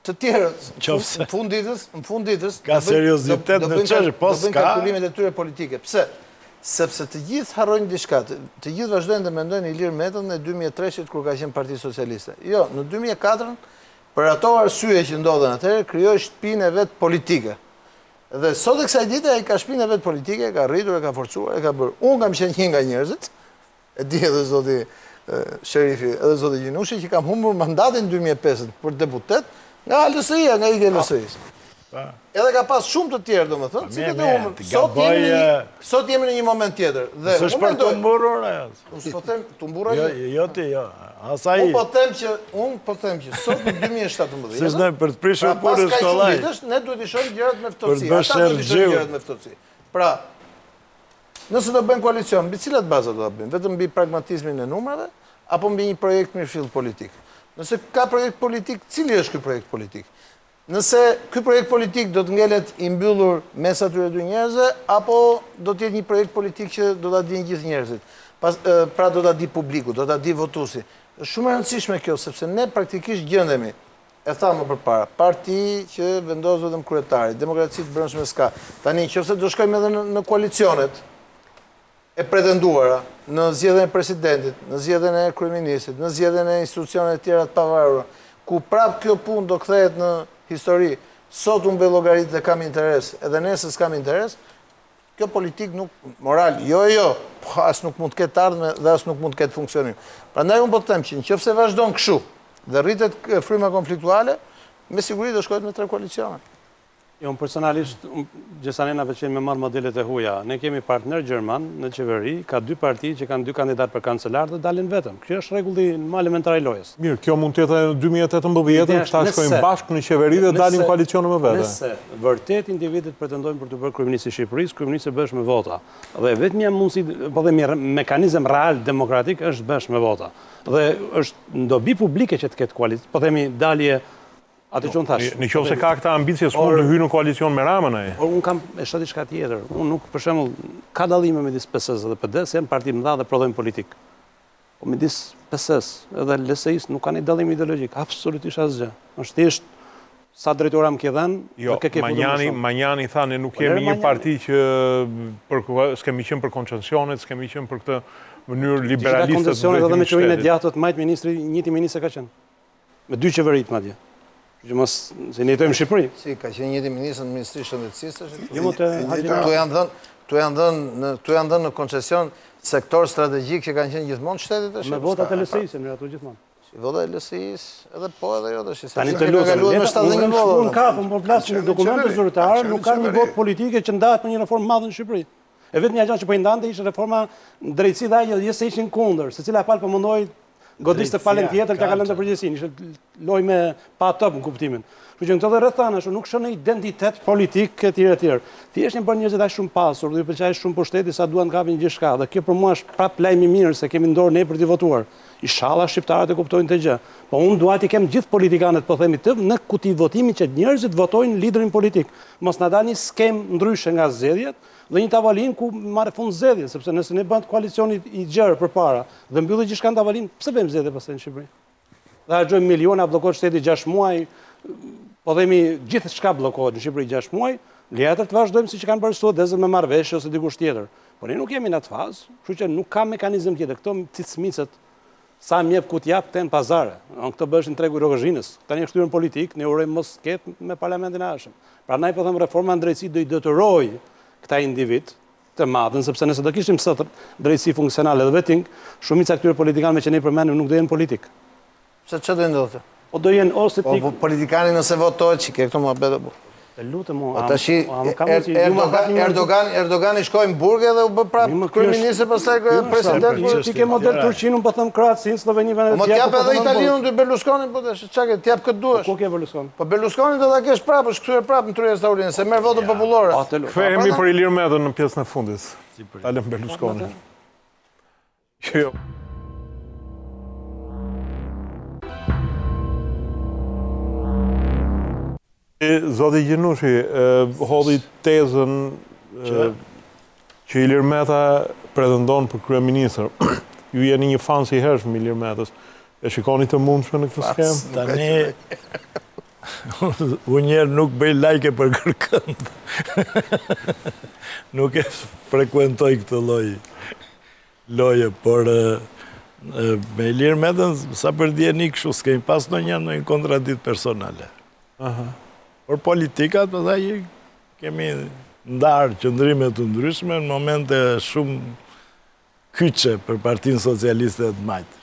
të tjerët, në fund ditës, ka seriozitet në çështje, po s'ka. Do bëjnë kalkulimet e tyre politike. Pse? Sepse të gjithë harrojnë diçka, të gjithë vazhdojnë dhe mendojnë Ilir Metën në 2003 kur ka qenë Partia Socialiste. Jo, në 2004 për ato arsye që ndodhen atëherë, krijoi shtëpinë e vet politike. Dhe sot e kësaj dite ai ka shtëpinë e vet politike, ka rritur, e ka forcuar, e ka bërë. Unë kam qenë një nga njerëzit, e di edhe zoti Sherifi, edhe zoti Gjinushi, që kam humbur mandatin 2005 për deputet nga LSI-ja, nga IG LSI-s. Edhe ka pas shumë të tjerë, domethënë, si këtë humbur. Sot jemi në një moment tjetër. S'është për të mburur, po them të mburoj. Jo ti, jo. Asaj. Unë po them që sot në 2017. S'është për të prishur punën shkollaj. Ne duhet të shohim gjërat me ftohtësi. Ata duhet të shohin gjërat me ftohtësi. Pra, nëse do bëjmë koalicion, mbi cilat baza do ta bëjmë? Vetëm mbi pragmatizmin e numrave apo mbi një projekt mirëfill politik? Nëse ka projekt politik, cili është ky projekt politik? Nëse ky projekt politik do të ngelet i mbyllur mes atyre dy njerëzve, apo do të jetë një projekt politik që do ta dinë gjithë njerëzit. Pra do ta di publiku, do ta di votuesi. Është shumë e rëndësishme kjo, sepse ne praktikisht gjendemi, e thamë më përpara, parti që vendos vetëm kryetari, demokraci të brendshme s'ka. Tani, nëse do shkojmë edhe në koalicionet e pretenduara, në zgjedhjen e presidentit, në zgjedhjen e kryeministit, në zgjedhjen e institucioneve të tjera të pavarura, ku prapë kjo punë do kthehet në histori, sot unë bëj llogaritë dhe kam interes, edhe nesër s'kam interes, kjo politik nuk, moral, jo, po as nuk mund të ketë ardhme dhe as nuk mund të ketë funksionim. Prandaj unë po të them që nëse vazhdon kështu dhe rritet fryma konfliktuale, me siguri do shkohet me 3 koalicione. Jo, unë personalisht, gjithsesi na pëlqen me marrë modelet e huaja. Ne kemi partner gjerman në qeveri, ka 2 parti që kanë 2 kandidat për kancelar dhe dalin vetëm. Kjo është rregulli më elementar i lojës. Mirë, kjo mund të jetë në 2018, këta shkojnë bashkë në qeveri dhe dalin koalicione me vete. Nëse vërtet individët pretendojnë për të bërë kryeministi i Shqipërisë, kryeministi bësh me vota. Dhe vetëm mundësi, po themi mekanizëm real demokratik është bësh me vota. Dhe është ndobi publike që të ketë koalicion, po themi dalje. Atë që unë thash. Në qoftë se ka këta ambicje, s'mund të hyjë në koalicion me Ramën ai. Por unë kam e shoh diçka tjetër. Unë nuk, për shembull, ka dallime midis PS-s dhe PD-s, janë parti mëdha dhe prodhojnë politik. Po midis PS-s edhe LSI-s nuk ka një dallim ideologjik, absolutisht asgjë. Është thjesht sa drejtora më ke dhënë, jo, Manjani tha ne nuk kemi një parti që s'kemi qenë për koncesionet, s'kemi qenë për këtë mënyrë liberaliste. Koncesionet edhe me qeverinë e djathtë të majt ministri, njëti ministër ka qenë. Me 2 qeverit madje. Që mos se ne jetojmë në Shqipëri. Si, ka qenë njëti ministër në Ministri Shëndetësisë, Tu janë dhënë në koncesion sektor strategjik që kanë qenë gjithmonë shtetet e Shqipërisë. Me votat e LSI-s, në ato gjithmonë. Votat e LSI-s, edhe po edhe jo tash. Tani të lutem, unë kapëm por flasim në dokumente zyrtare, nuk ka një votë politike që ndahet për një reformë madhe në Shqipëri. E vetëm një gjë që po i ndante ishte reforma drejtësi dhe ajo se ishin kundër, secila palë po mundoi godiste palën tjetër ka kalon të përgjithësinë, ishte lojë me pa top në kuptimin. Kështu që këto dhe rrethana nuk shon në identitet politik etj etj. Thjesht një bën njerëzit aq shumë pasur, dhe i pëlqej shumë pushteti sa duan të kapin gjithçka, dhe kjo për mua është prap lajm i mirë se kemi dorë ne për të votuar. Inshallah shqiptarët e kuptojnë të gjë. Po unë dua të kem gjithë politikanët, po themi të, në kuti votimit që njerëzit votojnë liderin politik. Mos na dani skem ndryshe nga zgjedhjet dhe një tavolinë ku marrë fund zgjedhje, sepse nëse ne bëhet koalicioni i gjerë përpara dhe mbyllet gjithçka në tavolinë, pse bëjmë zgjedhje pastaj në Shqipëri? Dhe harxojmë miliona, bllokohet shteti 6 muaj, po themi gjithçka bllokohet në Shqipëri 6 muaj, letër të vazhdojmë siç kanë bërë studiezën me marrëveshje ose dikush tjetër. Por ne nuk jemi në atë fazë, kështu që nuk ka mekanizëm tjetër. Këto cicmicet sa mjep ku t'jap këte në pazare. Në këtë bëshin tregu i Rogozhinës. Këta një shtyrën politik, ne urejmë mos ketë me parlamentin e ardhshëm. Pra naj po them reforma në drejtësi do i detyroj këta individ të madhen, sepse nëse do kishim sot drejtësi funksionale dhe vetting, shumica këtyre politikanëve që ne i përmendim nuk do jenë politik. Se që do i ndodhë? O do jenë ose ti... Po politikani nëse votojë që ke këto më betë bu. Të lutem mu, Erdogani shkoj në Burgë dhe u bë prapë kryeministër pastaj president. Ti ke model Turqinë, unë po them Kroacinë, Sloveni, Venezuela. Mo t'jap edhe Italinë ty Berlusconi, po tash çka t'jap këtë duash. Ku ke Berlusconi? Po Berlusconi do ta kesh prapë, është kthyer prapë në tryezë Taurinë, se merr votën popullore. Kthehemi për Ilir Metën në pjesën e fundit. Talem Berlusconi. Jo. Zoti Gjinushi, hodhi tezën që Ilir Meta pretendon për kryeministër. Ju jeni një fan si hershëm Ilir Metës. E shikoni të mundshme në këtë skemë? Tani, unë njerë nuk bëj lajke për kërkënd. Nuk e frekuentoj këtë loje, por me Ilir Metën, sa për djeni këshu, s'kemi pas në një kontradit personale. Por politikat, përdaj, kemi ndarë qëndrimet të ndryshme në momente shumë kyqe për Partinë Socialiste të Majtë.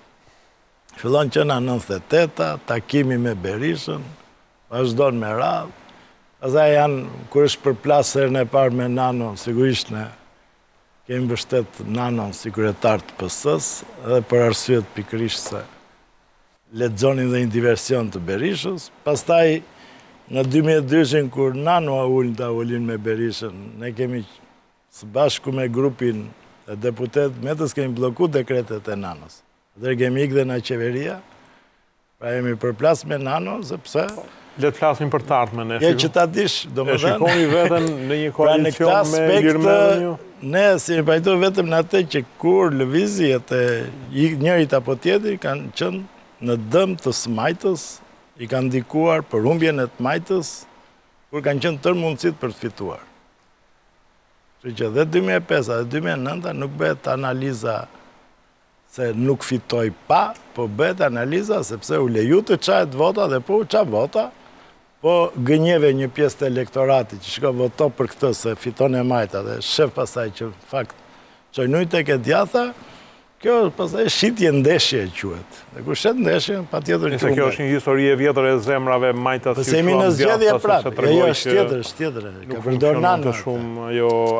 Fillon që në 98, takimi me Berishën, vazhdon me radhë, përdaj janë, kur është përplasë herën e parë me Nano, sigurisht ne kemi mbështet Nanon si kryetar të PS-s, edhe për arsyet pikërisht se lexonin dhe një diversion të Berishës, pastaj në 2002, kur Nano ullin të ullin me Berishën, ne kemi së bashku me grupin e deputet, Metës kemi bloku dekretet e Nanos. Dhe kemi ikë dhe në qeveria, pra jemi përplas me Nano, sepse... Le të flasim për të ardhmen e shikon. Që ta dish, do më dhe... E shikoni vetëm në një koalicion me Ilir Metën ju? Ne si e pajtoj vetëm në atë që kur lëvizjet e njërit apo tjetri kanë qënë në dëm të smajtës, i kanë ndikuar për humbjen e të majtës, kur kanë qenë tërë mundësit për të fituar. Që dhe 2005 dhe 2009 nuk bëhet analiza se nuk fitoj pa, po bëhet analiza sepse u leju të qajet vota dhe po u qa vota, po gënjeve një pjesë të elektorati që shko voto për këtë se fiton e majta dhe shef pasaj që fakt qojnujt e këtë djatha, kjo pasaj shqitje ndeshje e quet. Dhe kur shet ndeshje, pa tjetër që kjo është një histori e vjetër e zemrave majta si shumë djatha, zgjedhje prapë. Jo, është tjetër. Nuk funksionon të shumë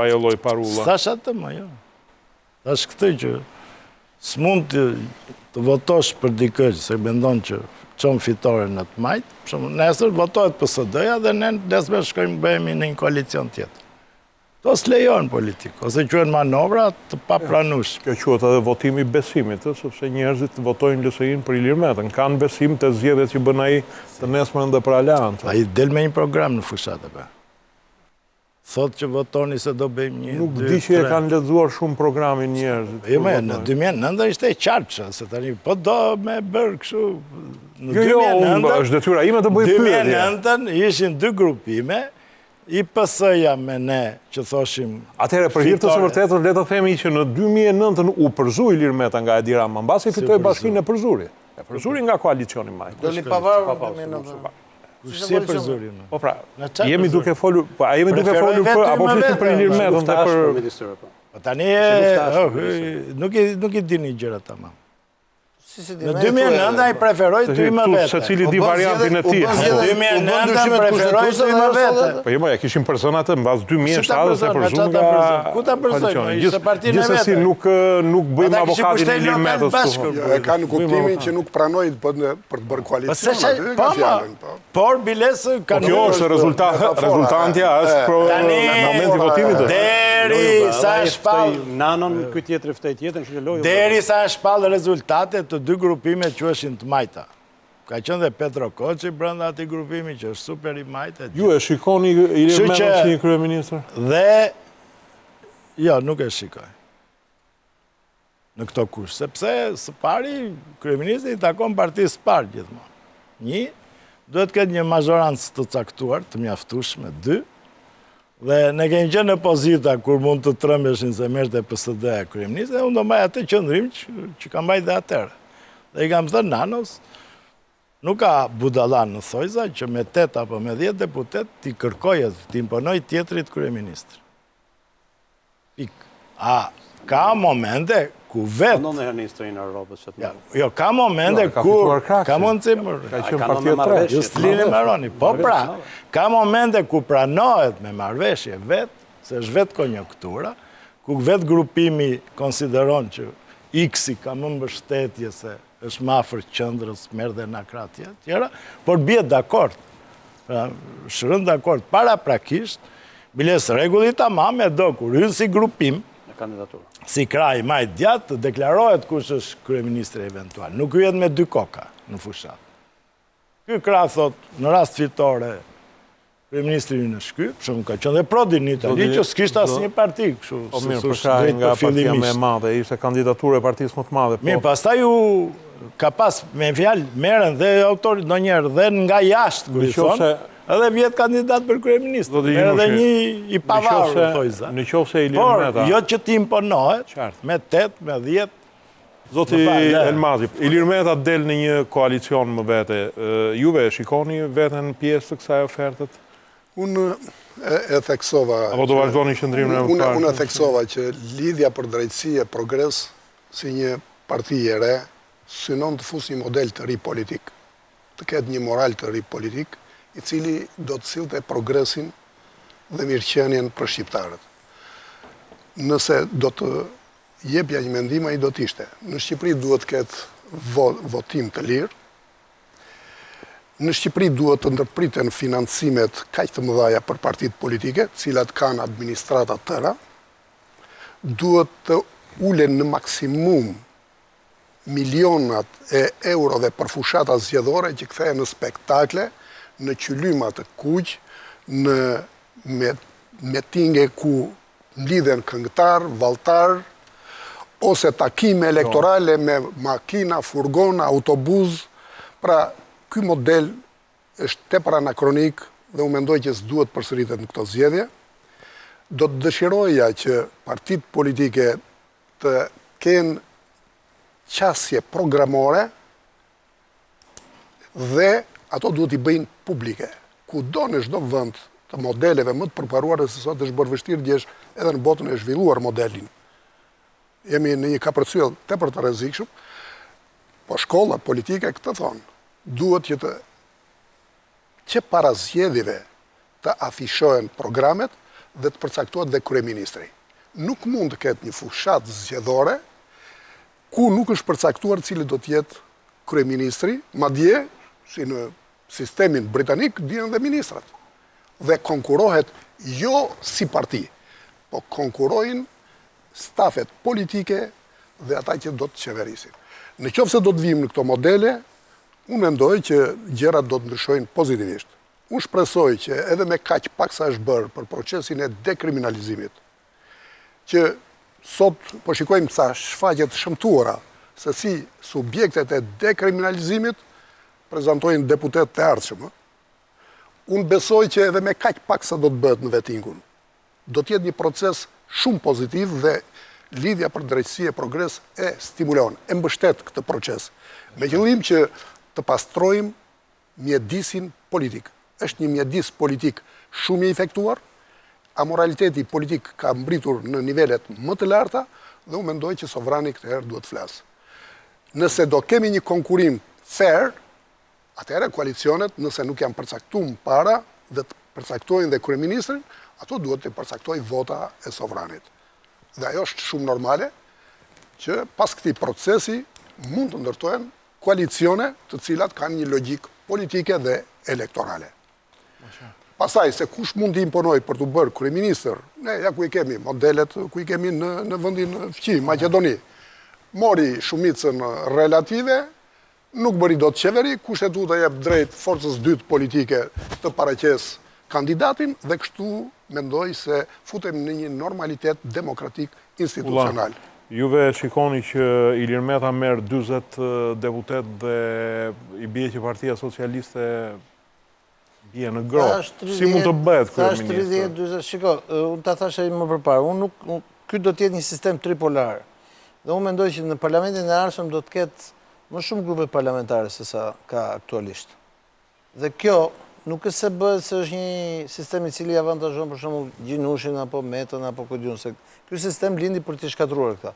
ajo loj parulla. Sa shatë më, jo. Tash këtë që s'mund të votosh për dikë që se mendon që qonë fitore në të majtë, nesër votojt PSD-ja dhe ne nesër shkojmë bëhemi në një koalicion tjetër. To s'lejon politikë, ose quen manovra të papranush. Kjo quhet edhe votimi besimit, sepse njerëzit votojnë LSI-n për Ilir Metën. Kanë besim të zgjedhjet që bën ai të nesërmen dhe për aleancë. Ai del me një program në fushat e be. Thot që votoni se do bëjmë një... Nuk di që e kanë lexuar shumë programin njerëzit. Jo, në 2009 ishte e qartë, se tani, po do me bërë këshu... Jo, është detyra ime të bëj pyetje. 2009 ishin dy grupime, i PS-ja me ne që thoshim... Atëherë, për hir të së vërtetës, le të themi që në 2009 u përzu Ilir Meta nga Edi Rama, mbasi fitoi bashkinë e përzuri. E përzuri nga koalicioni majtë. Do li pavarur Si e përzuri? Po pra, jemi duke folur për, apo flisim për Ilir Metën dhe për... Tani nuk i dini gjëra tamam. Në 2009 i preferoj të ime vete. Se cili di variantin e ti. Në 2009 preferoj të ime vete. Po jema, ja kishim personate në bazë 2007 se përzun nga... Ku ta përzojnë? Ishte partinë e vete. Gjithësësi nuk bëjmë avokatin Ilir Metës. E ka në kuptimin që nuk pranoj për të bërë koalicion. Por bilesë... Kjo është rezultantja, është në momenti votimit. Deri sa e shpall... Nanon këtë tjetër ftej tjetër, që lojë... Deri sa e shpall rezultatet të dy grupime që eshin të majta. Ka qënë dhe Petro Koçi brenda ati grupimi që është super i majta. Ju e shikoni Ilir Metën si një kryeministër? Dhe... Jo, nuk e shikoj. Në këto kush. Sepse së pari, kryeministri i takon partisë parë gjithmonë. Një, duhet këtë një mazhorancë të caktuar, të mjaftueshme, 2, dhe ne kemi qenë në pozita kur mund të trembeshin se merrte PSD-ja kryeministri, dhe unë do mbaj atë qëndrim që ka mbaj dhe atërë. Dhe i kam thënë Nanos, nuk ka budalan në thojza që me 8 apo me 10 deputet t'i kërkojë, t'i imponoj tjetrit kryeministër. A ka momente ku vetë... Në herë Ministrinë e Europës që të Jo, ka momente ku... Ka mundësi Ka qenë partia tre. Just Lini Maroni. Po pra, ka momente ku pranohet me marrëveshje vetë, se është vetë konjunktura, ku vetë grupimi konsideron që X-i ka më mbështetje se është më afër qendrës, merr dhe nakratje tjera, por bie dakord. Pra, shërën dakord paraprakisht, biles rregulli tamam e do kur hyn si grupim, kandidaturë. si kraj majt djatë, të deklarohet kush është kryeministri eventual. Nuk hyet me 2 koka në fushat. Ky krah thot, në rast fitore, kryeministri në shky, shumë ka qenë dhe Prodi në Itali, që s'kishte asnjë parti, kështu, Po mirë, përshaj nga partia me madhe, ishte kandidaturë e partisë më të madhe. Mirë, pastaj ka pas, me fjalë, merren dhe autorit ndonjëherë dhe nga jashtë, ku i thonë, edhe vjet kandidat për kryeministër. Merë edhe një i pavarur, thojza. Në qoftë se Ilir Por, Meta... jo që ti imponohet, me 8, me 10... Zoti Elmazi, Ilir Meta del në një koalicion më vete. Juve shikoni veten pjesë të kësaj ofertet? Unë e theksova... Apo do vazhdoni qëndrimin e Unë e theksova që lidhja për drejtësi e progres si një parti e re synon të fusë një model të ri politik, të ketë një moral të ri politik, i cili do të sillte progresin dhe mirëqenien për shqiptarët. Nëse do të jepja një mendim, ai do të ishte. Në Shqipëri duhet të ketë votim të lirë, në Shqipëri duhet të ndërpriten financimet kaq të mëdha për partitë politike, cilat kanë administrata të tëra, duhet të ulen në maksimum milionat e eurove për fushata zgjedhore që kthehen në spektakle, në qylyma të kuq, në metinge ku mlidhen këngëtar, valltar, ose takime elektorale me makina, furgon, autobus. Pra, ky model është tepër anakronik dhe unë mendoj që s'duhet përsëritet në këto zgjedhje. Do të dëshiroja që partitë politike të kenë qasje programore dhe ato duhet i bëjnë publike. Kudo në çdo vend të modeleve më të përparuara se sot është bërë vështirë djesh edhe në botën e zhvilluar modelin. Jemi në një kapërcyell tepër të rrezikshëm, po shkollat politike këtë thonë. Duhet që para zgjedhjeve të afishohen programet dhe të përcaktohet dhe kryeministri. Nuk mund të ketë një fushat zgjedhore ku nuk është përcaktuar cili do të jetë kryeministri, madje si në sistemin britanik dihen dhe ministrat. Dhe konkurohet jo si parti, po konkurojnë stafet politike dhe ata që do të qeverisin. Në qoftë se do të vijmë në këto modele, unë mendoj që gjërat do të ndryshojnë pozitivisht. Unë shpresoj që edhe me kaq pak sa është bërë për procesin e dekriminalizimit, që sot po shikojmë ca shfaqje të shëmtuara se si subjektet e dekriminalizimit prezantojnë deputet të ardhshëm. Unë besoj që edhe me kaq pak sa do të bëhet në vettingun, do të jetë një proces shumë pozitiv dhe lidhja për drejtësi e progres e stimulon, e mbështet këtë proces, me qëllim që të pastrojmë mjedisin politik. Është një mjedis politik shumë i efektuar, amoraliteti politik ka mbritur në nivelet më të larta dhe unë mendoj që sovrani këtë herë duhet flasë. Nëse do kemi një konkurim fair, atëherë koalicionet, nëse nuk janë përcaktuar para dhe të përcaktojnë dhe kryeministrin, ato duhet të përcaktojnë vota e sovranit. Dhe ajo është shumë normale që pas këtij procesi mund të ndërtohen koalicione të cilat kanë një logjik politike dhe elektorale. Pastaj se kush mund të imponojë për të bërë kryeministër, ne ja ku i kemi modelet, ku i kemi në vendin fqi, Maqedoni. Mori shumicën relative, nuk bëri do të qeveri, kushtetu të jep drejt forcës dytë politike të paraqes kandidatin dhe kështu mendoj se futem në një normalitet demokratik institucional. Juve shikoni që Ilir Meta merr 40 deputet dhe i bie që Partia Socialiste bie në grop. Si mund të bëhet kryeministër? Shiko, unë ta thashë më përpara, ky do të jetë një sistem tripolar. Dhe unë mendoj që në parlamentin e ardhshëm do të ketë më shumë grupe parlamentare se sa ka aktualisht. Dhe kjo nuk është se bëhet se është një sistem i cili avantazhon për shembull Gjinushin apo Metën apo kujtun, se ky sistem lindi për të shkatruar këta.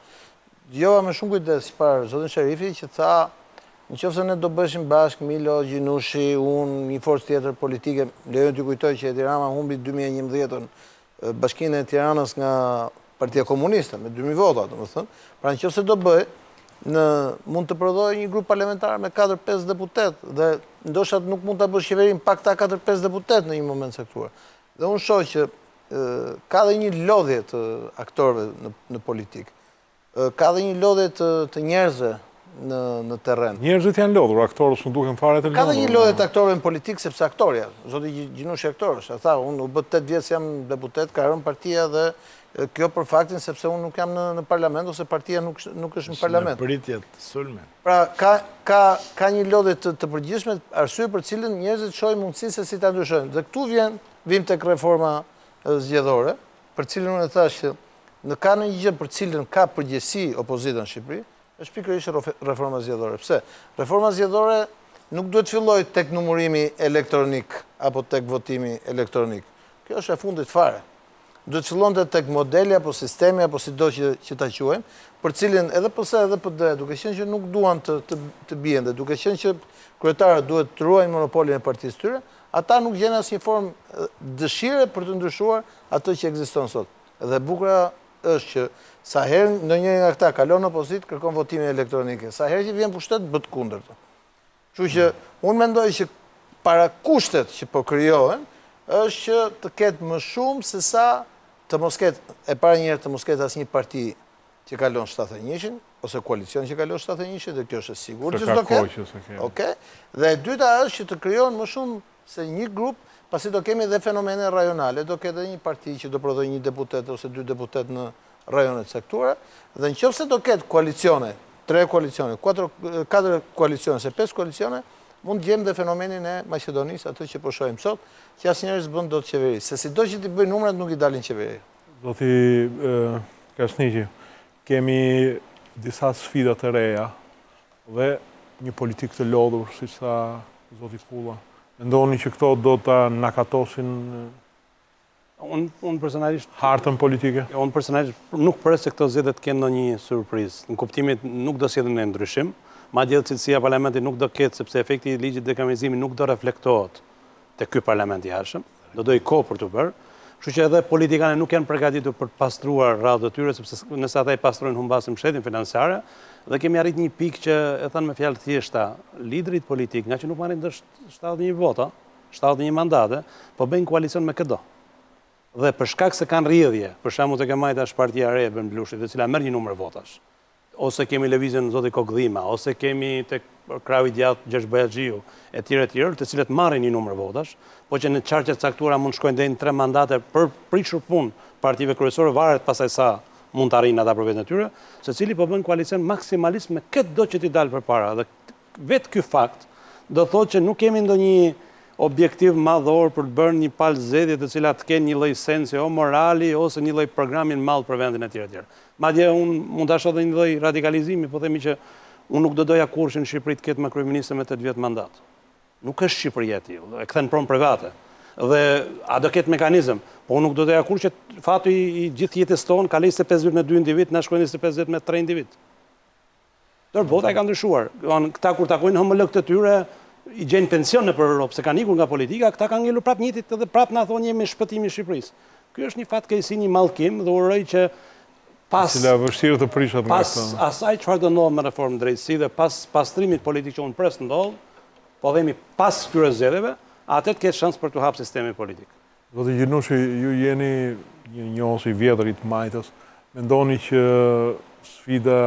Dëgjova me shumë kujdes çfarë zotin Sherifi që tha, nëse ne do bëshim bashkë Milo, Gjinushi, unë, një forcë tjetër politike, lejon t'ju kujtoj që Edi Rama humbi 2011-ën Bashkinë e Tiranës nga Partia Komuniste me 2000 vota, domethënë. Pra nëse do bëj, mund të prodhoj një grup parlamentar me 4-5 deputet dhe ndoshta nuk mund ta bësh qeverin pa këta 4-5 deputet në një moment caktuar. Dhe unë shoh që ka dhe një lodhje të aktorëve në politikë. Ka dhe një lodhje të njerëzve në terren. Njerëzit janë lodhur, aktorët nuk duken fare të lodhur. Ka dhe një lodhje të aktorëve në politikë sepse aktorja, zoti Gjinushi aktor është, tha, unë u bë 8 vjet jam deputet, ka rënë partia dhe kjo për faktin sepse unë nuk jam në parlament ose partia nuk është në parlament. Në pritje të sulme. Pra ka një lodhje të përgjithshme, arsye për cilën njerëzit shohin mundësi se si ta ndryshojnë. Dhe këtu vim tek reforma zgjedhore, për cilën unë thash që në ka një gjë për cilën ka përgjegjësi opozita në Shqipëri, është pikërisht reforma zgjedhore. Pse? Reforma zgjedhore nuk duhet filloj tek numërimi elektronik apo tek votimi elektronik. Kjo është e fundit fare. Duhet fillonte tek modeli apo sistemi apo sido që ta quajmë, për cilin edhe PS edhe PD, duke qenë që nuk duan të bien dhe duke qenë që kryetarët duhet të ruajnë monopolin e partisë tyre, ata nuk gjen asnjë formë dëshire për të ndryshuar atë që ekziston sot. Dhe bukura është që sa herë ndonjëri nga këta kalon në opozitë, kërkon votimin elektronike. Sa herë që vjen pushtet, bët kundërt. Kështu që unë mendoj që para kushtet që po krijohen është që të ketë më shumë se sa të mos ketë, e para njëherë të mos ketë asnjë parti që kalon 71-shin ose koalicion që kalon 71-shin, dhe kjo është sigurt që s'do ketë. Okej. Dhe e dyta është që të krijohen më shumë se një grup, pasi do kemi dhe fenomene rajonale, do ketë një parti që do prodhoj 1 deputet ose 2 deputet në rajonet sektuara, dhe nëse do ketë koalicione, 3 koalicione, 4 koalicione, se 5 koalicione, mund të gjem dhe fenomenin e Maqedonisë, atë që po shohim sot, që asnjëri s'bën dot qeveri, se sido që t'i bëj numrat nuk i dalin qeveri. Zoti Krasniqi, kemi disa sfida të reja dhe një politikë të lodhur, siç tha zoti Kulla. Mendoni që këto do ta nakatosin Unë personalisht hartën politike? Unë personalisht nuk pres se këto zgjedhje të kenë ndonjë surprizë. Në kuptimin nuk do sjellin në ndryshim, madje cilësia e parlamentit nuk do ketë sepse efekti i ligjit dekamizimi nuk do reflektohet te ky parlament i hershëm. Do dojë kohë për të bërë. Kështu që edhe politikanë nuk janë përgatitur për të pastruar radhët e tyre, sepse nëse ata i pastrojnë humbasin mbështetjen financiare, dhe kemi arrit një pikë që e thënë me fjalë thjeshta, liderit politik, nga që nuk marrin dot 71 vota, 71 mandate, po bëjnë koalicion me këdo. Dhe për shkak se kanë rrjedhje, për shembull tek e majta është Partia e Re e Ben Blushit, e cila merr një numër votash, ose kemi lëvizjen zoti Kokdhima, ose kemi tek krau i djathtë Gjergj Bajaxhiu, etj, të cilët marrin një numër votash, po që në çarqe caktuara mund shkojnë deri në 3 mandate për prishur punë partive kryesore, varet pasaj sa mund të arrijnë ata për vetën e tyre, secili po bën koalicion maksimalist me çdo që t'i dalë përpara. Dhe vetë ky fakt do thotë që nuk kemi ndonjë objektiv madhor për të bërë një palë zgjedhje të cilat të kenë një lloj sensi o morali ose një lloj programi në mall për vendin e tjerë. Madje unë mund ta shoh edhe një lloj radikalizimi, po themi që unë nuk do doja kurrë në Shqipëri të ketë me kryeministër me 8 vjet mandat. Nuk është Shqipëria e tillë, e kthen pronë private. Dhe a do ketë mekanizëm, po unë nuk do doja kurrë që fati i gjithë jetës tonë ka 25 vjet me 2 individ, na shkojnë 25 vjet me 3 individ. Dorë bota e ka ndryshuar. Këta kur takojnë HML-t të tyre, i gjenë pension nëpër Europë, se kanë ikur nga politika, këta kanë ngelur prapë njëtit dhe prapë na thonë jemi shpëtimi i Shqipërisë. Ky është një fatkeqësi, një mallkim dhe uroj që pas asaj çfarë do ndodhë me reformë drejtësi dhe pas pastrimit politik që unë pres të ndodhë, po themi pas këtyre zgjedhjeve, atë të ketë shans për të hapë sistemi politik. Zoti Gjinushi, ju jeni një njohës i vjetër i të majtës. Mendoni që sfida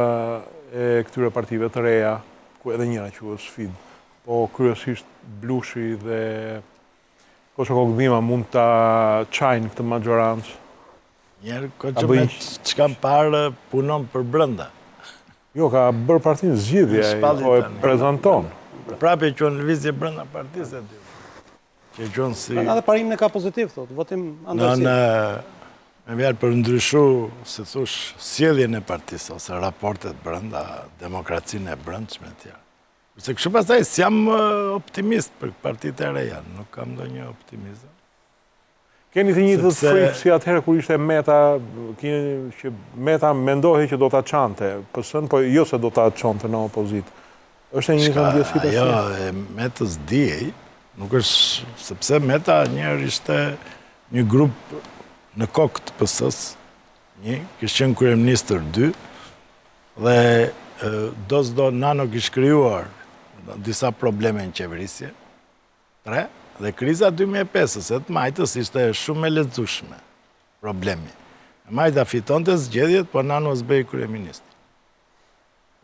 e këtyre partive të reja, ku edhe njëra quhet sfidë, po kryesisht Blushi dhe Koço Kokdhima mund ta çajnë këtë majorancë? Njerë, Koço me që kam parë punon për brenda. Jo, ka bërë partinë zgjidhje, po e prezanton. Prapë e qënë lëvizje brenda partisë e ty. Që qënë si... Edhe parimin e ka pozitiv, thot, votim andërsi. Me vjerë për ndryshu, se thush, sjelljen e partisë, ose raportet brenda, demokracinë e brendshme tjerë. Se kështu pastaj s'jam optimist për partitë e reja, nuk kam ndonjë optimizëm. Keni të njëjtët Sepse- frikë si atëherë kur ishte Meta, që Meta mendohej që do ta çante PS-n, po jo se do ta çonte në opozitë. Është e njëjta ndjesi tash. Jo, e Metës diej, nuk është, sepse Meta njerë ishte një grup në kokë të PS-s, kishte qenë kryeministër 2, dhe do Nano kishte krijuar disa probleme në qeverisje, 3, dhe kriza 2005-ës, e të Majtës ishte shumë e lezetshme problemi. Majta fitonte zgjedhjet, po Nano s'bëj kryeministër.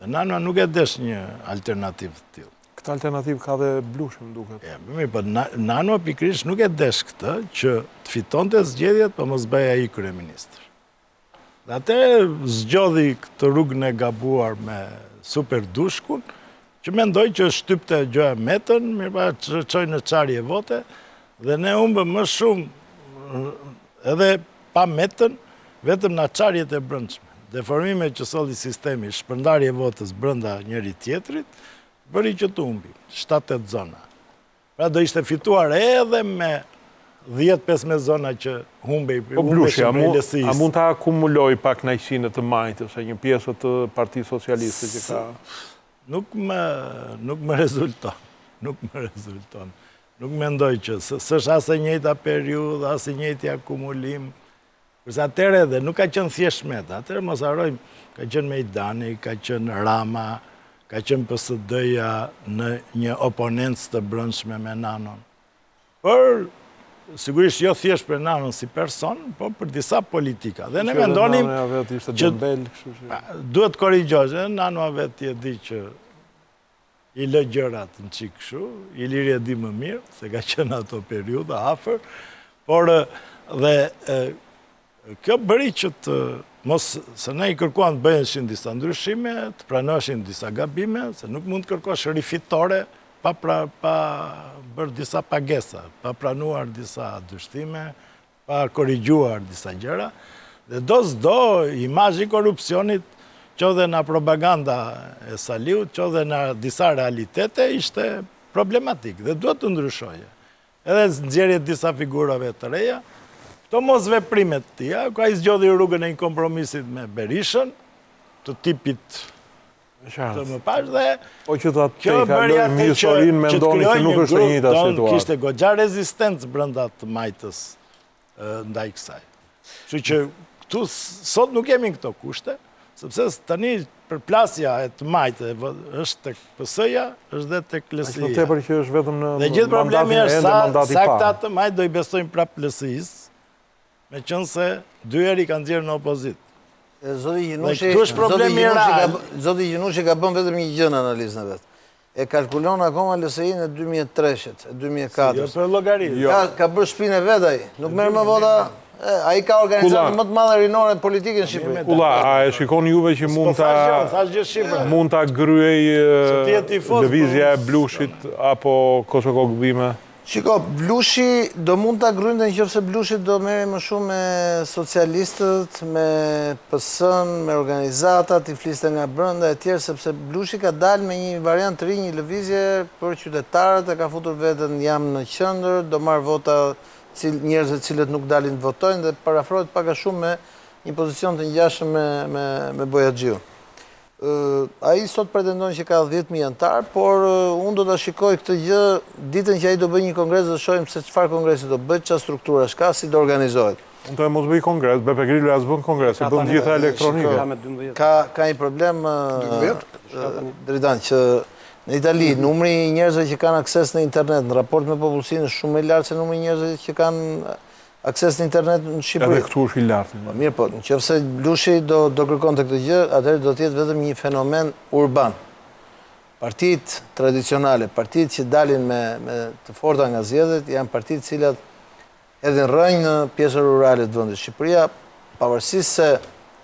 Dhe Nano nuk e desh një alternativë të tillë. Këtë alternativë ka dhe Blushi, më duket. Mirë, po Nano pikërisht nuk e desh këtë, që të fitonte zgjedhjet, po mos bëj ai kryeministër. Dhe atë zgjodhi këtë rrugën e gabuar me Super Dushkun, që mendoj që shtypte Gjoja Metën, mirë pa që qoj në qarje vote, dhe ne humbëm më shumë, edhe pa Metën, vetëm në qarjet e brendshme. Deformime që solli sistemi, shpërndarje votës brenda njëri tjetrit, bëri që të humbim, 7-8 zona. Pra do ishte fituar edhe me 10-15 zona që humbej Po Blushi, a LSI-s. mund ta akumuloj pak kënaqësinë të Majtës, e një pjesë të Partisë Socialiste që ka... Nuk më rezulton. Nuk mendoj që s'është as e njëjta periudhë, as e njëjti akumulim. Përse atëherë edhe nuk ka qenë thjesht Meta. Atëherë mos harrojmë, ka qenë Mejdani, ka qenë Rama, ka qenë PSD-ja në një oponencë të brendshme me Nanon. Por sigurisht jo thjesht për Nanon si person, po për disa politika. Dhe ne mendonim që duhet korrigjosh, Nano vetë e di që i lë gjërat në çik kështu, Iliri e di më mirë, se ka qenë ato periudha afër, por dhe kjo bëri që të mos, se ne i kërkuan të bëheshin disa ndryshime, të pranoshin disa gabime, se nuk mund të kërkosh rifitore pa bërë disa pagesa, pa pranuar disa dyshtime, pa korrigjuar disa gjëra, dhe do s'do imazhi i korrupsionit, që dhe në propaganda e Saliut, që dhe në disa realitete, ishte problematik dhe duhet të ndryshoje. Edhe nxjerrje disa figurave të reja, këto mos veprimet të tia, ka i zgjodhi rrugën e një kompromisit me Berishën, të tipit të më pash, dhe Po që ta kjo bëri atë që historinë mendoni që nuk është e njëjta situatë. Kishte goxha rezistencë brenda të Majtës ndaj kësaj. Kështu që këtu sot nuk kemi këto kushte, sepse tani përplasja e të Majtë është tek PS-ja, është dhe tek LSI-ja. Është tepër që është vetëm në Dhe gjithë problemi është mandati sa parë. këta të Majtë do i besojnë prapë LSI-s, me qënë se dy herë i kanë nxjerrë në opozitë. Zoti Gjinushi ka bën vetëm një gjë në analizën e vetë. E kalkulon akoma LSI-n e 2003-shit, e 2004. Jo për llogaritë. Ka bërë shpinë e vetë ai. Nuk merr më vota. Ai ka organizatën më të madhe rinore politike në Shqipëri. Kulla, a e shikon juve që mund ta gryej lëvizja e Blushit apo Kosoko Gdhime? Shiko, Blushi do mund ta gryente nëse Blushi do merrej më shumë me socialistët, me PS-n, me organizatat, i fliste nga brenda e tjerë, sepse Blushi ka dalë me një variant të ri, një lëvizje për qytetarët, e ka futur veten jam në qendër, do marr vota njerëzve cilët nuk dalin të votojnë dhe parafrohet pak a shumë me një pozicion të ngjashëm me Bojaxhiu. Ai sot pretendon që ka 10.000 antar, por unë do ta shikoj këtë gjë ditën që ai do bëj një kongres dhe shohim se çfarë kongresi do bëj, çfarë strukturash ka, si do organizohet. Unë të mos bëj kongres, Beppe Grillo as bën kongres, i bën gjitha elektronike. Ka një problem Dritan që në Itali numri i njerëzve që kanë akses në internet në raport me popullsinë është shumë më i lartë se numri i njerëzve që kanë akses në internet në Shqipëri. Edhe këtu është i lartë. Mirë po, nëse Blushi do kërkonte këtë gjë, atëherë do të jetë vetëm një fenomen urban. Partitë tradicionale, partitë që dalin me të forta nga zgjedhjet, janë partitë cilat hedhin rrënjë në pjesën rurale të vendit. Shqipëria, pavarësisht se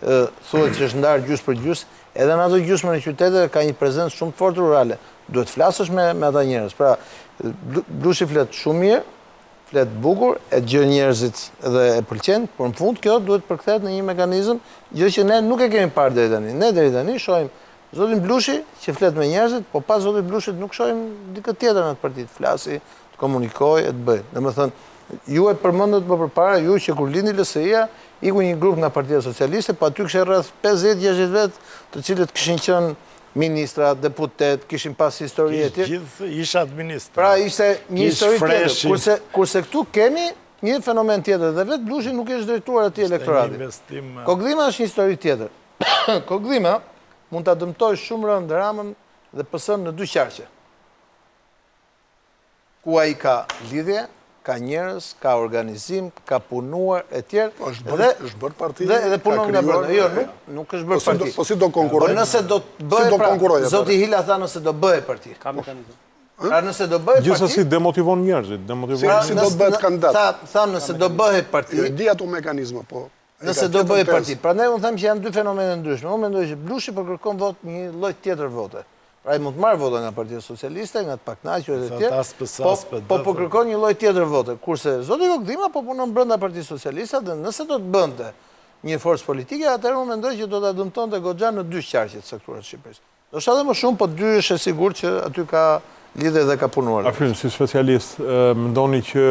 thuhet që është ndarë gjysmë për gjysmë, edhe në ato gjysmë në qytete ka një prezencë shumë të fortë rurale. Duhet flasësh me ata njerëz. Pra, Blushi flet shumë mirë, flet bukur, e gjë njerëzit edhe e pëlqen, por në fund kjo duhet përkthehet në një mekanizëm, gjë që ne nuk e kemi parë deri tani. Ne deri tani shohim Zotin Blushi që flet me njerëzit, po pas Zotit Blushit nuk shohim dikë tjetër në atë parti, të flasi, të komunikojë, të bëjë. Domethënë, ju e përmendët më përpara, ju që kur lindi LSI-ja, iku një grup nga Partia Socialiste, po aty kishte rreth 50-60 vet, të cilët kishin qenë ministra, deputet, kishin pas histori e tjerë. Gjithë isha administra. Pra ishte një histori tjetër. Kurse këtu kemi një fenomen tjetër dhe vetë Blushi nuk është drejtuar atij elektoratit. Kogdhima është një histori tjetër. Kogdhima mund ta dëmtoj shumë rënd Ramën dhe PS-n në dy qarqe. Ku ai ka lidhje, ka njerëz, ka organizim, ka punuar e tjerë. Është bërë parti. Dhe punon nga brenda. Jo, nuk është bërë parti. Po si do konkurrojë? Po nëse do të bëhe, Zoti Hila tha nëse do bëhe parti. Ka mekanizëm. Pra nëse do bëhe parti... Gjithsesi demotivon njerëzit, Si do të bëhet kandidat? Tham nëse do bëhe parti... Jo, di ato mekanizma, po... Nëse do bëhe parti. Prandaj unë them që janë dy fenomene ndryshme. Unë mendoj që Blushi po kërkon vot një lloj tjetër vote. Pra ai mund të marrë vota nga Partia Socialiste, nga të pakënaqur e tjerë, po kërkon një lloj tjetër vote. Kurse zoti Kogdhima po punon brenda Partisë Socialiste dhe nëse do të bënte një forcë politike, atëherë unë mendoj që do ta dëmtonte goxha në dy qarqe të sektorit të Shqipërisë. Do shta dhe më shumë, po dy është e sigurt që aty ka lidhe dhe ka punuar. Afrin, si specialist, mendoni që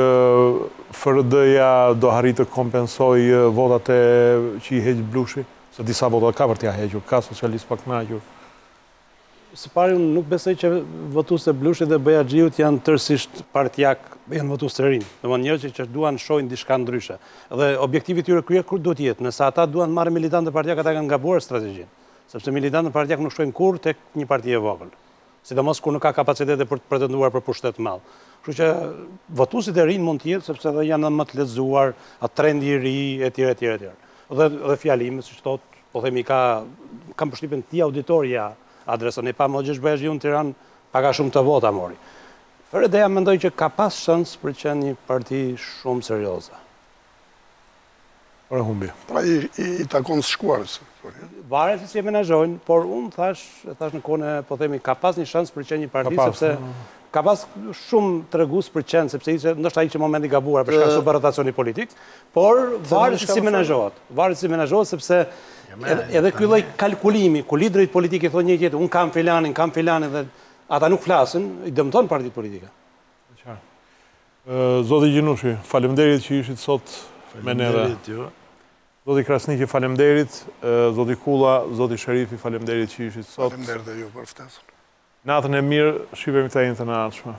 FRD-ja do harritë të kompensoj votat që i heq Blushi? Se disa votat ka për t'ja hequr, ka socialist pak knaqur. Së pari, unë nuk besoj që votues e Blushit dhe Bëjaxhiut janë tërësisht partijak, janë votues të rinj. Domethënë njerëz që duan shohin diçka ndryshe. Dhe objektivi tyre kryer kur do të jetë, nëse ata duan marrë militantë partijak, ata kanë gabuar strategjinë. Sepse militantë partijak nuk shkojnë kurrë tek një parti e vogël. Sidomos kur nuk ka kapacitete për të pretenduar për pushtet të madh. Kështu që votuesit e rinj mund të jetë sepse edhe janë më të lexuar, atë trendi i ri etj etj. Dhe fjalimi, siç thotë, po themi kam përshtypjen ti auditoria adreson e pa më Gjesh Bëjaxhiu në Tiranë paka shumë të vota mori. FRD-ja mendoj që ka pas shans për të qenë një parti shumë serioze. Por e humbi. Pra i takon shkuarës. Varet se si e menaxhojnë, por unë thash në kohën e, po themi, ka pas një shans për të qenë një parti sepse ka pas shumë tregues për qenë, sepse ishte ndoshta ishte momenti gabuar për shkak të rotacionit politik, por varet se si menaxhohet. Varet se si menaxhohet sepse edhe ky lloj kalkulimi, ku liderët politikë thonë një tjetër, un kam filanin dhe ata nuk flasin, i dëmton partitë politike. Zoti Gjinushi, faleminderit që ishit sot me ne. Zoti Krasniqi, faleminderit. Zoti Kulla, zoti Sherifi, faleminderit që ishit sot. Faleminderit dhe ju për ftesën. Natën e mirë, shihemi këta në të ardhshme.